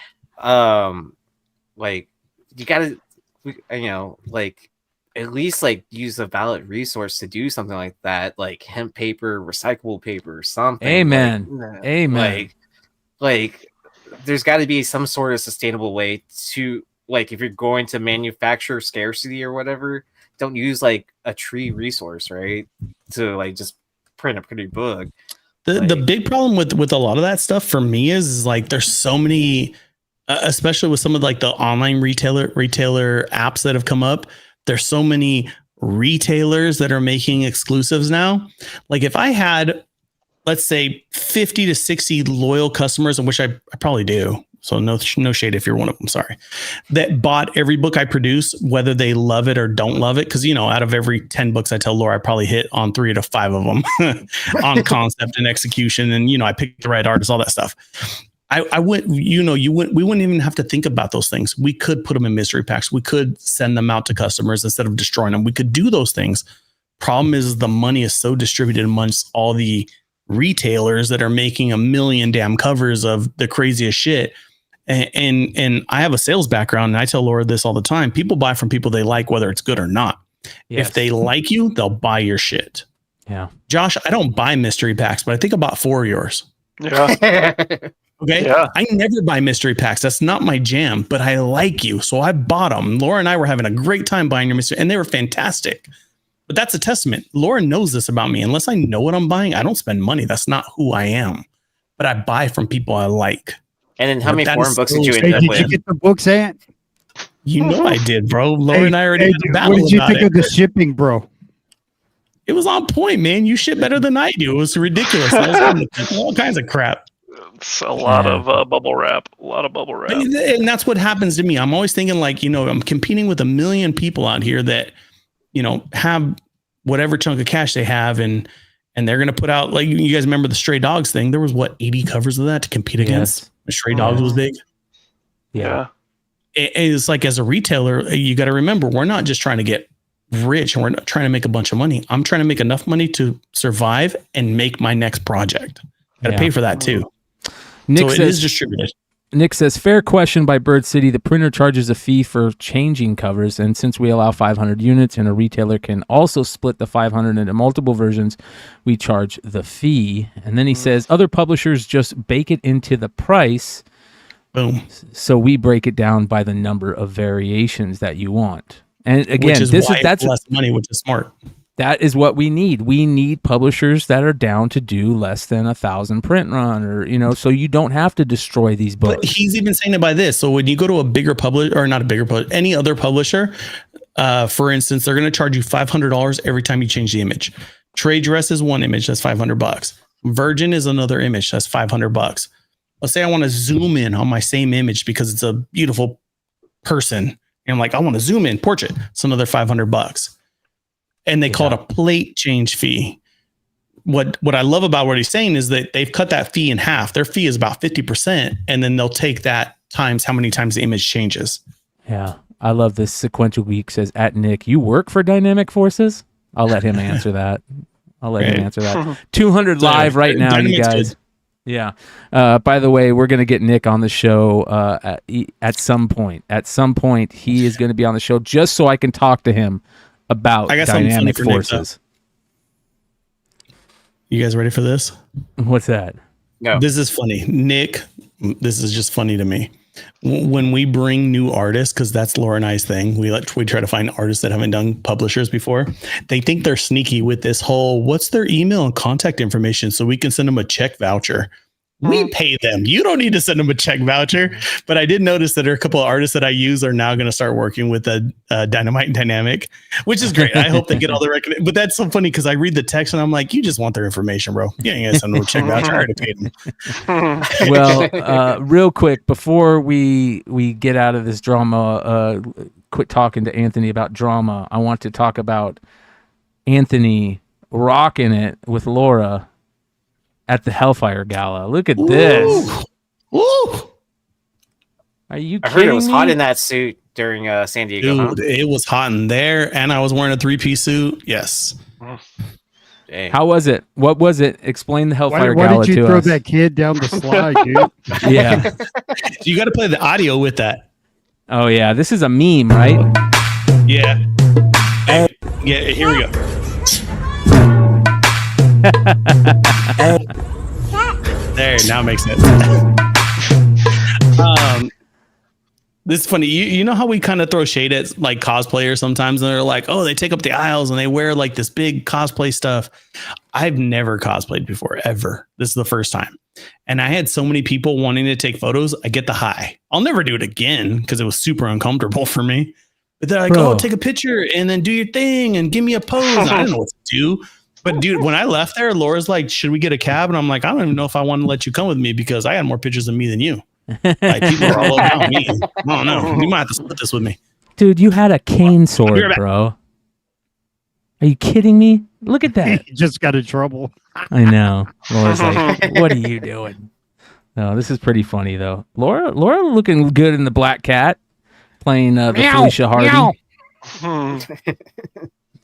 you gotta, at least use a valid resource to do something like that, like hemp paper, recyclable paper, something. Amen. Amen. Like there's got to be some sort of sustainable way to, if you're going to manufacture scarcity or whatever, don't use a tree resource, right? To just print a pretty book. The big problem with a lot of that stuff for me is there's so many, especially with some of the online retailer apps that have come up. There's so many retailers that are making exclusives now. Like if I had, let's say 50 to 60 loyal customers, and which I probably do. So no shade if you're one of them, sorry, that bought every book I produce, whether they love it or don't love it. Cause out of every 10 books I tell Laura, I probably hit on 3 to 5 of them on concept and execution. And, I picked the right artist, all that stuff. I wouldn't, we wouldn't even have to think about those things. We could put them in mystery packs. We could send them out to customers instead of destroying them. We could do those things. Problem is the money is so distributed amongst all the retailers that are making a million damn covers of the craziest shit. And I have a sales background, and I tell Laura this all the time. People buy from people they like, whether it's good or not. Yes. If they like you, they'll buy your shit. Yeah. Josh, I don't buy mystery packs, but I think I bought 4 of yours. Yeah. Okay. Yeah. I never buy mystery packs. That's not my jam, but I like you. So I bought them. Laura and I were having a great time buying your mystery, and they were fantastic. But that's a testament. Laura knows this about me. Unless I know what I'm buying, I don't spend money. That's not who I am. But I buy from people I like. And then how many foreign books did you end up Did with? you get the books, Ant? You know I did, bro. Laura and I already had a battle. What did you think of the shipping, bro? It was on point, man. You ship better than I do. It was ridiculous. All kinds of crap. It's a lot of bubble wrap. A lot of bubble wrap. And that's what happens to me. I'm always thinking I'm competing with a million people out here that, have whatever chunk of cash they have, and they're going to put out, you guys remember the Stray Dogs thing? There was 80 covers of that to compete against. Stray Dogs was big. Yeah. It's as a retailer, you got to remember, we're not just trying to get rich and we're not trying to make a bunch of money. I'm trying to make enough money to survive and make my next project. Got to pay for that too. Nick so it is distributed. Nick says, fair question by Bird City. The printer charges a fee for changing covers, and since we allow 500 units and a retailer can also split the 500 into multiple versions, we charge the fee. And then he says, other publishers just bake it into the price. Boom. So we break it down by the number of variations that you want. And again, that's less money, which is smart. That is what we need. We need publishers that are down to do less than 1,000 print run, or so you don't have to destroy these books. But he's even saying it by this. So when you go to a bigger publisher, or not a bigger publisher, any other publisher, for instance, they're going to charge you $500 every time you change the image. Trade Dress is one image, that's $500. Virgin is another image, that's $500. Let's say I want to zoom in on my same image because it's a beautiful person, and I want to zoom in portrait. It's another $500. And they call it a plate change fee. What I love about what he's saying is that they've cut that fee in half. Their fee is about 50%, and then they'll take that times how many times the image changes. Yeah, I love this. Sequential Geek says, at Nick, you work for Dynamic Forces? I'll let him answer that. I'll let him answer that. 200 live right now, you Dynamite's guys. good. Yeah. By the way, we're gonna get Nick on the show at some point. At some point, he is going to be on the show just so I can talk to him about I got something dynamic funny for Nick, forces. You guys ready for this? What's that? No. This is funny. Nick, this is just funny to me. When we bring new artists, because that's Laura and I's thing, we try to find artists that haven't done publishers before. They think they're sneaky with this whole, what's their email and contact information so we can send them a check voucher. We pay them. You don't need to send them a check voucher. But I did notice that there are a couple of artists that I use are now going to start working with a Dynamite and Dynamic, which is great. I hope they get all the recognition. But that's so funny because I read the text and I'm like, you just want their information, bro. You ain't going to send them a check voucher. I already paid them. Well, real quick, before we get out of this drama, quit talking to Anthony about drama. I want to talk about Anthony rocking it with Laura at the Hellfire Gala. Look at this. Woo! Are you I kidding heard it was me? hot in that suit during San Diego. Huh? Dude, it was hot in there, and I was wearing a 3-piece suit. Yes. Dang. How was it? What was it? Explain the Hellfire Why Gala did you to throw us. that kid down the slide, dude? Yeah. You got to play the audio with that. Oh, yeah. This is a meme, right? Yeah. Yeah, here we go. There, now it makes sense. This is funny. You know how we kind of throw shade at like cosplayers sometimes, and they're like, oh, they take up the aisles and they wear like this big cosplay stuff. I've never cosplayed before, ever. This is the first time. And I had so many people wanting to take photos. I get the high. I'll never do it again because it was super uncomfortable for me. But they're like, Bro. oh, take a picture and then do your thing and give me a pose. I don't know what to do. But dude, when I left there, Laura's like, should we get a cab? And I'm like, I don't even know if I want to let you come with me because I got more pictures of me than you. Like people are all about me. I don't know. You might have to split this with me. Dude, you had a cane I'll be sword, right back. bro. Are you kidding me? Look at that. He just got in trouble. I know. Laura's like, what are you doing? No, this is pretty funny, though. Laura looking good in the Black Cat, playing the Felicia Hardy.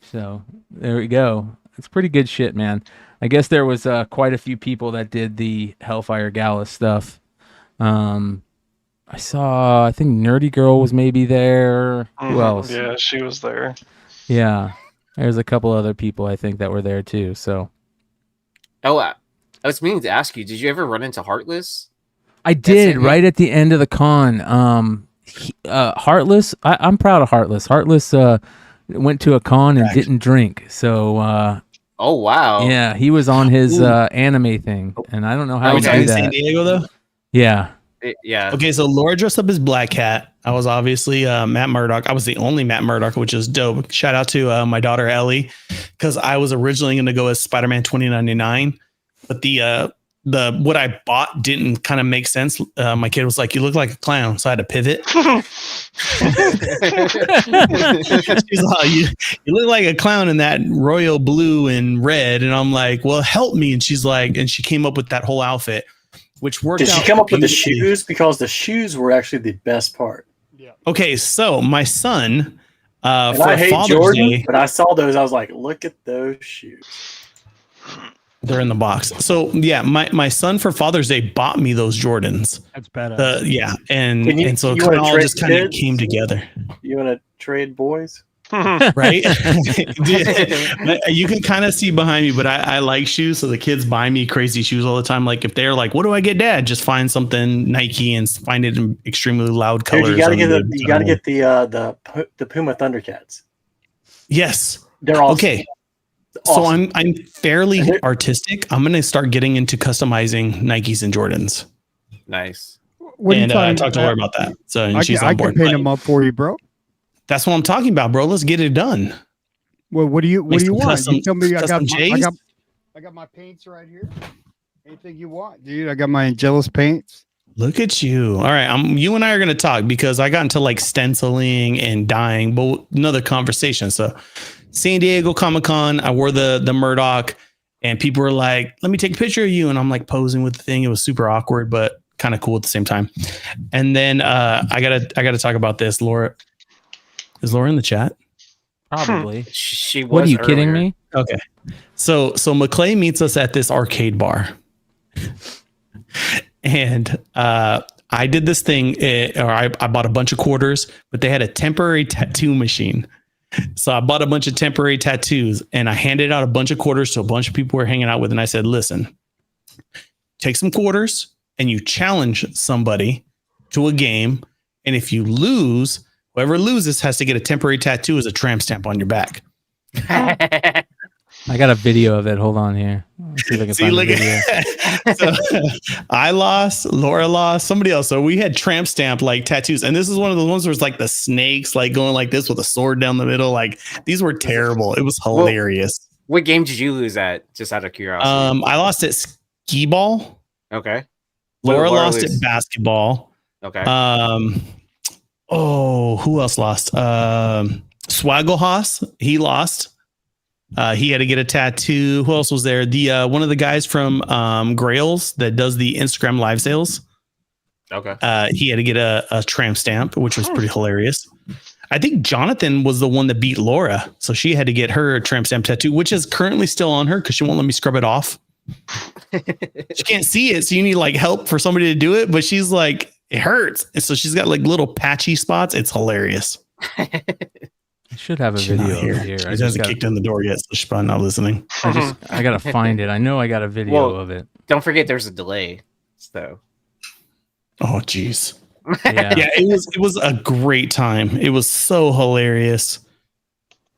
So there we go. It's pretty good shit, man. I guess there was quite a few people that did the Hellfire Gala stuff. I think Nerdy Girl was maybe there. Who else? Yeah, she was there. Yeah. There's a couple other people I think that were there too. So Oh, I was meaning to ask you, did you ever run into Heartless? I did right at the end of the con. Heartless, I'm proud of Heartless. Heartless went to a con and didn't drink. So Oh, wow. yeah, he was on his anime thing, and I don't know how Oh, he was that did in San that. Diego though? Yeah. Yeah. Okay, so Laura dressed up as Black Cat. I was obviously Matt Murdock. I was the only Matt Murdock, which is dope. Shout out to my daughter Ellie, because I was originally going to go as Spider-Man 2099, but the what I bought didn't kind of make sense. My kid was like, "You look like a clown," so I had to pivot. She's like, you look like a clown in that royal blue and red, and I'm like, "Well, help me!" And she's like, and she came up with that whole outfit. Which worked Did out. she come up with the beautifully. shoes? Because the shoes were actually the best part. Okay, so my son, And for I hate Father's Jordan, Day, but I saw those. I was like, look at those shoes. they're in the box. So yeah, my son for Father's Day bought me those Jordans. That's badass. Yeah, and Can you- and so it you kinda wanna all trade just kind of kids? came together, You want to trade boys? right? You can kind of see behind me, but I like shoes, so the kids buy me crazy shoes all the time. Like if they're like, "What do I get, Dad?" Just find something Nike and find it in extremely loud colors. Dude, you gotta on get the- you gotta get the Puma Thundercats. Yes. They're awesome. Okay. Awesome. So I'm fairly artistic. I'm gonna start getting into customizing Nikes and Jordans. Nice. What are you And I talking talked to about? her about that. So and I she's can, on I board. can paint them up for you, bro. That's what I'm talking about, bro. Let's get it done. Well, what do you Make some want? custom- You tell me. I custom J's? got my paints right here. Anything you want, dude. I got my Angelus paints. Look at you. All right. You and I are going to talk because I got into like stenciling and dyeing, but another conversation. So San Diego Comic-Con, I wore the Murdoch and people were like, let me take a picture of you. And I'm like posing with the thing. It was super awkward, but kind of cool at the same time. And then I gotta talk about this. Laura, is Laura in the chat? Probably. She was What are you kidding earlier. me? Okay. So McClay meets us at this arcade bar. And I did this thing, I bought a bunch of quarters, but they had a temporary tattoo machine. So I bought a bunch of temporary tattoos and I handed out a bunch of quarters to a bunch of people we're hanging out with. And I said, listen, take some quarters and you challenge somebody to a game. And if you lose, whoever loses has to get a temporary tattoo as a tramp stamp on your back. I got a video of it. Hold on here. Let's see if I can find the video. So, I lost, Laura lost, somebody else. So we had tramp stamp like tattoos. And this is one of the ones where it's like the snakes like going like this with a sword down the middle. Like these were terrible. It was hilarious. What game did you lose at? Just out of curiosity. I lost at skee ball. Okay. Laura lost at basketball. Okay. Who else lost? Swaggle he lost. He had to get a tattoo. Who else was there? The one of the guys from Grails that does the Instagram live sales. Okay. He had to get a tramp stamp, which was pretty hilarious. I think Jonathan was the one that beat Laura, so she had to get her tramp stamp tattoo, which is currently still on her because she won't let me scrub it off. She can't see it, so you need like help for somebody to do it. But she's like, it hurts, and so she's got like little patchy spots. It's hilarious. I should have a video here. She hasn't kicked in the door yet, so she's probably not listening. I gotta find it. I know I got a video of it. Don't forget, there's a delay. So. Oh, geez. Yeah. Yeah, it was a great time. It was so hilarious.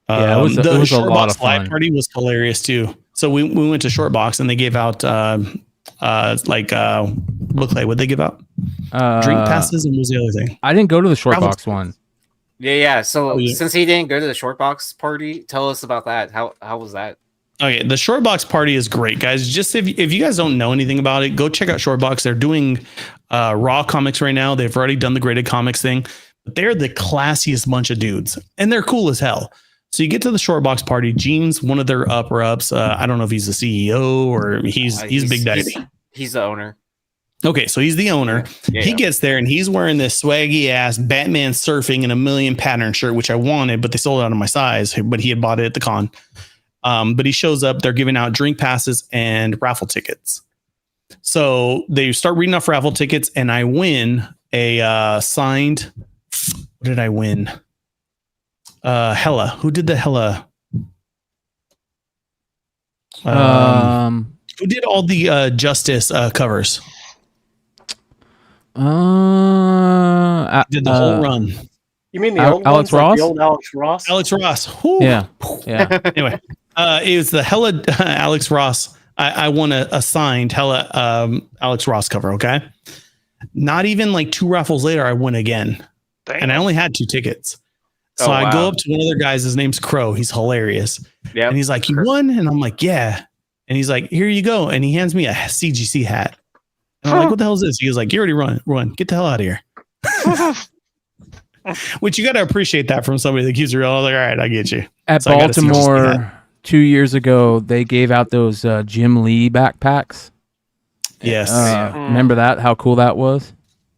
Yeah, it was a lot of fun. Live party was hilarious too. So we went to Shortbox and they gave out what'd they give out? Drink passes, and what was the other thing? I didn't go to the Shortbox one. Yeah. So since he didn't go to the Shortbox party, tell us about that. How was that? Okay, the Shortbox party is great, guys. Just if you guys don't know anything about it, go check out Shortbox. They're doing raw comics right now. They've already done the graded comics thing, but they're the classiest bunch of dudes, and they're cool as hell. So you get to the Shortbox party. Gene's one of their upper-ups. I don't know if he's the CEO or he's Big Daddy. He's the owner. Okay, so he's the owner. Yeah, he gets there and he's wearing this swaggy ass Batman surfing in a million pattern shirt, which I wanted, but they sold out of my size. But he had bought it at the con. But he shows up. They're giving out drink passes and raffle tickets. So they start reading off raffle tickets, and I win a signed. What did I win? Hella. Who did the Hella? Who did all the Justice covers? Did the whole run. You mean the old Alex ones, like Ross? the old Alex Ross? Alex Ross. Whew. Yeah. Anyway, it was the Hella Alex Ross. I won a signed Hella Alex Ross cover. Okay. Not even like 2 raffles later, I win again. Damn. And I only had 2 tickets. So I go up to one of their guys. His name's Crow. He's hilarious. Yeah. And he's like, "You won?" And I'm like, "Yeah." And he's like, "Here you go." And he hands me a CGC hat. And I'm like, "What the hell is this?" He was like, "You already run. Get the hell out of here." Which you got to appreciate that from somebody that keeps it real. I was like, all right, I get you. At so Baltimore 2 years ago, they gave out those Jim Lee backpacks. Yes. Remember that? How cool that was?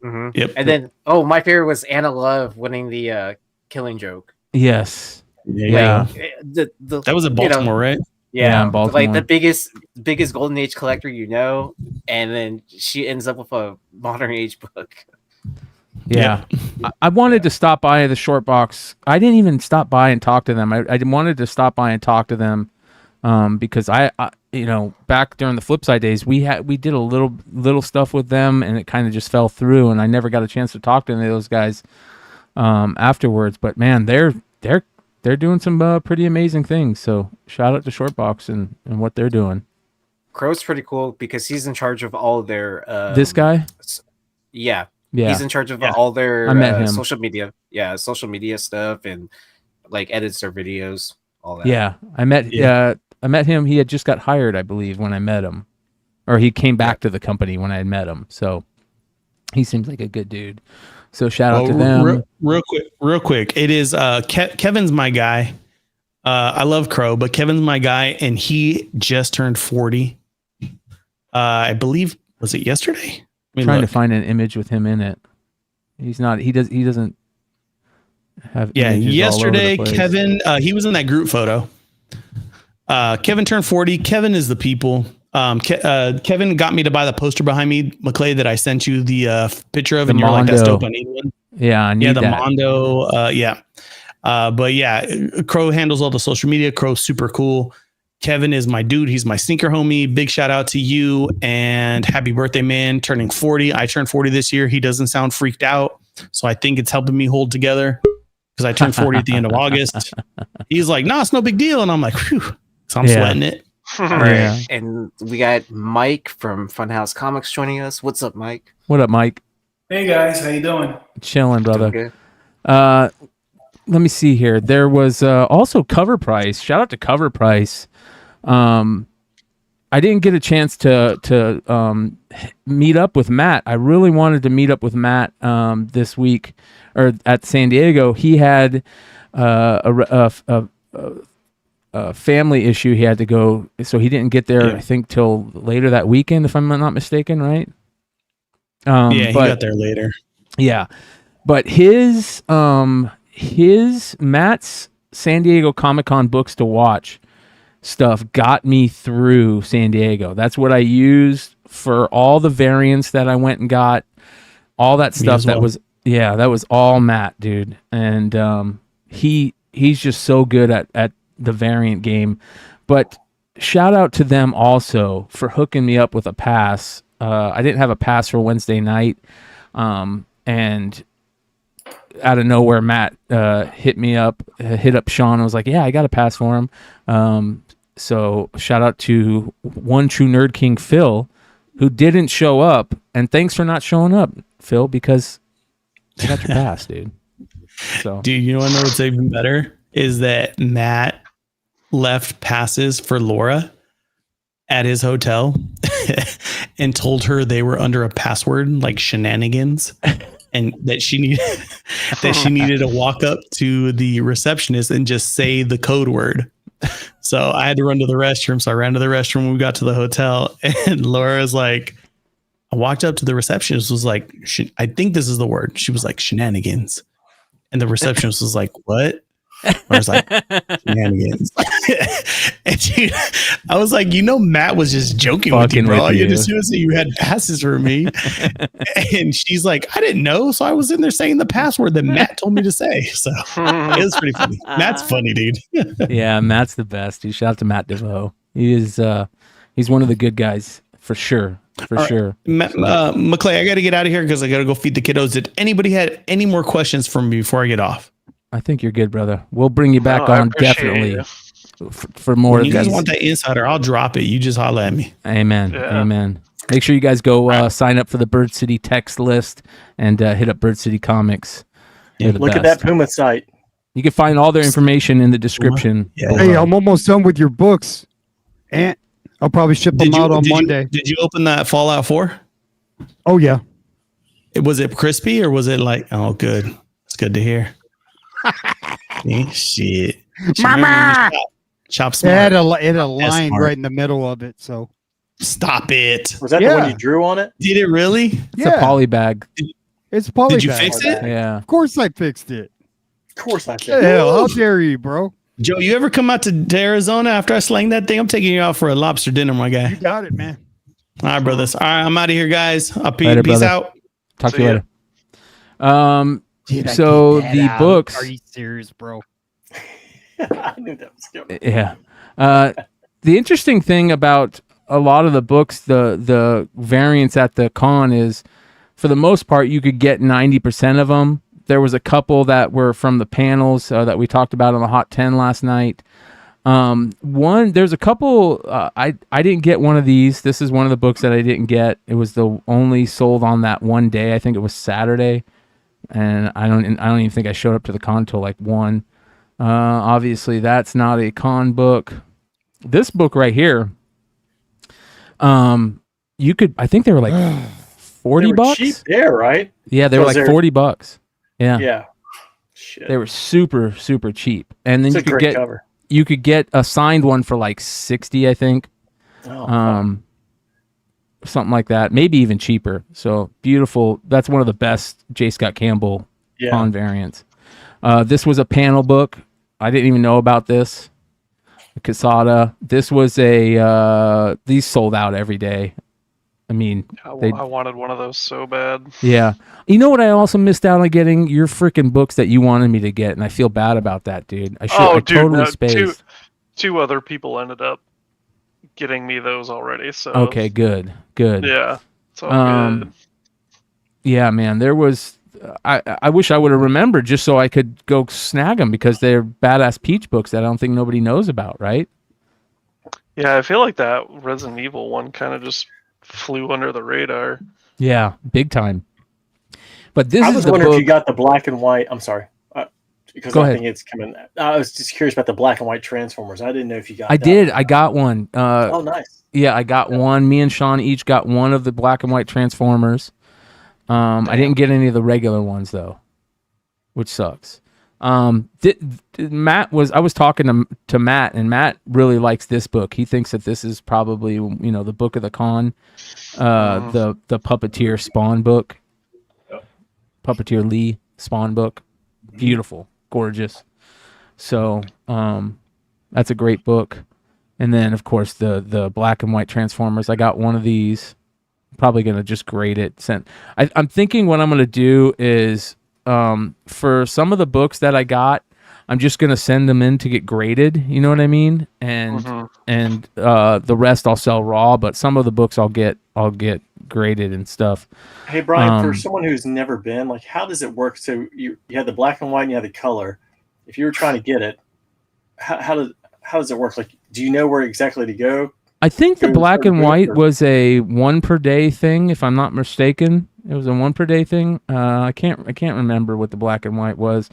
Mm-hmm. Yep. And then, my favorite was Anna Love winning the Killing Joke. Yes. Yeah. That was in Baltimore, right? Yeah, in Baltimore. Like the biggest Golden Age collector, and then she ends up with a Modern Age book. Yeah. I wanted to stop by the Shortbox. I didn't even stop by and talk to them. I wanted to stop by and talk to them because I back during the Flipside days, we did a little stuff with them, and it kind of just fell through, and I never got a chance to talk to any of those guys afterwards. But man, they're doing some pretty amazing things. So shout out to Shortbox and what they're doing. Crow's pretty cool because he's in charge of all their this guy. Yeah. Yeah, he's in charge of all their I met him. social media stuff, and like edits their videos, all that. Yeah, I met him. He had just got hired, I believe, when I met him, or he came back to the company when I had met him. So he seems like a good dude. So shout out to them. Real quick. It is Kevin's my guy. I love Crow, but Kevin's my guy, and he just turned 40. I believe, was it yesterday? Trying to find an image with him in it. He's not. He doesn't have. Yeah, yesterday Kevin. He was in that group photo. Kevin turned 40. Kevin is the people. Kevin got me to buy the poster behind me, McClay, that I sent you the picture of, The and you're like, that's Mondo. dope. I need one. Yeah, I need the that. Mondo. But yeah, Crow handles all the social media. Crow's super cool. Kevin is my dude. He's my sneaker homie. Big shout out to you and happy birthday, man. Turning 40. I turned 40 this year. He doesn't sound freaked out. So I think it's helping me hold together because I turned 40 at the end of August. He's like, nah, it's no big deal. And I'm like, whew. So I'm sweating it. Right. Yeah. And we got Mike from Funhouse Comics joining us. What's up, Mike? What up, Mike? Hey guys, how you doing? Chilling, brother. Okay. Let me see here. There was also Cover Price. Shout out to Cover Price. I didn't get a chance to meet up with Matt. I really wanted to meet up with Matt this week or at San Diego. He had a family issue he had to go, so he didn't get there. Yeah. I think till later that weekend, if I'm not mistaken, right? He got there later. Yeah, but his Matt's San Diego Comic-Con books to watch stuff got me through San Diego. That's what I used for all the variants that I went and got. All that stuff that was all Matt, dude. And he's just so good at the variant game. But shout out to them also for hooking me up with a pass. I didn't have a pass for Wednesday night. And out of nowhere, Matt hit up Sean and was like, yeah, I got a pass for him. So shout out to One True Nerd King Phil, who didn't show up. And thanks for not showing up, Phil, because I got your pass, dude. So, Dude, you know what's even better is that Matt left passes for Laura at his hotel and told her they were under a password like shenanigans and that she needed to walk up to the receptionist and just say the code word. So I had to run to the restroom. So I ran to the restroom when we got to the hotel, and Laura's like, I walked up to the receptionist, was like, I think this is the word. She was like, shenanigans. And the receptionist was like, what? I was like, shenanigans. And dude, I was like, Matt was just joking with you, bro. You just assumed you had passes for me. And she's like, I didn't know. So I was in there saying the password that Matt told me to say. So it was pretty funny. Matt's funny, dude. yeah, Matt's the best. Dude. Shout out to Matt DeVoe. He is he's one of the good guys for sure. For sure. McClay, I got to get out of here because I got to go feed the kiddos. Did anybody have any more questions for me before I get off? I think you're good, brother. We'll bring you back on definitely for more when of you these. guys want that insider, I'll drop it. You just holler at me. Amen. Yeah. Amen. Make sure you guys go sign up for the Bird City text list and hit up Bird City Comics. Look at that Puma site. You can find all their information in the description. Yeah. Hey, I'm almost done with your books, and I'll probably ship them out on Monday. Did you open that Fallout 4? Oh yeah. Was it crispy or was it like? Oh, good. It's good to hear. Shit. Mama! Chop smart. It had a line right in the middle of it, so stop it. Was that the one you drew on it? Did it really? It's a poly bag. It's a poly Did you bag. fix it? Yeah. Of course I fixed it. Of course I fixed it. Hell, how dare you, bro? Joe, you ever come out to Arizona after I slang that thing? I'm taking you out for a lobster dinner, my guy. You got it, man. All right, brothers. All right, I'm out of here, guys. Later, peace brother. out. Talk to you later. So the books. Are you serious, bro? I knew that was coming. Yeah. The interesting thing about a lot of the books, the variants at the con is, for the most part, you could get 90% of them. There was a couple that were from the panels that we talked about on the Hot 10 last night. There's a couple. I didn't get one of these. This is one of the books that I didn't get. It was the only sold on that one day. I think it was Saturday, and I don't even think I showed up to the con till like 1. Obviously, that's not a con book. This book right here, you could. I think they were like $40. Cheap there, right? Yeah, they were like $40. Yeah. Yeah. Shit. They were super, super cheap. And then It's a great cover. You could get a signed one for like $60, I think. Oh, something like that. Maybe even cheaper. So beautiful. That's one of the best J. Scott Campbell con variants. This was a panel book. I didn't even know about this. Casada. This was these sold out every day. I mean, I wanted one of those so bad. yeah. You know what? I also missed out on getting your freaking books that you wanted me to get, and I feel bad about that, dude. I totally spaced. Two other people ended up getting me those already. So Okay, good. Yeah, it's all good. Yeah, man. There was. I wish I would have remembered just so I could go snag them because they're badass Peach books that I don't think nobody knows about, right? Yeah, I feel like that Resident Evil one kind of just flew under the radar. Yeah, big time. But this I is was the wondering book. if you got the black and white. I'm sorry, because Go I ahead. think it's coming. I was just curious about the black and white Transformers. I didn't know if you got. I that. did. I got one. Oh, nice. Yeah, I got one. Me and Sean each got one of the black and white Transformers. I didn't get any of the regular ones though, which sucks. Matt was. I was talking to Matt, and Matt really likes this book. He thinks that this is probably the book of the con, the Puppeteer Spawn book, Puppeteer Lee Spawn book. Beautiful, gorgeous. So that's a great book. And then of course the black and white Transformers. I got one of these. Probably gonna just grade it. I'm thinking what I'm gonna do is for some of the books that I got, I'm just gonna send them in to get graded. You know what I mean? And the rest I'll sell raw. But some of the books I'll get graded and stuff. Hey Brian, for someone who's never been, like, how does it work? So you had the black and white and you had the color. If you were trying to get it, how does it work? Like, do you know where exactly to go? I think the black and white was a 1 per day thing, if I'm not mistaken. It was a 1 per day thing. I can't remember what the black and white was.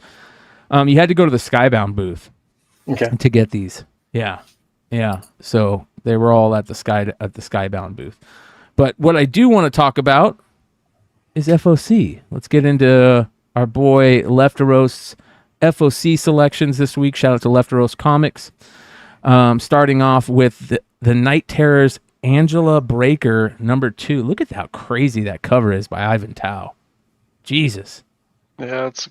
You had to go to the Skybound booth, to get these. Yeah. So they were all at the Skybound booth. But what I do want to talk about is FOC. Let's get into our boy Lefterost's FOC selections this week. Shout out to Lefterost Comics. Starting off with the Night Terrors Angela Breaker #2. Look at how crazy that cover is by Ivan Tao. Jesus. Yeah, it's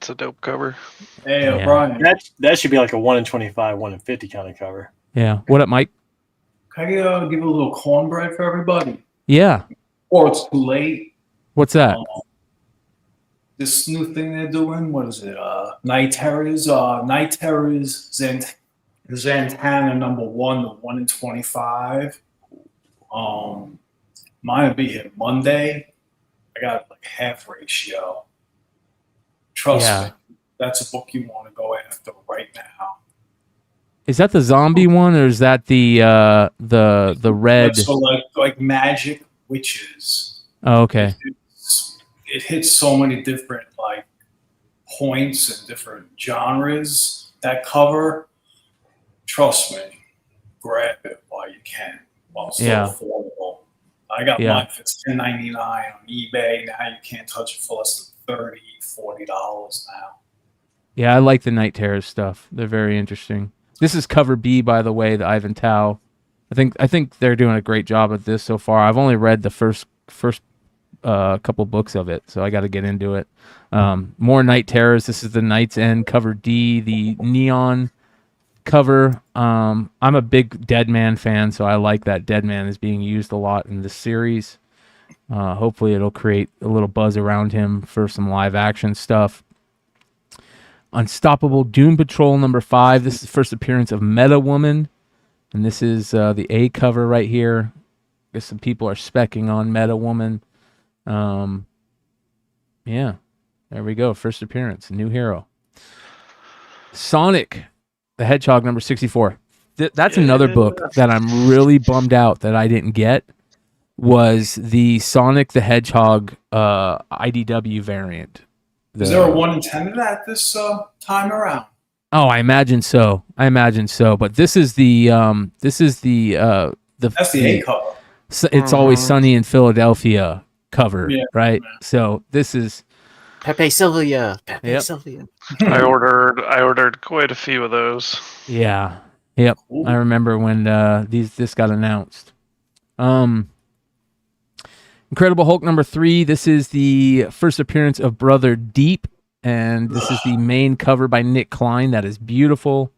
a dope cover. Hey, Yeah. Brian, That should be like a 1 in 25, 1 in 50 kind of cover. Yeah. What up, Mike? can I give a little cornbread for everybody? Yeah. Or it's too late. What's that? This new thing they're doing, what is it? Night Terrors. Night Terrors Zantana #1, the 1 in 25. Mine will be here Monday. I got like half ratio. Trust me, that's a book you want to go after right now. Is that the zombie one, or is that the red? So like magic witches. Oh, okay. It hits so many different like points and different genres. That cover, trust me, grab it while you can, while it's still affordable. I got mine for $10.99 on eBay. Now you can't touch it for less than $30, $40 now. Yeah, I like the Night Terrors stuff. They're very interesting. This is cover B, by the way, the Ivan Tao. I think they're doing a great job at this so far. I've only read the first couple books of it, so I got to get into it. More Night Terrors. This is the Night's End cover D, the neon cover. I'm a big Deadman fan, so I like that Deadman is being used a lot in this series. Hopefully it'll create a little buzz around him for some live action stuff. Unstoppable Doom Patrol #5. This is the first appearance of Meta Woman, and this is the A cover right here. I guess some people are specking on Meta Woman. Yeah, there we go. First appearance, new hero. Sonic the Hedgehog #64. That's another book that I'm really bummed out that I didn't get. Was the Sonic the Hedgehog IDW variant. Is there a 1 in 10 of that this time around? Oh, I imagine so. But this is the That's the A cover. It's Always Sunny in Philadelphia cover, right? Yeah. So this is Pepe Sylvia. Yep. Sylvia. I ordered quite a few of those. Yeah. Yep. Ooh. I remember when this got announced. Incredible Hulk #3. This is the first appearance of Brother Deep, and this is the main cover by Nick Klein. That is beautiful.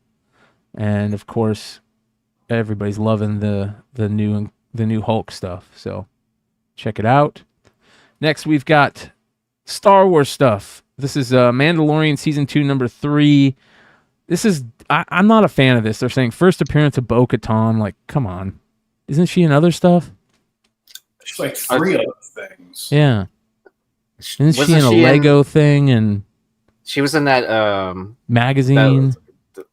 And of course, everybody's loving the new Hulk stuff. So check it out. Next, we've got Star Wars stuff. This is Mandalorian season 2, number 3. This is I'm not a fan of this. They're saying first appearance of Bo-Katan. Like, come on, isn't she in other stuff? She's like 3 other things. Yeah, isn't she in a Lego thing? And she was in that magazine.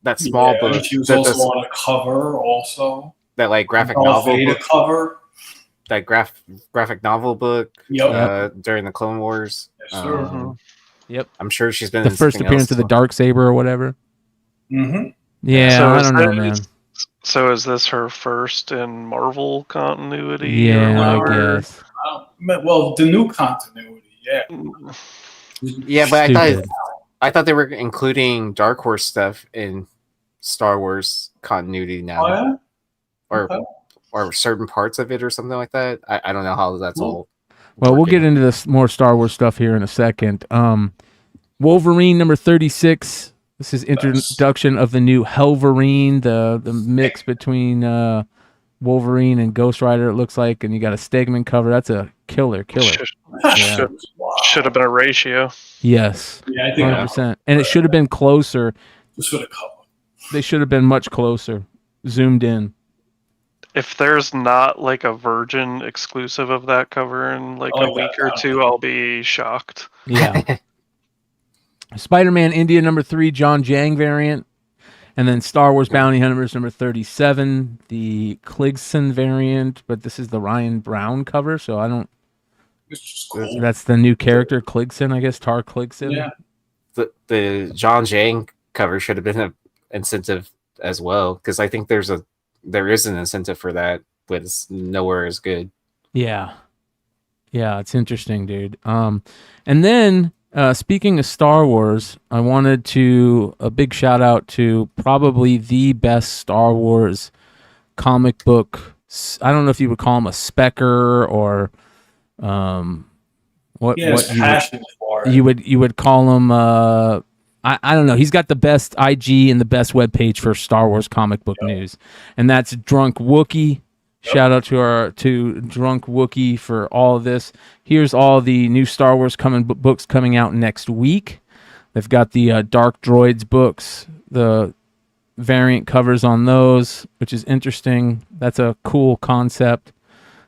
That small book. She was also on a cover, also. That like graphic novel book. Cover. That graphic novel book. Yep. During the Clone Wars. Yes, sir. Yep. I'm sure she's been the in first appearance of the Darksaber or whatever. Mm-hmm. Yeah, So I don't know, man. So is this her first in Marvel continuity? Yeah, or I guess. Well, the new continuity, yeah. Yeah, but I thought they were including Dark Horse stuff in Star Wars continuity now. Oh, yeah? Or certain parts of it or something like that. I don't know how that's all. Well, we'll get into this more Star Wars stuff here in a second. Wolverine number 36. This is introduction of the new Helverine, the mix between Wolverine and Ghost Rider, it looks like, and you got a Stegman cover. That's a killer. Should have been a ratio. Yes. Yeah, I think 100%. And it should have been closer. They should have been much closer, zoomed in. If there's not like a Virgin exclusive of that cover in like a week or two, I'll be shocked. Yeah. Spider-Man India number 3, John Jang variant. And then Star Wars Bounty Hunters number 37, the Cligson variant, but this is the Ryan Brown cover, so I don't... Cool. That's the new character, Cligson, I guess, Tar Cligson. Yeah. The John Jang cover should have been an incentive as well, because I think there is an incentive for that, but it's nowhere as good. Yeah. Yeah, it's interesting, dude. And then... speaking of Star Wars, I wanted to a big shout out to probably the best Star Wars comic book. I don't know if you would call him a specker or what you would call him. I don't know. He's got the best IG and the best webpage for Star Wars comic book news, and that's Drunk Wookie. Shout out to Drunk Wookie for all of this. Here's all the new Star Wars books coming out next week. They've got the Dark Droids books, the variant covers on those, which is interesting. That's a cool concept.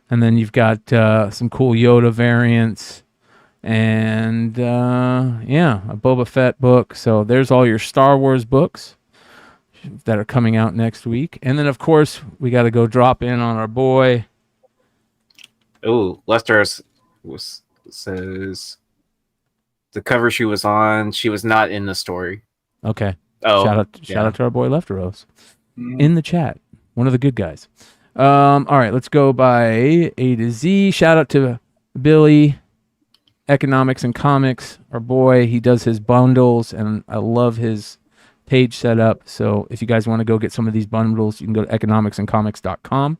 And then you've got some cool Yoda variants and a Boba Fett book. So there's all your Star Wars books that are coming out next week. And then, of course, we got to go drop in on our boy. Oh, Lester says the cover she was on, she was not in the story. Okay. Oh, shout out to our boy Lefteros in the chat. One of the good guys. All right, let's go by A to Z. Shout out to Billy, Economics and Comics, our boy. He does his bundles, and I love his page set up. So if you guys want to go get some of these bundles, you can go to economicsandcomics.com.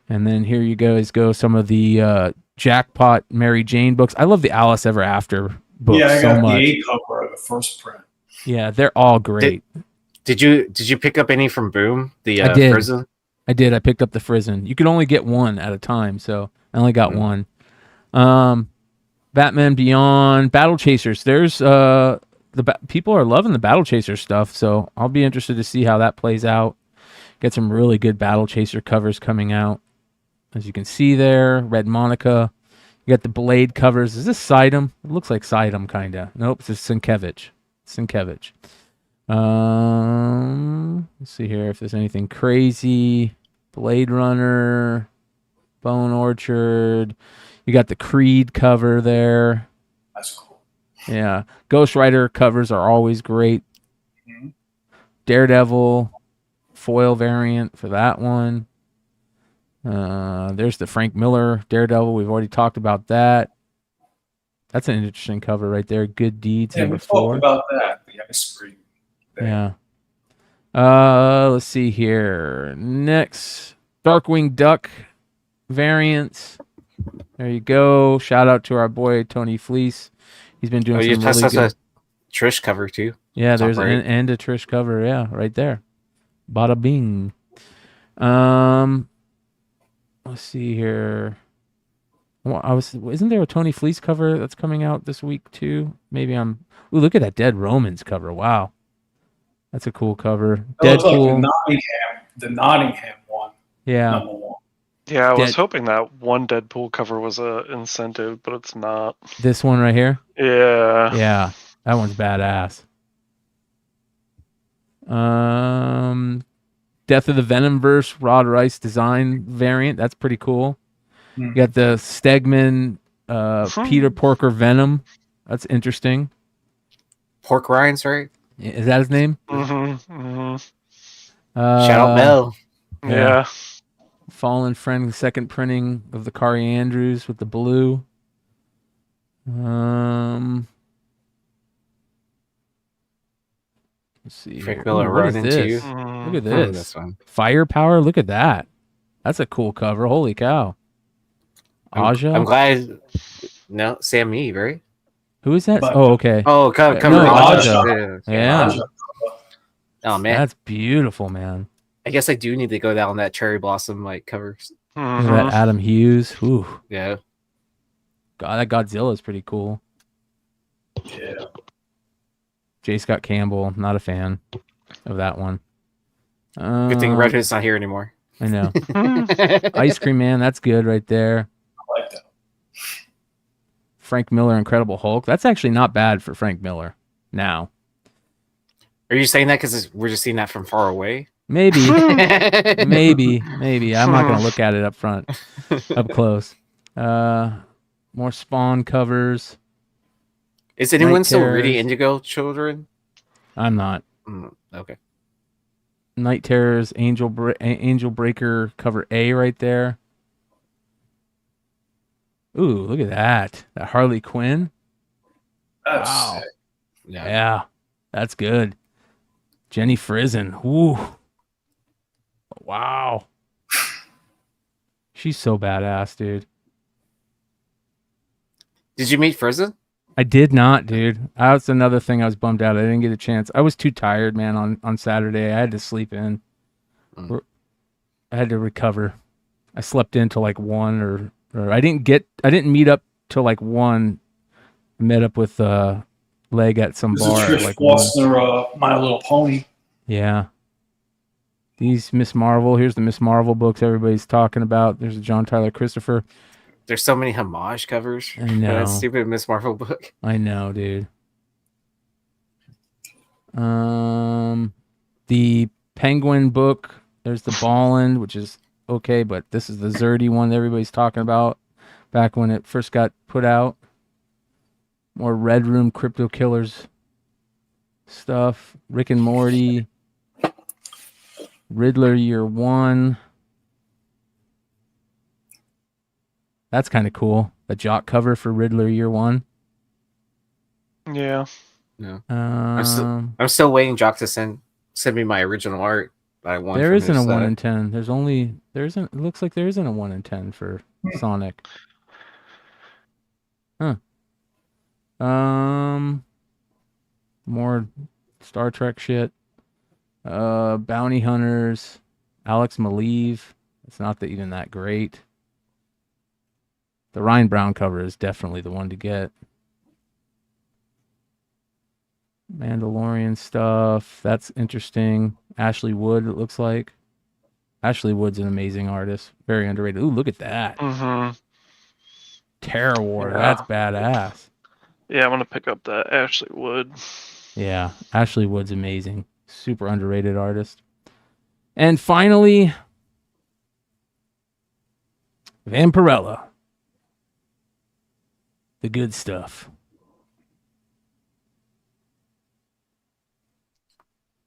And then here you guys go, some of the Jackpot Mary Jane books. I love the Alice Ever After books I so got much. the A cover of the first print. Yeah, they're all great. Did you pick up any from Boom? The I did. Frizzen? I did. I picked up the Frizzen. You could only get one at a time, so I only got one. Batman Beyond, Battle Chasers. There's people are loving the Battle Chaser stuff, so I'll be interested to see how that plays out. Get some really good Battle Chaser covers coming out. As you can see there, Red Monica. You got the Blade covers. Is this Sidem? It looks like Sidem, kind of. Nope, it's Sienkiewicz. Let's see here if there's anything crazy. Blade Runner, Bone Orchard. You got the Creed cover there. That's cool. Yeah. Ghost Rider covers are always great. Mm-hmm. Daredevil, foil variant for that one. There's the Frank Miller Daredevil. We've already talked about that. That's an interesting cover right there. Good Deeds Yeah, we number 4. talked about that. The ice cream thing. Yeah. Let's see here. Next, Darkwing Duck variants. There you go. Shout out to our boy Tony Fleece. He's been doing some really good. A Trish cover too. Yeah, there's and a Trish cover. Yeah, right there. Bada bing. Let's see here. Well, isn't there a Tony Fleece cover that's coming out this week too? Maybe I'm. Ooh, look at that Dead Romans cover. Wow, that's a cool cover. It looks like Deadpool. the Nottingham one. Yeah. Number one. Yeah, I was hoping that one Deadpool cover was a incentive, but it's not. This one right here. Yeah. Yeah, that one's badass. Death of the Venomverse Rod Rice design variant. That's pretty cool. You got the Stegman Peter Porker Venom. That's interesting. Pork Rinds, right? Is that his name? Shout out Mel. Yeah. Fallen Friend second printing of the Kari Andrews with the blue. Let's see. Frank here. Miller Ooh, what is running this? too. Look at this. This one. Firepower. Look at that. That's a cool cover. Holy cow. Aja. I'm glad. No, Sam Eve, right? Who is that? But- Oh, okay. Oh, cover. No, Aja. Yeah. Oh man, That's beautiful, man. I guess I do need to go down that cherry blossom like covers. Look at that Adam Hughes. Ooh. Yeah. God, that Godzilla is pretty cool. Yeah. J. Scott Campbell, not a fan of that one. Good thing Red Hood's not here anymore. I know. Ice Cream Man, that's good right there. I like that. Frank Miller, Incredible Hulk. That's actually not bad for Frank Miller now. Are you saying that because we're just seeing that from far away? Maybe. maybe. I'm not going to look at it up front, up close. More Spawn covers. Is anyone Night still Terrors. reading Indigo Children? I'm not. Okay. Night Terrors, Angel Breaker cover A right there. Ooh, look at that. That Harley Quinn. That's Wow. sick. Yeah, that's good. Jenny Frizen. Ooh. Wow. She's so badass, dude. Did you meet Frizen? I did not, dude. That's another thing I was bummed out. I didn't get a chance. I was too tired, man, on Saturday. I had to sleep in. I had to recover. I slept in till like 1 or I didn't meet up till like 1. I met up with Leg at some This bar is at Trish like 1. Foster, My Little Pony. Yeah. These Miss Marvel. Here's the Miss Marvel books everybody's talking about. There's a John Tyler Christopher. There's so many homage covers. I know. For that stupid Miss Marvel book. I know, dude. The Penguin book. There's the Bolland, which is okay, but this is the Zerdy one that everybody's talking about back when it first got put out. More Red Room Crypto Killers stuff. Rick and Morty. Riddler Year 1. That's kind of cool. The jock cover for Riddler Year 1. Yeah. No. I'm still waiting Jock to send me my original art that I want. There isn't a his, 1 in 10. It looks like there isn't a 1 in 10 for Sonic. Huh. More Star Trek shit. Bounty Hunters. Alex Maleev. It's not even that great. The Ryan Brown cover is definitely the one to get. Mandalorian stuff. That's interesting. Ashley Wood, it looks like. Ashley Wood's an amazing artist. Very underrated. Ooh, look at that. Terror War. Yeah. That's badass. Yeah, I'm going to pick up that Ashley Wood. Yeah, Ashley Wood's amazing. Super underrated artist. And finally, Vampirella. The good stuff.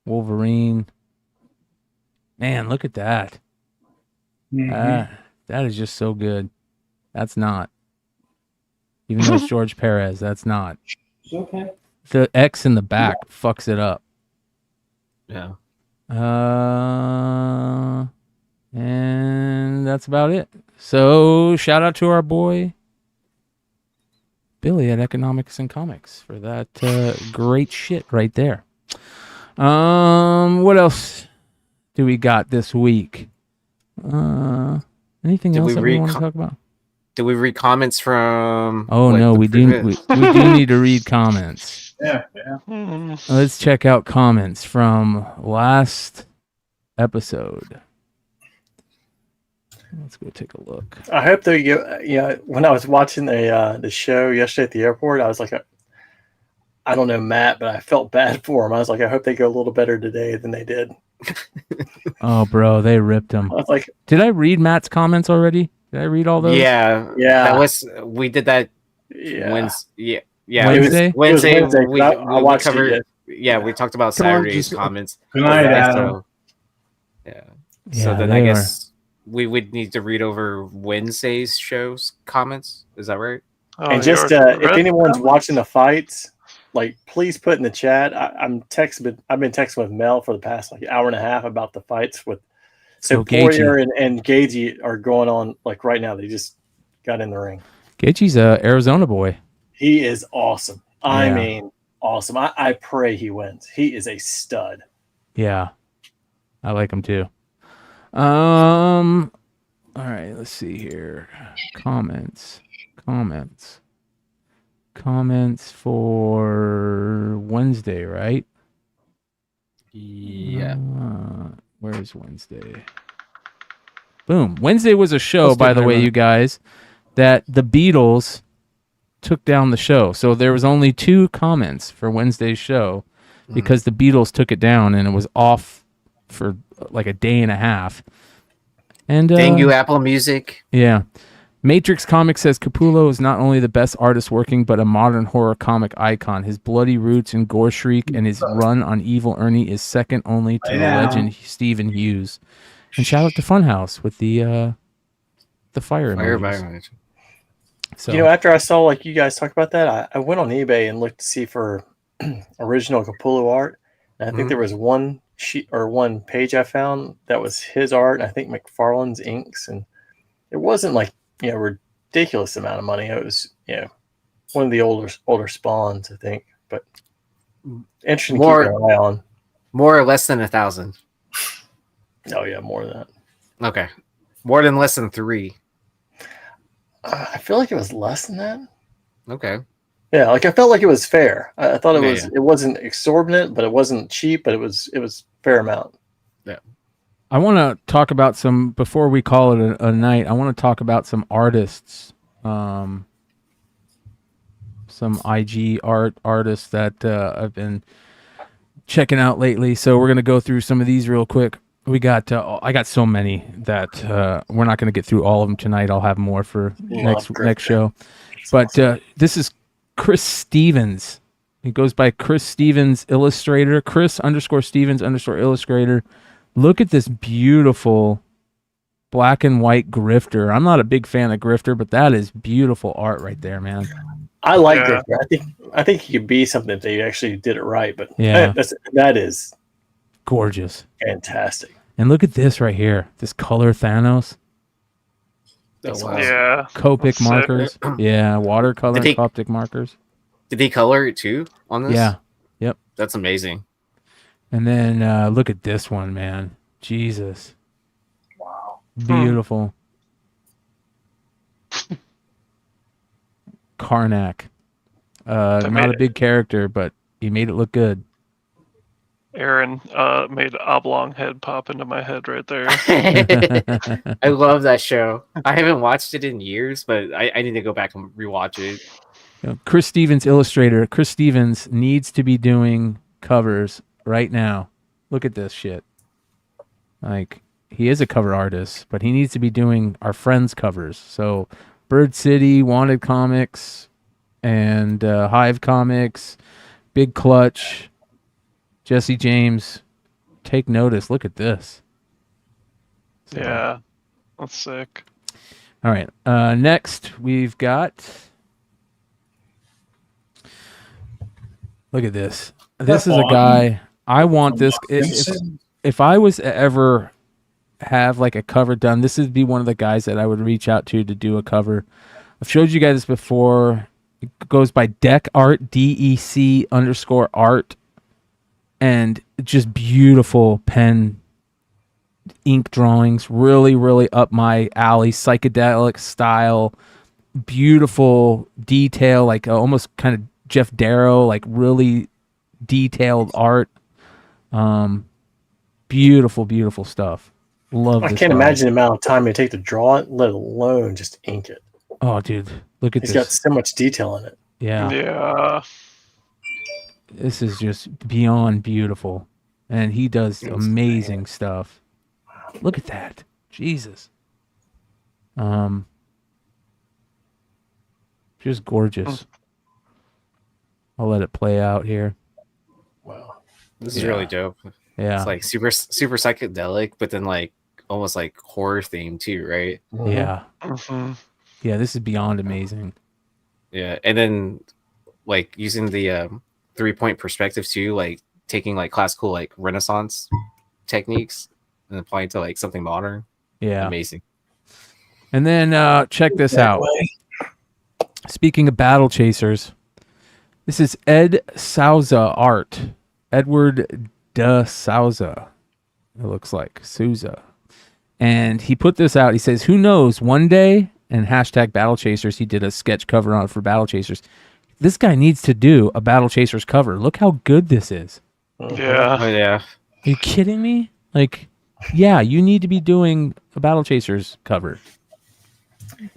Wolverine. Man, look at that. That is just so good. That's not. Even though it's George Perez, that's not. It's okay. The X in the back fucks it up. Yeah. And that's about it. So shout out to our boy Billy at Economics and Comics for that great shit right there. What else do we got this week? Anything Did else we that we read want to com- talk about? Did we read comments from? Oh like, no, the we do. previous- We do need to read comments. Yeah. Let's check out comments from last episode. Let's go take a look. I hope they get. When I was watching the show yesterday at the airport, I was like, I don't know Matt, but I felt bad for him. I was like, I hope they go a little better today than they did. Oh, bro, they ripped him. I was like, Did I read Matt's comments already? Did I read all those? Yeah. Yeah. That was we did that yeah. Wednesday. Yeah. Wednesday? It was Wednesday, we, but I watched it covered. yet. Yeah, we talked about Come on, Saturday's just- comments. Good night, Okay, Adam. so- yeah. So Yeah, then they I are. guess we would need to read over Wednesday's show's comments. Is that right? Oh, And you just already if read anyone's them? watching the fights, like please put in the chat. I've been texting with Mel for the past like hour and a half about the fights with. So Poirier and Gagey are going on like right now. They just got in the ring. Gaethje's a Arizona boy. He is awesome. I Yeah. mean, awesome. I pray he wins. He is a stud. Yeah, I like him too. All right, let's see here. Comments for Wednesday, right? Yeah. Where's Wednesday? Boom. Wednesday was a show, Let's by do the way, that. you guys, that the Beatles took down the show. So there was only 2 comments for Wednesday's show because the Beatles took it down and it was off for like a day and a half. And Thank you, Apple Music. yeah. Matrix Comics says Capullo is not only the best artist working, but a modern horror comic icon. His bloody roots in Gore Shriek and his run on Evil Ernie is second only to the legend Stephen Hughes. And shout out to Funhouse with the fire emojis. So After I saw like you guys talk about that, I went on eBay and looked to see for original Capullo art. And I think there was one sheet or one page I found that was his art. And I think McFarlane's inks, and it wasn't like ridiculous amount of money. It was one of the older spawns, I think. But interesting to keep an eye on. More or less than 1,000. Oh yeah, more than that. Okay, more than less than 3. I feel like it was less than that. Okay. Yeah, like I felt like it was fair. I thought it Yeah, was. yeah. It wasn't exorbitant, but it wasn't cheap. But it was fair amount. I want to talk about some before we call it a night. I want to talk about some artists, some IG artists that I've been checking out lately. So we're gonna go through some of these real quick. We got I got so many that we're not gonna get through all of them tonight. I'll have more for next show. But this is Chris Stevens. He goes by Chris Stevens Illustrator. Chris_Stevens_Illustrator. Look at this beautiful black and white Grifter. I'm not a big fan of Grifter, but that is beautiful art right there, man. I like Grifter. I think he could be something if they actually did it right. But Yeah. that is Gorgeous. fantastic. And look at this right here. This color Thanos. That's awesome. Yeah. Copic That's markers. Yeah, watercolor Did he- Copic markers. Did he color it too on this? Yeah. Yep. That's amazing. And then look at this one, man. Jesus. Wow. Beautiful. Karnak. Not a big character, but he made it look good. Aaron made oblong head pop into my head right there. I love that show. I haven't watched it in years, but I need to go back and rewatch it. Chris Stevens Illustrator. Chris Stevens needs to be doing covers right now. Look at this shit. Like, he is a cover artist, but he needs to be doing our friends' covers. So, Bird City, Wanted Comics, and Hive Comics, Big Clutch, Jesse James. Take notice. Look at this. So, Yeah. That's sick. all right. Next, we've got... Look at this. This is a guy. I want this. If I was to ever have like a cover done, this would be one of the guys that I would reach out to do a cover. I've showed you guys this before. It goes by Deck Art, DEC_art, and just beautiful pen ink drawings, really, really up my alley, psychedelic style, beautiful detail, like almost kind of Jeff Darrow, like really detailed art. Beautiful, beautiful stuff. Love. I this can't guy. imagine the amount of time it take to draw it, let alone just ink it. Oh, dude, look at He's this. got so much detail in it. Yeah. Yeah. This is just beyond beautiful. And he does amazing stuff. Look at that. Jesus. Just gorgeous. I'll let it play out here. Wow. This is really dope. Yeah. It's like super psychedelic, but then like almost like horror themed too, right? Yeah. Mhm. Yeah, this is beyond amazing. Yeah, and then like using the 3-point perspective too, like taking like classical like Renaissance techniques and applying to like something modern. Yeah. Amazing. And then check this out. Speaking of battle chasers, this is Ed Souza art. Edward de Souza. It looks like Souza. And he put this out. He says, who knows, one day, and hashtag battle chasers, he did a sketch cover on it for battle chasers. This guy needs to do a battle chasers cover. Look how good this is. Yeah. Oh yeah. Are you kidding me? Like, yeah, you need to be doing a battle chasers cover.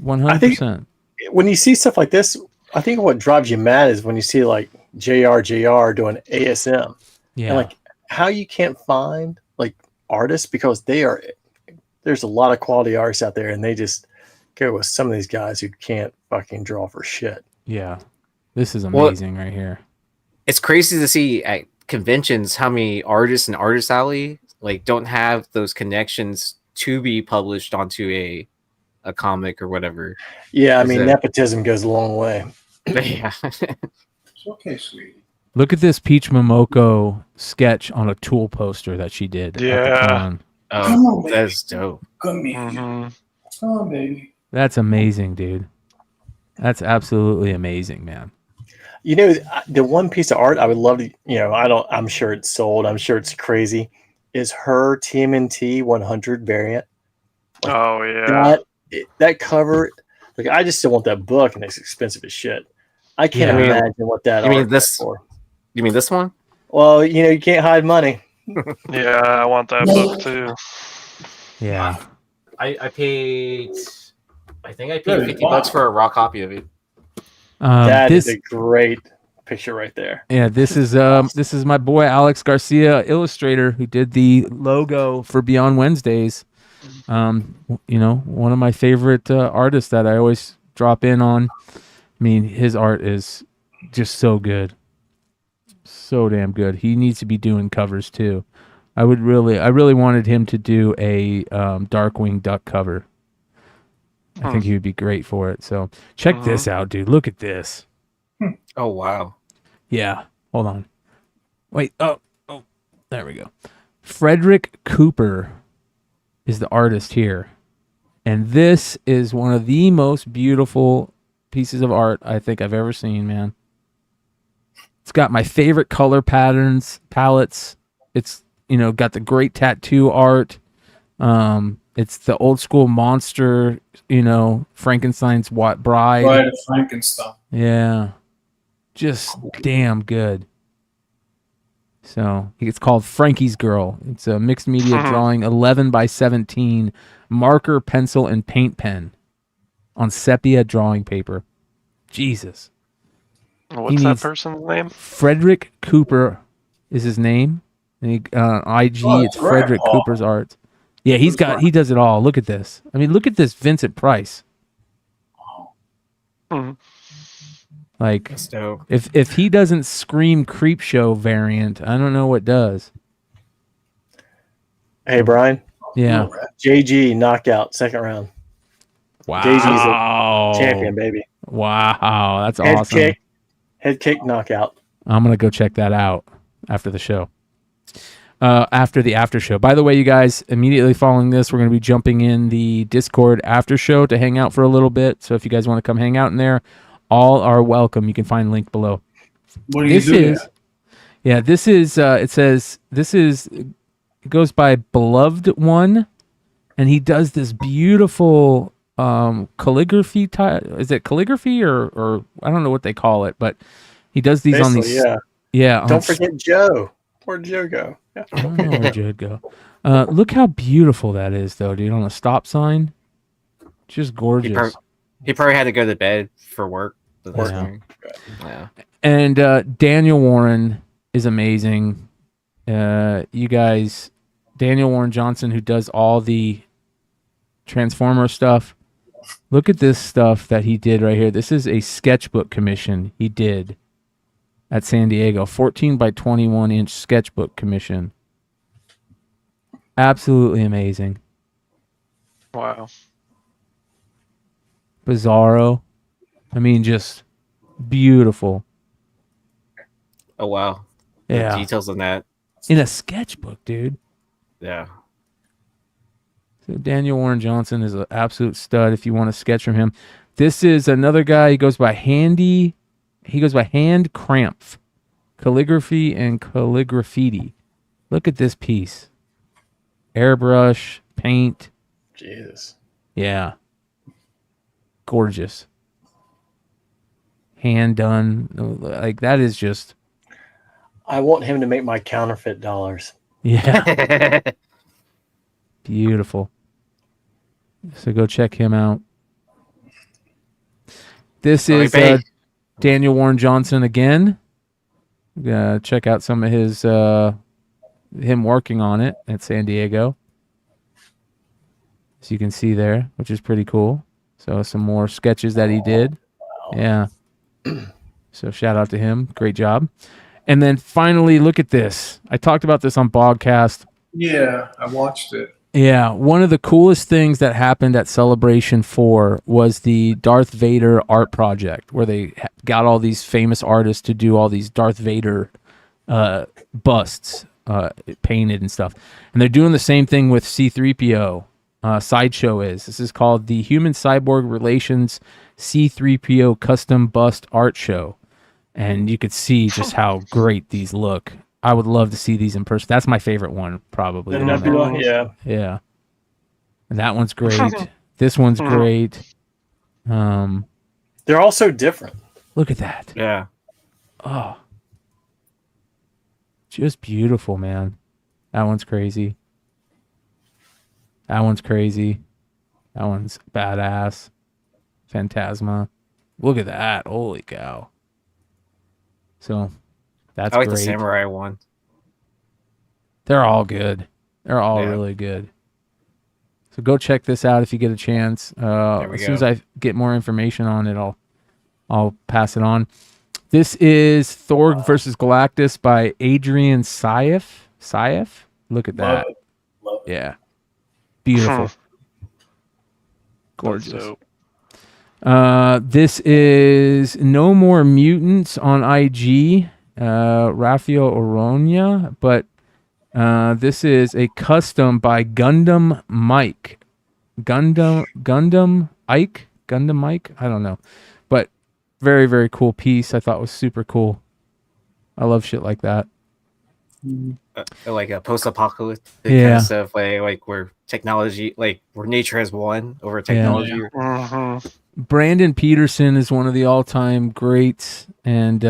100%. When you see stuff like this, I think what drives you mad is when you see like JR doing ASM. Yeah. And like how you can't find like artists because there's a lot of quality artists out there and they just go with some of these guys who can't fucking draw for shit. Yeah. This is amazing right here. It's crazy to see at conventions how many artists in Artist Alley like don't have those connections to be published onto a comic or whatever. Yeah, I mean nepotism goes a long way. Yeah. It's okay, sweetie. Look at this Peach Momoko sketch on a Tool poster that she did. At the Yeah. con. Come Oh, on, baby. that's dope. Come here. Mhm. Come on, baby. That's amazing, dude. That's absolutely amazing, man. You know, the one piece of art I would love to, I'm sure it's sold. I'm sure it's crazy. Is her TMNT 100 variant. Oh yeah. That cover, like I just still want that book and it's expensive as shit. I can't Yeah. imagine what that You mean art this- is for. You mean this one? Well, you can't hide money. Yeah, I want that book too. Yeah. I paid. I think I paid Really? $50 for a raw copy of it. That is This a great picture right there. yeah, this is my boy Alex Garcia, illustrator, who did the logo for Beyond Wednesdays. One of my favorite artists that I always drop in on. I mean, his art is just so good. So damn good. He needs to be doing covers too. I really wanted him to do a Darkwing Duck cover. I think he would be great for it. So check this out, dude. Look at this. Oh wow. Yeah. Hold on. Wait. Oh, there we go. Frederick Cooper is the artist here. And this is one of the most beautiful pieces of art I think I've ever seen, man. It's got my favorite color palettes. It's, got the great tattoo art. It's the old school monster, Frankenstein's bride. Right, Frankenstein. Yeah. Just damn good. So it's called Frankie's Girl. It's a mixed media drawing, 11 by 17, marker, pencil, and paint pen on sepia drawing paper. Jesus. What's that person's name? Frederick Cooper is his name. And IG, it's Frederick Cooper's art. Yeah, he does it all. Look at this. I mean, look at this Vincent Price. Mhm. Like, That's dope. if he doesn't scream creep show variant, I don't know what does. Hey, Brian. Yeah. JG knockout, second round. Wow. JG's a champion, baby. Wow, that's Head awesome. Head kick knockout. I'm gonna go check that out after the show. After the after show. By the way, you guys, immediately following this, we're gonna be jumping in the Discord after show to hang out for a little bit. So if you guys want to come hang out in there, all are welcome. You can find a link below. What do you do? Yeah, this is. It says this is He goes by Beloved One, and he does this beautiful calligraphy is it calligraphy or I don't know what they call it, but he does these on Basically, these yeah. Don't forget Joe. Where'd Joe go? Yeah. I don't know where Joe'd go. Look how beautiful that is, though, dude. On a stop sign, just gorgeous. He probably had to go to bed for work. Yeah. And Daniel Warren is amazing. You guys, Daniel Warren Johnson, who does all the Transformer stuff. Look at this stuff that he did right here. This is a sketchbook commission he did at San Diego. 14 by 21 inch sketchbook commission. Absolutely amazing. Wow. Bizarro. I mean, just beautiful. Oh, wow. Yeah. The details on that. In a sketchbook, dude. Yeah. So Daniel Warren Johnson is an absolute stud if you want to sketch from him. This is another guy. He goes by Hand Cramph. Calligraphy and calligraffiti. Look at this piece. Airbrush, paint. Jesus. Yeah. Gorgeous. Hand done. Like, that is just... I want him to make my counterfeit dollars. Yeah. Beautiful. So go check him out. This is Daniel Warren Johnson again. Check out some of his him working on it at San Diego. As you can see there, which is pretty cool. So some more sketches that he did. Yeah. So shout out to him. Great job. And then finally, look at this. I talked about this on Bogcast. Yeah, I watched it. Yeah, one of the coolest things that happened at Celebration 4 was the Darth Vader art project, where they got all these famous artists to do all these Darth Vader busts painted and stuff. And they're doing the same thing with C-3PO. Sideshow is. This is called the Human Cyborg Relations C-3PO Custom Bust Art Show. And you could see just how great these look. I would love to see these in person. That's my favorite one, probably. The Nebula, yeah. Yeah. And that one's great. This one's great. They're all so different. Look at that. Yeah. Oh. Just beautiful, man. That one's crazy. That one's crazy. That one's badass. Phantasma. Look at that. Holy cow. So, that's I like great. the samurai one. They're all good. They're all really good. So go check this out if you get a chance. As soon as I get more information on it, I'll pass it on. This is Thor versus Galactus by Adrian Saif. Saif? Look at that. Love it. Yeah. Beautiful. Gorgeous. This is No More Mutants on IG. Rafael Oronia, but this is a custom by Gundam Mike. Gundam Ike? Gundam Mike? I don't know. But very, very cool piece. I thought was super cool. I love shit like that. Like a post-apocalyptic kind of stuff, like where technology, like where nature has won over technology. Yeah. Brandon Peterson is one of the all-time greats, and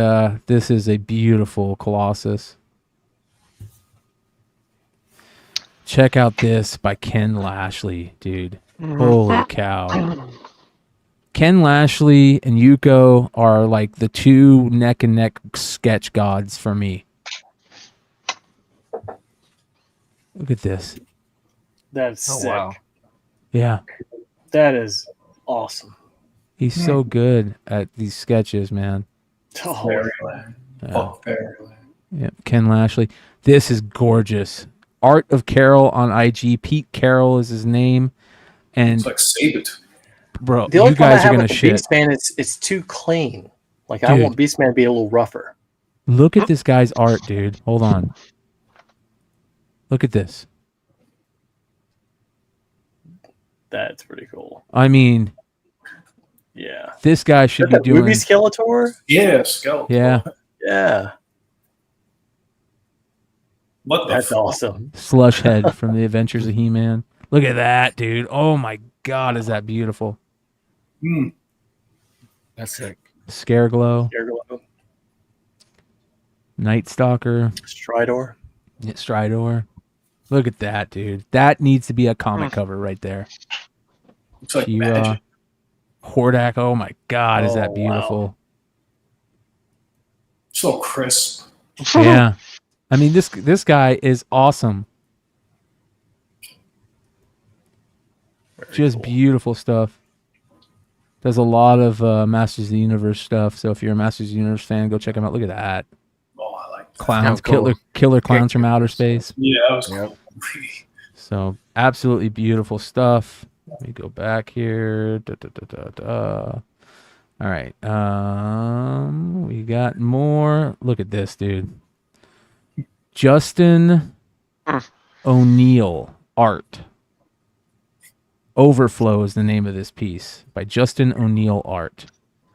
this is a beautiful Colossus. Check out this by Ken Lashley, dude. Holy cow. Ken Lashley and Yuko are like the two neck-and-neck sketch gods for me. Look at this. That's sick. Wow. Yeah. That is awesome. He's so good at these sketches, man. Oh, Very glad. Oh, very glad. Yeah, Ken Lashley. This is gorgeous. Art of Carol on IG. Pete Carroll is his name. And It's like Sabit. bro, the only you problem I guys are have gonna with the shit. Beastman is it's too clean. Like I Dude. want Beastman to be a little rougher. Look at this guy's art, dude. Hold on. Look at this. That's pretty cool. I mean, Yeah. this guy should be That doing. Ruby Skeletor? Yeah, Skeletor. Yeah. Yeah. What the That's fuck? awesome. Slush Head from the Adventures of He-Man. Look at that, dude. Oh my God, is that beautiful? Hmm. That's sick. Scareglow, Scareglow. Night Stalker, Stridor. Stridor. Look at that, dude. That needs to be a comic cover right there. Looks like She-Ra, magic. Hordak. Oh my God, is Oh, that wow. beautiful? So crisp. Yeah. I mean, this guy is awesome. Just beautiful stuff. Does a lot of Masters of the Universe stuff. So if you're a Masters of the Universe fan, go check him out. Look at that. Oh, I like that. Clowns, Oh, cool. killer clowns from outer space. Yeah, that was Yep. cool. So absolutely beautiful stuff. Let me go back here. Da, da, da, da, da. All right. We got more. Look at this, dude. Justin O'Neill art. Overflow is the name of this piece by Justin O'Neill art.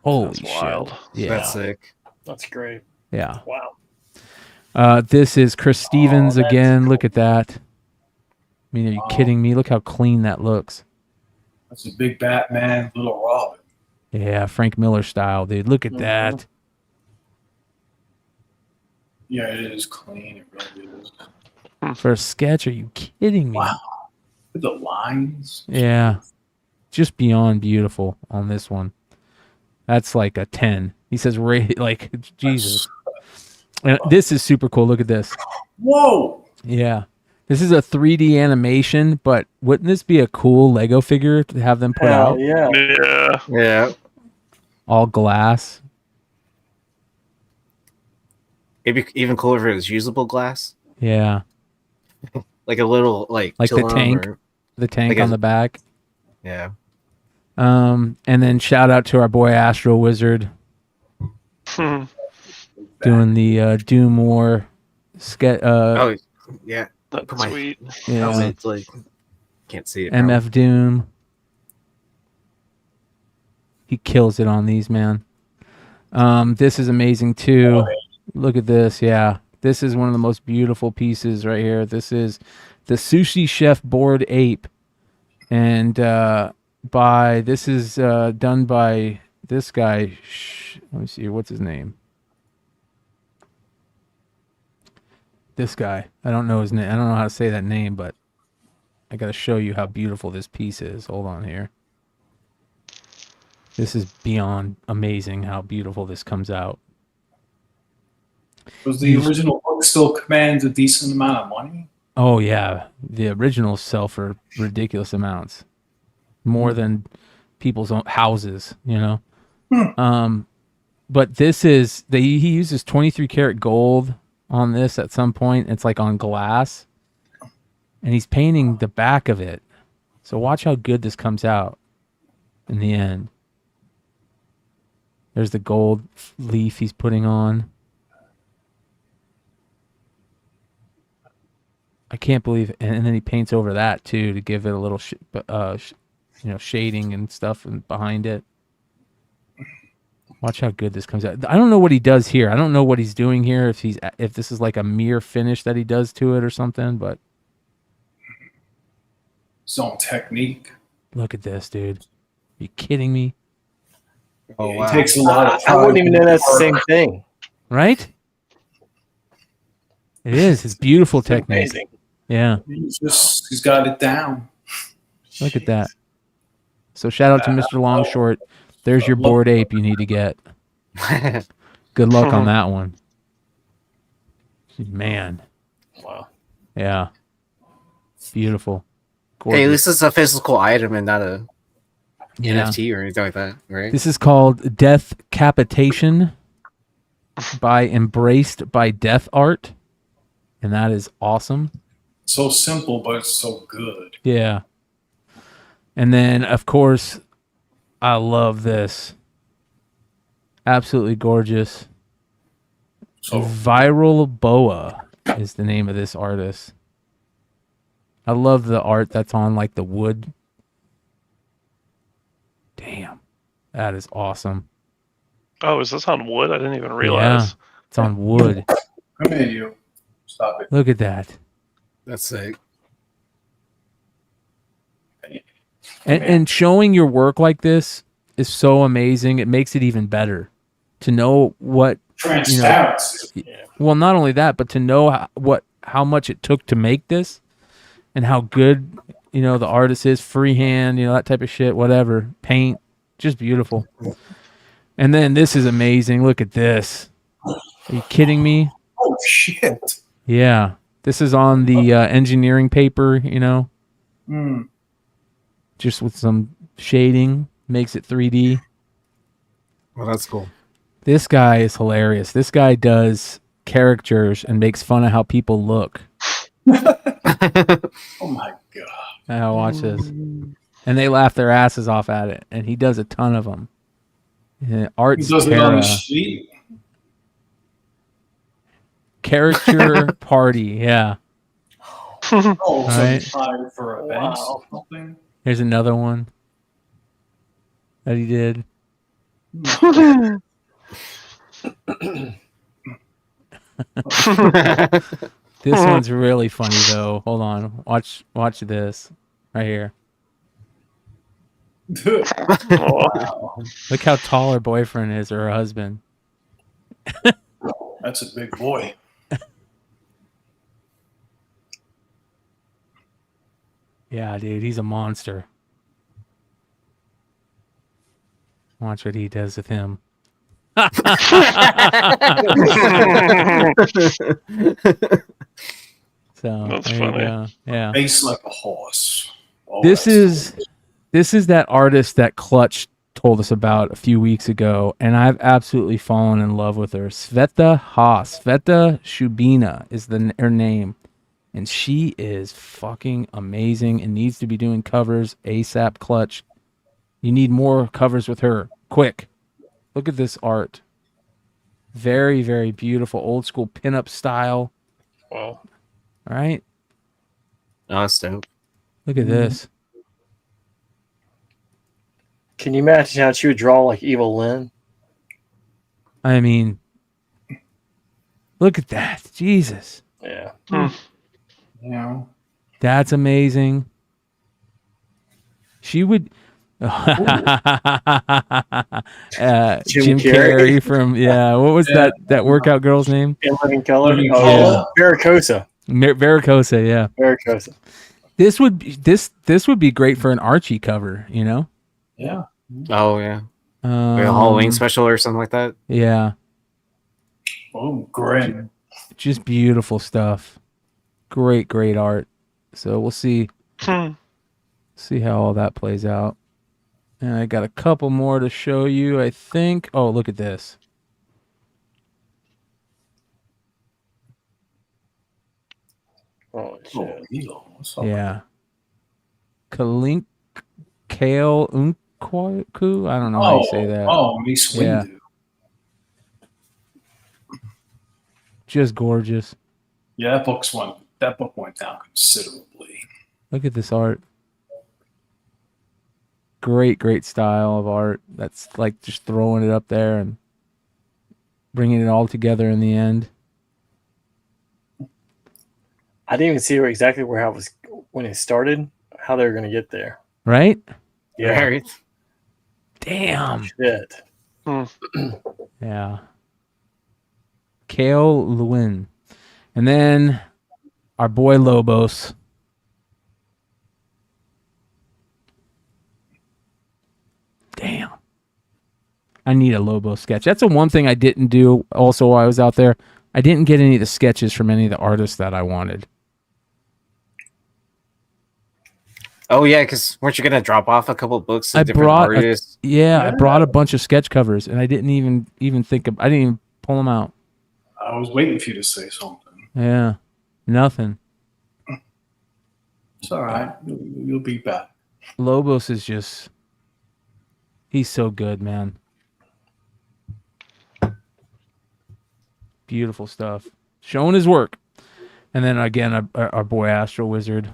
Holy That's shit. wild. Yeah. That's sick. That's great. Yeah. Wow. This is Chris Stevens that's again. cool. Look at that. I mean, are you kidding me? Look how clean that looks. That's a big Batman, little Robin. Yeah, Frank Miller style, dude. Look at that. Yeah, it is clean. It really is. For a sketch, are you kidding me? Wow. With the lines. Yeah. Just beyond beautiful on this one. That's like a 10. He says, like, Jesus. And this is super cool. Look at this. Whoa! Yeah. This is a 3D animation, but wouldn't this be a cool Lego figure to have them put Hell out? yeah. Yeah. Yeah. All glass. It'd be even cooler if it was usable glass. Yeah. Like a little like Like the Tillum tank? or- The tank Like on a- the back. yeah. And then shout out to our boy Astro Wizard doing the Doom War sketch. Oh yeah. That's Put my- sweet. Yeah. It's like can't see it. now. MF Doom. He kills it on these, man. This is amazing too. Look at this. Yeah. This is one of the most beautiful pieces right here. This is the Sushi Chef Bored Ape. And this is done by this guy. Let me see. What's his name? This guy. I don't know his name. I don't know how to say that name, but I got to show you how beautiful this piece is. Hold on here. This is beyond amazing how beautiful this comes out. Was the original book still commands a decent amount of money? Oh yeah, the originals sell for ridiculous amounts, more than people's own houses, you know. But this is he uses 23 karat gold on this at some point. It's like on glass, and he's painting the back of it. So watch how good this comes out in the end. There's the gold leaf he's putting on. I can't believe, and then he paints over that too to give it a little, shading and stuff behind it. Watch how good this comes out. I don't know what he does here. I don't know what he's doing here. If this is like a mere finish that he does to it or something. But His own technique. look at this, dude. Are you kidding me? Oh It wow. takes a lot of I time. wouldn't even know that's the same thing. Right? It is. It's beautiful It's technique. amazing. Yeah. He's got it down. Look at that. So shout out to Mr. Longshort. There's your bored ape you need to get. Good luck on that one. Man. Wow. Yeah. Beautiful. Hey, Gorgeous. this is a physical item and not a Yeah. NFT or anything like that, right? This is called Death Capitation by Embraced by Death Art. And that is awesome. So simple, but it's so good. Yeah. And then, of course, I love this. Absolutely gorgeous. So Viral Boa is the name of this artist. I love the art that's on like the wood. Damn. That is awesome. Oh, is this on wood? I didn't even realize. It's on wood. come here, you. Stop it. Look at that. That's sick. And showing your work like this is so amazing. It makes it even better to know what Transparency. well, not only that, but to know how much it took to make this and how good, the artist is, freehand, that type of shit, whatever, paint, just beautiful. And then this is amazing. Look at this. Are you kidding me? Oh shit. Yeah. This is on the engineering paper, just with some shading, makes it 3D. Well, that's cool. This guy is hilarious. This guy does caricatures and makes fun of how people look. Oh my god. Now watch this. And they laugh their asses off at it. And he does a ton of them. Art He does it on the street. Caricature party, yeah. Oh, so Right. time for events Wow. or something. Here's another one that he did. This one's really funny though. Hold on. Watch this right here. Wow. Look how tall her boyfriend is, or her husband. That's a big boy. Yeah, dude, he's a monster. Watch what he does with him. So That's there funny. you go. Yeah. Face like a horse. Oh, This that's is that artist that Clutch told us about a few weeks ago, and I've absolutely fallen in love with her. Sveta Haas. Sveta Shubina is her name. And she is fucking amazing and needs to be doing covers ASAP. Clutch. You need more covers with her. Quick. Look at this art. Very, very beautiful. Old school pinup style. Wow. All right. Oh, that's dope. Look at this. Can you imagine how she would draw like Evil Lynn? I mean, look at that. Jesus. Yeah. you know. That's amazing. She would. Jim Carrey from what was that workout girl's name? In Living Color. Living Oh, Color. yeah. Varicosa. Varicosa, yeah. Varicosa. This would be great for an Archie cover, Yeah. Oh yeah, like a Halloween special or something like that. Yeah, Oh, grim. just beautiful stuff. Great art. So we'll see how all that plays out. And I got a couple more to show you, I think. Oh, look at this. Oh, Oh, shit. Elo. What's up? Yeah. Kalink Kale Unkwaku? I don't know how you say that. Oh, Mace Yeah. Windu. Just gorgeous. Yeah, that book went down considerably. Look at this art. Great style of art. That's like just throwing it up there and bringing it all together in the end. I didn't even see exactly where I was when it started, how they were going to get there. Right? Yeah. Right. Damn. Shit. Yeah. Kale Lewin. And then our boy Lobos. Damn. I need a Lobo sketch. That's the one thing I didn't do also while I was out there. I didn't get any of the sketches from any of the artists that I wanted. Oh yeah, because weren't you gonna drop off a couple books of I different brought artists? I brought a bunch of sketch covers and I didn't even think of I didn't even pull them out. I was waiting for you to say something. Yeah. Nothing. It's all right. You'll be back. Lobos is just he's so good, man. Beautiful stuff. Showing his work. And then again, our boy Astro Wizard.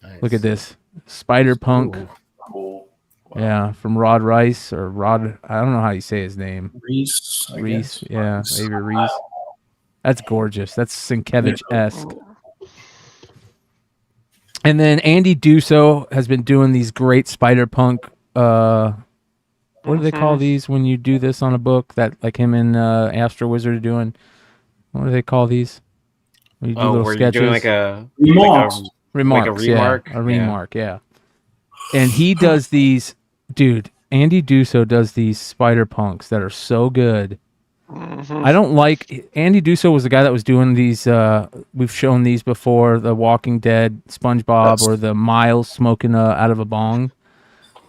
Nice. Look at this. Spider Punk. Ooh. Cool. Yeah, from Rod Rice or Rod. I don't know how you say his name. Reese. I Reese. guess. Yeah, Reese. maybe Reese. That's gorgeous. That's Sienkiewicz-esque. And then Andy Duso has been doing these great Spider-Punk. What do they call these when you do this on a book? That like him and Astro Wizard are doing. What do they call these? When you do little where sketches. you're doing like a Remarks. Remarks, like a remark? Yeah, a remark, yeah. And he does these, dude. Andy Duso does these Spider Punks that are so good. I don't like Andy Duso was the guy that was doing these. We've shown these before: the Walking Dead SpongeBob or the Miles smoking out of a bong.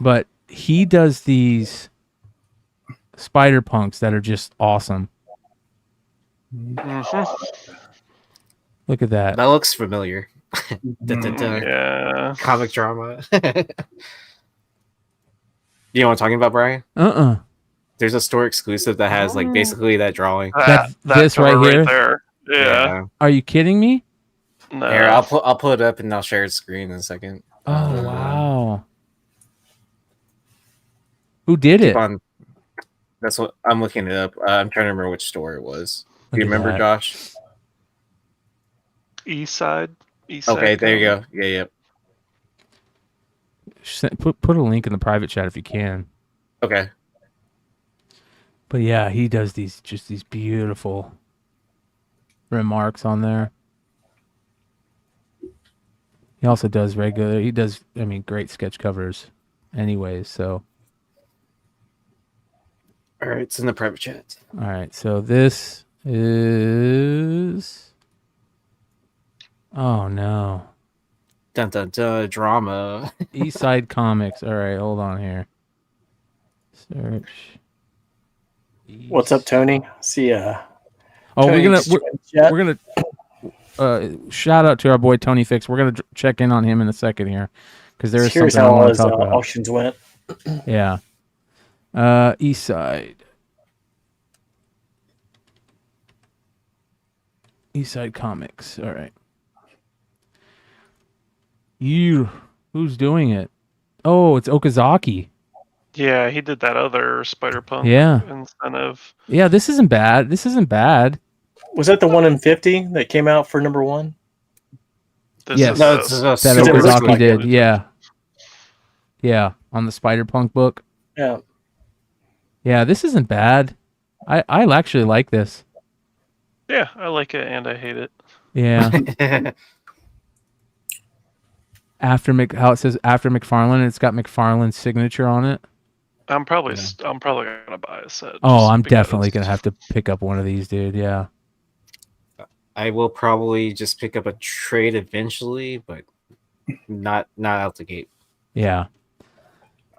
But he does these Spider Punks that are just awesome. Look at that. That looks familiar. Yeah. Comic drama. You know what I'm talking about, Brian? There's a store exclusive that has like basically that drawing. This right here? There. Yeah. Are you kidding me? No. Here, I'll pull it up and I'll share its screen in a second. Oh wow. Who did it? That's what I'm looking it up. I'm trying to remember which store it was. Do you Look at remember, that. Josh? East side. Okay, there you go. Yeah. Put a link in the private chat if you can. Okay. But yeah, he does these beautiful remarks on there. He also does great sketch covers anyways, so. All right, it's in the private chat. All right, so this is... Oh, no. Dun dun dun, drama. Eastside Comics. All right, hold on here. Search. What's up, Tony? See Oh, we're gonna shout out to our boy Tony Fix. We're gonna check in on him in a second here because there is Here's something I how want his to talk about. auctions went. Yeah. Eastside Comics. All right. Who's doing it? Oh, it's Okazaki. Yeah, he did that other Spider-Punk incentive. Yeah, this isn't bad. Was that the 1 in 50 that came out for number 1? Yes, No, that Okazaki did. Yeah, on the Spider-Punk book. Yeah, this isn't bad. I actually like this. Yeah, I like it and I hate it. Yeah. How it says after McFarlane, it's got McFarlane's signature on it. I'm probably gonna buy a set. Oh, I'm definitely gonna have to pick up one of these, dude. Yeah. I will probably just pick up a trade eventually, but not out the gate. Yeah.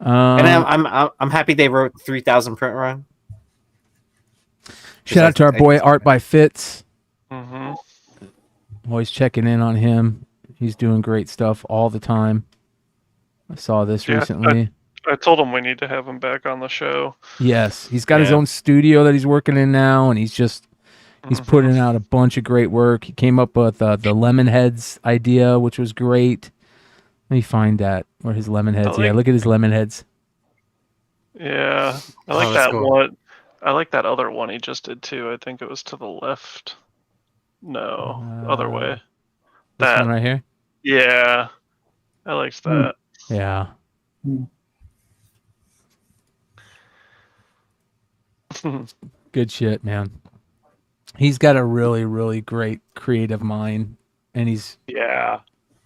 And I'm happy they wrote 3,000 print run. Shout out to our boy Art by Fitz. Mm-hmm. Always checking in on him. He's doing great stuff all the time. I saw this recently. I told him we need to have him back on the show. Yes, he's got his own studio that he's working in now, and he's putting out a bunch of great work. He came up with the lemon heads idea, which was great. Let me find that where his lemon heads. Yeah, look at his lemon heads. Yeah, I like that one. I like that other one he just did too. I think it was to the left. No, other way. This one right here? Yeah. I liked that. Yeah. Good shit, man. He's got a really, really great creative mind. And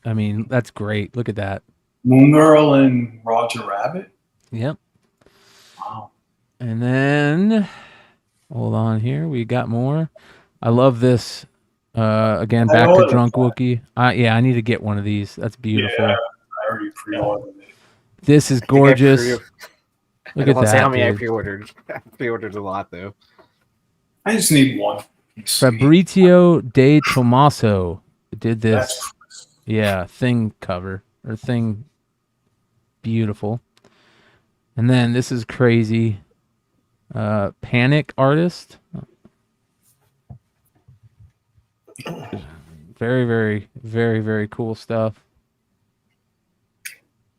I mean, that's great. Look at that. Moon Girl and Roger Rabbit? Yep. Wow. And then, hold on here. We got more. I love this. Again, back to Drunk Wookie. I need to get one of these. That's beautiful. Yeah, I already pre-ordered it. This is gorgeous. Look at that. Say how many I dude. pre-ordered. I pre-ordered a lot though. I just need one. Fabrizio De Tomaso did this. Thing cover or thing. Beautiful. And then this is crazy. Panic artist. Very, very, very, very cool stuff.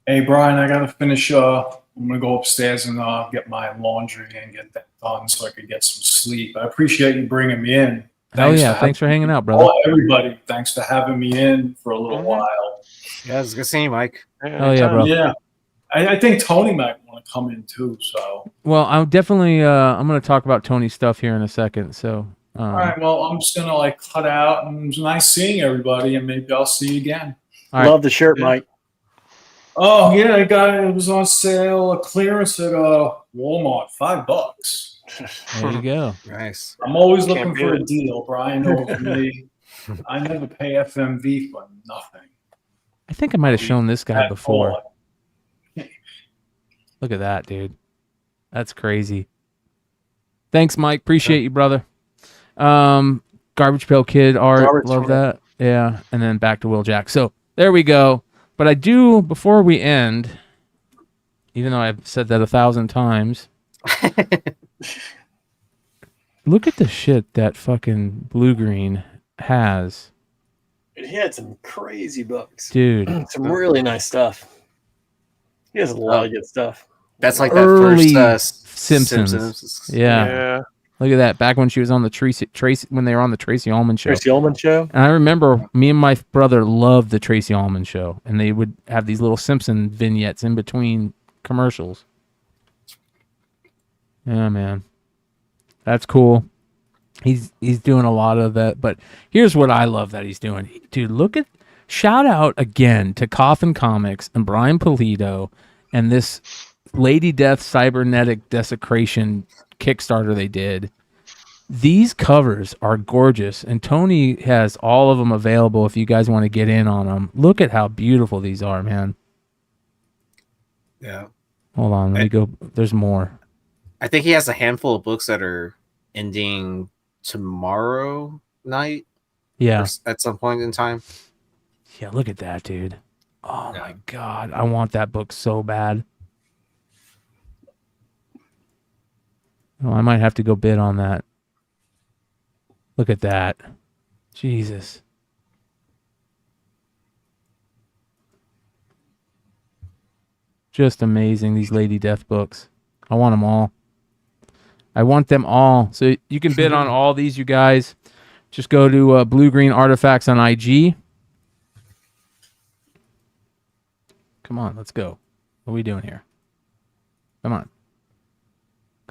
Hey, Brian, I got to finish. I'm going to go upstairs and get my laundry and get that done so I could get some sleep. I appreciate you bringing me in. Oh yeah, thanks for hanging out, brother. Oh, everybody, thanks for having me in for a little while. Yeah, it's good seeing you, Mike. Oh yeah, bro. Yeah, I think Tony might want to come in too. So. Well, I'm definitely. I'm going to talk about Tony's stuff here in a second. So. All right. Well, I'm just gonna cut out, and it was nice seeing everybody, and maybe I'll see you again. Love the shirt, Mike. Oh yeah, it was on sale, clearance at Walmart, $5. There you go. Nice. I'm always looking for a deal, Brian. Knows me. I never pay FMV for nothing. I think I might have shown this guy before. Look at that, dude. That's crazy. Thanks, Mike. Appreciate you, brother. Garbage Pail Kid art. Love that. Yeah. And then back to Will Jack. So there we go. But I do, before we end, even though I've said that 1,000 times, look at the shit that fucking Blue Green has. He had some crazy books. Dude. Some really nice stuff. He has a lot of good stuff. That's like Early that first Simpsons. Yeah. Look at that. Back when she was on the Tracy when they were on the Tracy Ullman show. Tracy Ullman show. And I remember me and my brother loved the Tracy Ullman show, and they would have these little Simpson vignettes in between commercials. Yeah, man. That's cool. He's doing a lot of that, but here's what I love that he's doing. Dude, shout out again to Coffin Comics and Brian Pulido and this Lady Death Cybernetic Desecration Kickstarter they did. These covers are gorgeous, and Tony has all of them available if you guys want to get in on them. Look at how beautiful these are, man. Yeah. Hold on, let me go. There's more. I think he has a handful of books that are ending tomorrow night. Yeah. At some point in time. Yeah, look at that, dude. Oh my God. I want that book so bad. Oh, I might have to go bid on that. Look at that. Jesus. Just amazing, these Lady Death books. I want them all. I want them all. So you can bid on all these, you guys. Just go to Blue Green Artifacts on IG. Come on, let's go. What are we doing here? Come on.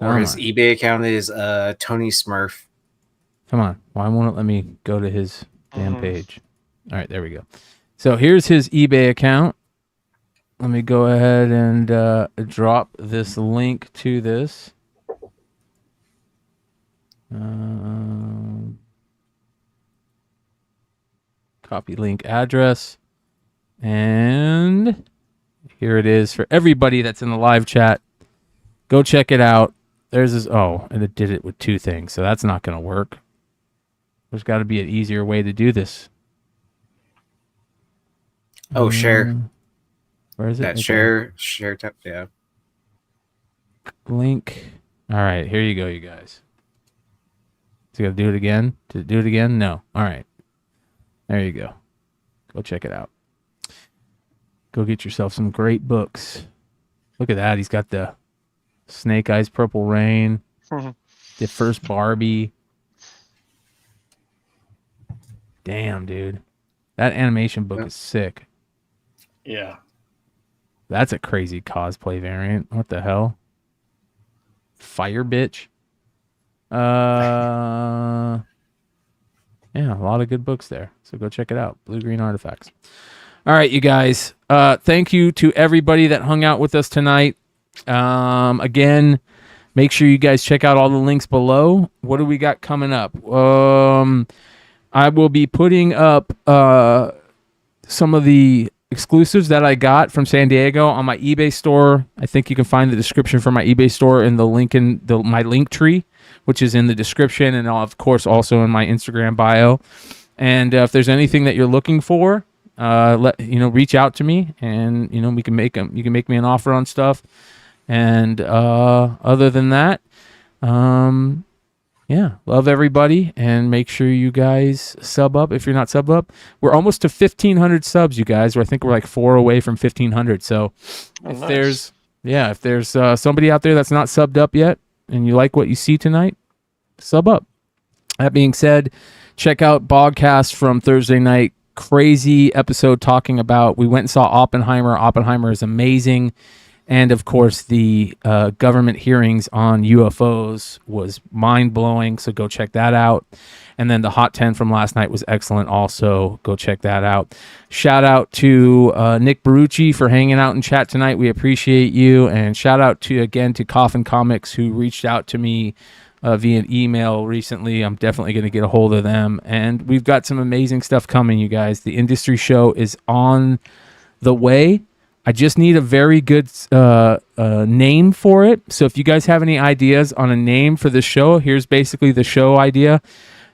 Or his eBay account is Tony Smurf. Come on. Why won't it let me go to his damn page? All right, there we go. So here's his eBay account. Let me go ahead and drop this link to this. Copy link address. And here it is for everybody that's in the live chat. Go check it out. There's this. Oh, and it did it with two things, so that's not going to work. There's got to be an easier way to do this. Oh, share. Where is it? That share tab. Yeah. Link. All right, here you go, you guys. So you got to do it again? To do it again? No. All right. There you go. Go check it out. Go get yourself some great books. Look at that. He's got the Snake Eyes Purple Rain. The first Barbie. Damn, dude. That animation book is sick. Yeah. That's a crazy cosplay variant. What the hell? Fire Bitch. Yeah, a lot of good books there. So go check it out. Blue Green Artifacts. All right, you guys. Thank you to everybody that hung out with us tonight. Again, make sure you guys check out all the links below. What do we got coming up? I will be putting up some of the exclusives that I got from San Diego on my eBay store. I think you can find the description for my eBay store in the link in my link tree, which is in the description, and of course also in my Instagram bio. And if there's anything that you're looking for, reach out to me, and we can make them. You can make me an offer on stuff. And other than that, yeah, love everybody, and make sure you guys sub up if you're not sub up. We're almost to 1,500 subs, you guys. I think we're like 4 away from 1,500. So if there's somebody out there that's not subbed up yet, and you like what you see tonight, sub up. That being said, check out Bogcast from Thursday night. Crazy episode talking about, we went and saw Oppenheimer. Oppenheimer is amazing. And of course, the government hearings on UFOs was mind-blowing. So go check that out. And then the Hot 10 from last night was excellent also. Go check that out. Shout out to Nick Barucci for hanging out in chat tonight. We appreciate you. And shout out to Coffin Comics, who reached out to me via an email recently. I'm definitely going to get a hold of them. And we've got some amazing stuff coming, you guys. The industry show is on the way. I just need a very good name for it. So if you guys have any ideas on a name for the show, here's basically the show idea.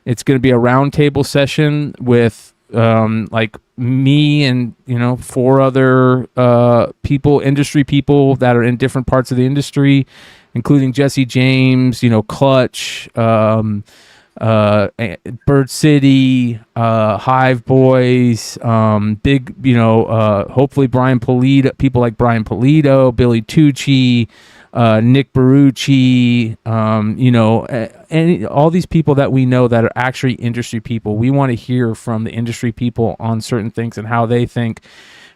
It's going to be a roundtable session with like me and 4 other people, industry people that are in different parts of the industry, including Jesse James, Clutch, Bird City, Hive Boys, big, hopefully Brian Polito, people like Brian Polito, Billy Tucci, Nick Barucci, and all these people that we know that are actually industry people. We want to hear from the industry people on certain things and how they think,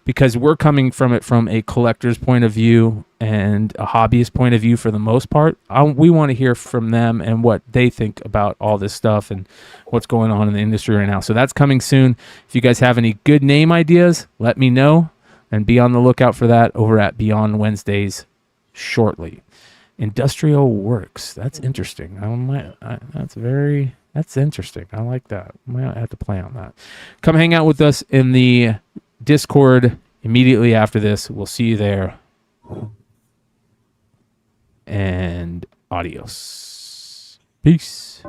because we're coming from it from a collector's point of view and a hobbyist point of view for the most part. We want to hear from them and what they think about all this stuff and what's going on in the industry right now. So that's coming soon. If you guys have any good name ideas, let me know, and be on the lookout for that over at Beyond Wednesdays shortly. Industrial Works. That's interesting. That's interesting. I like that. I might have to play on that. Come hang out with us in the Discord immediately after this. We'll see you there. And adios. Peace.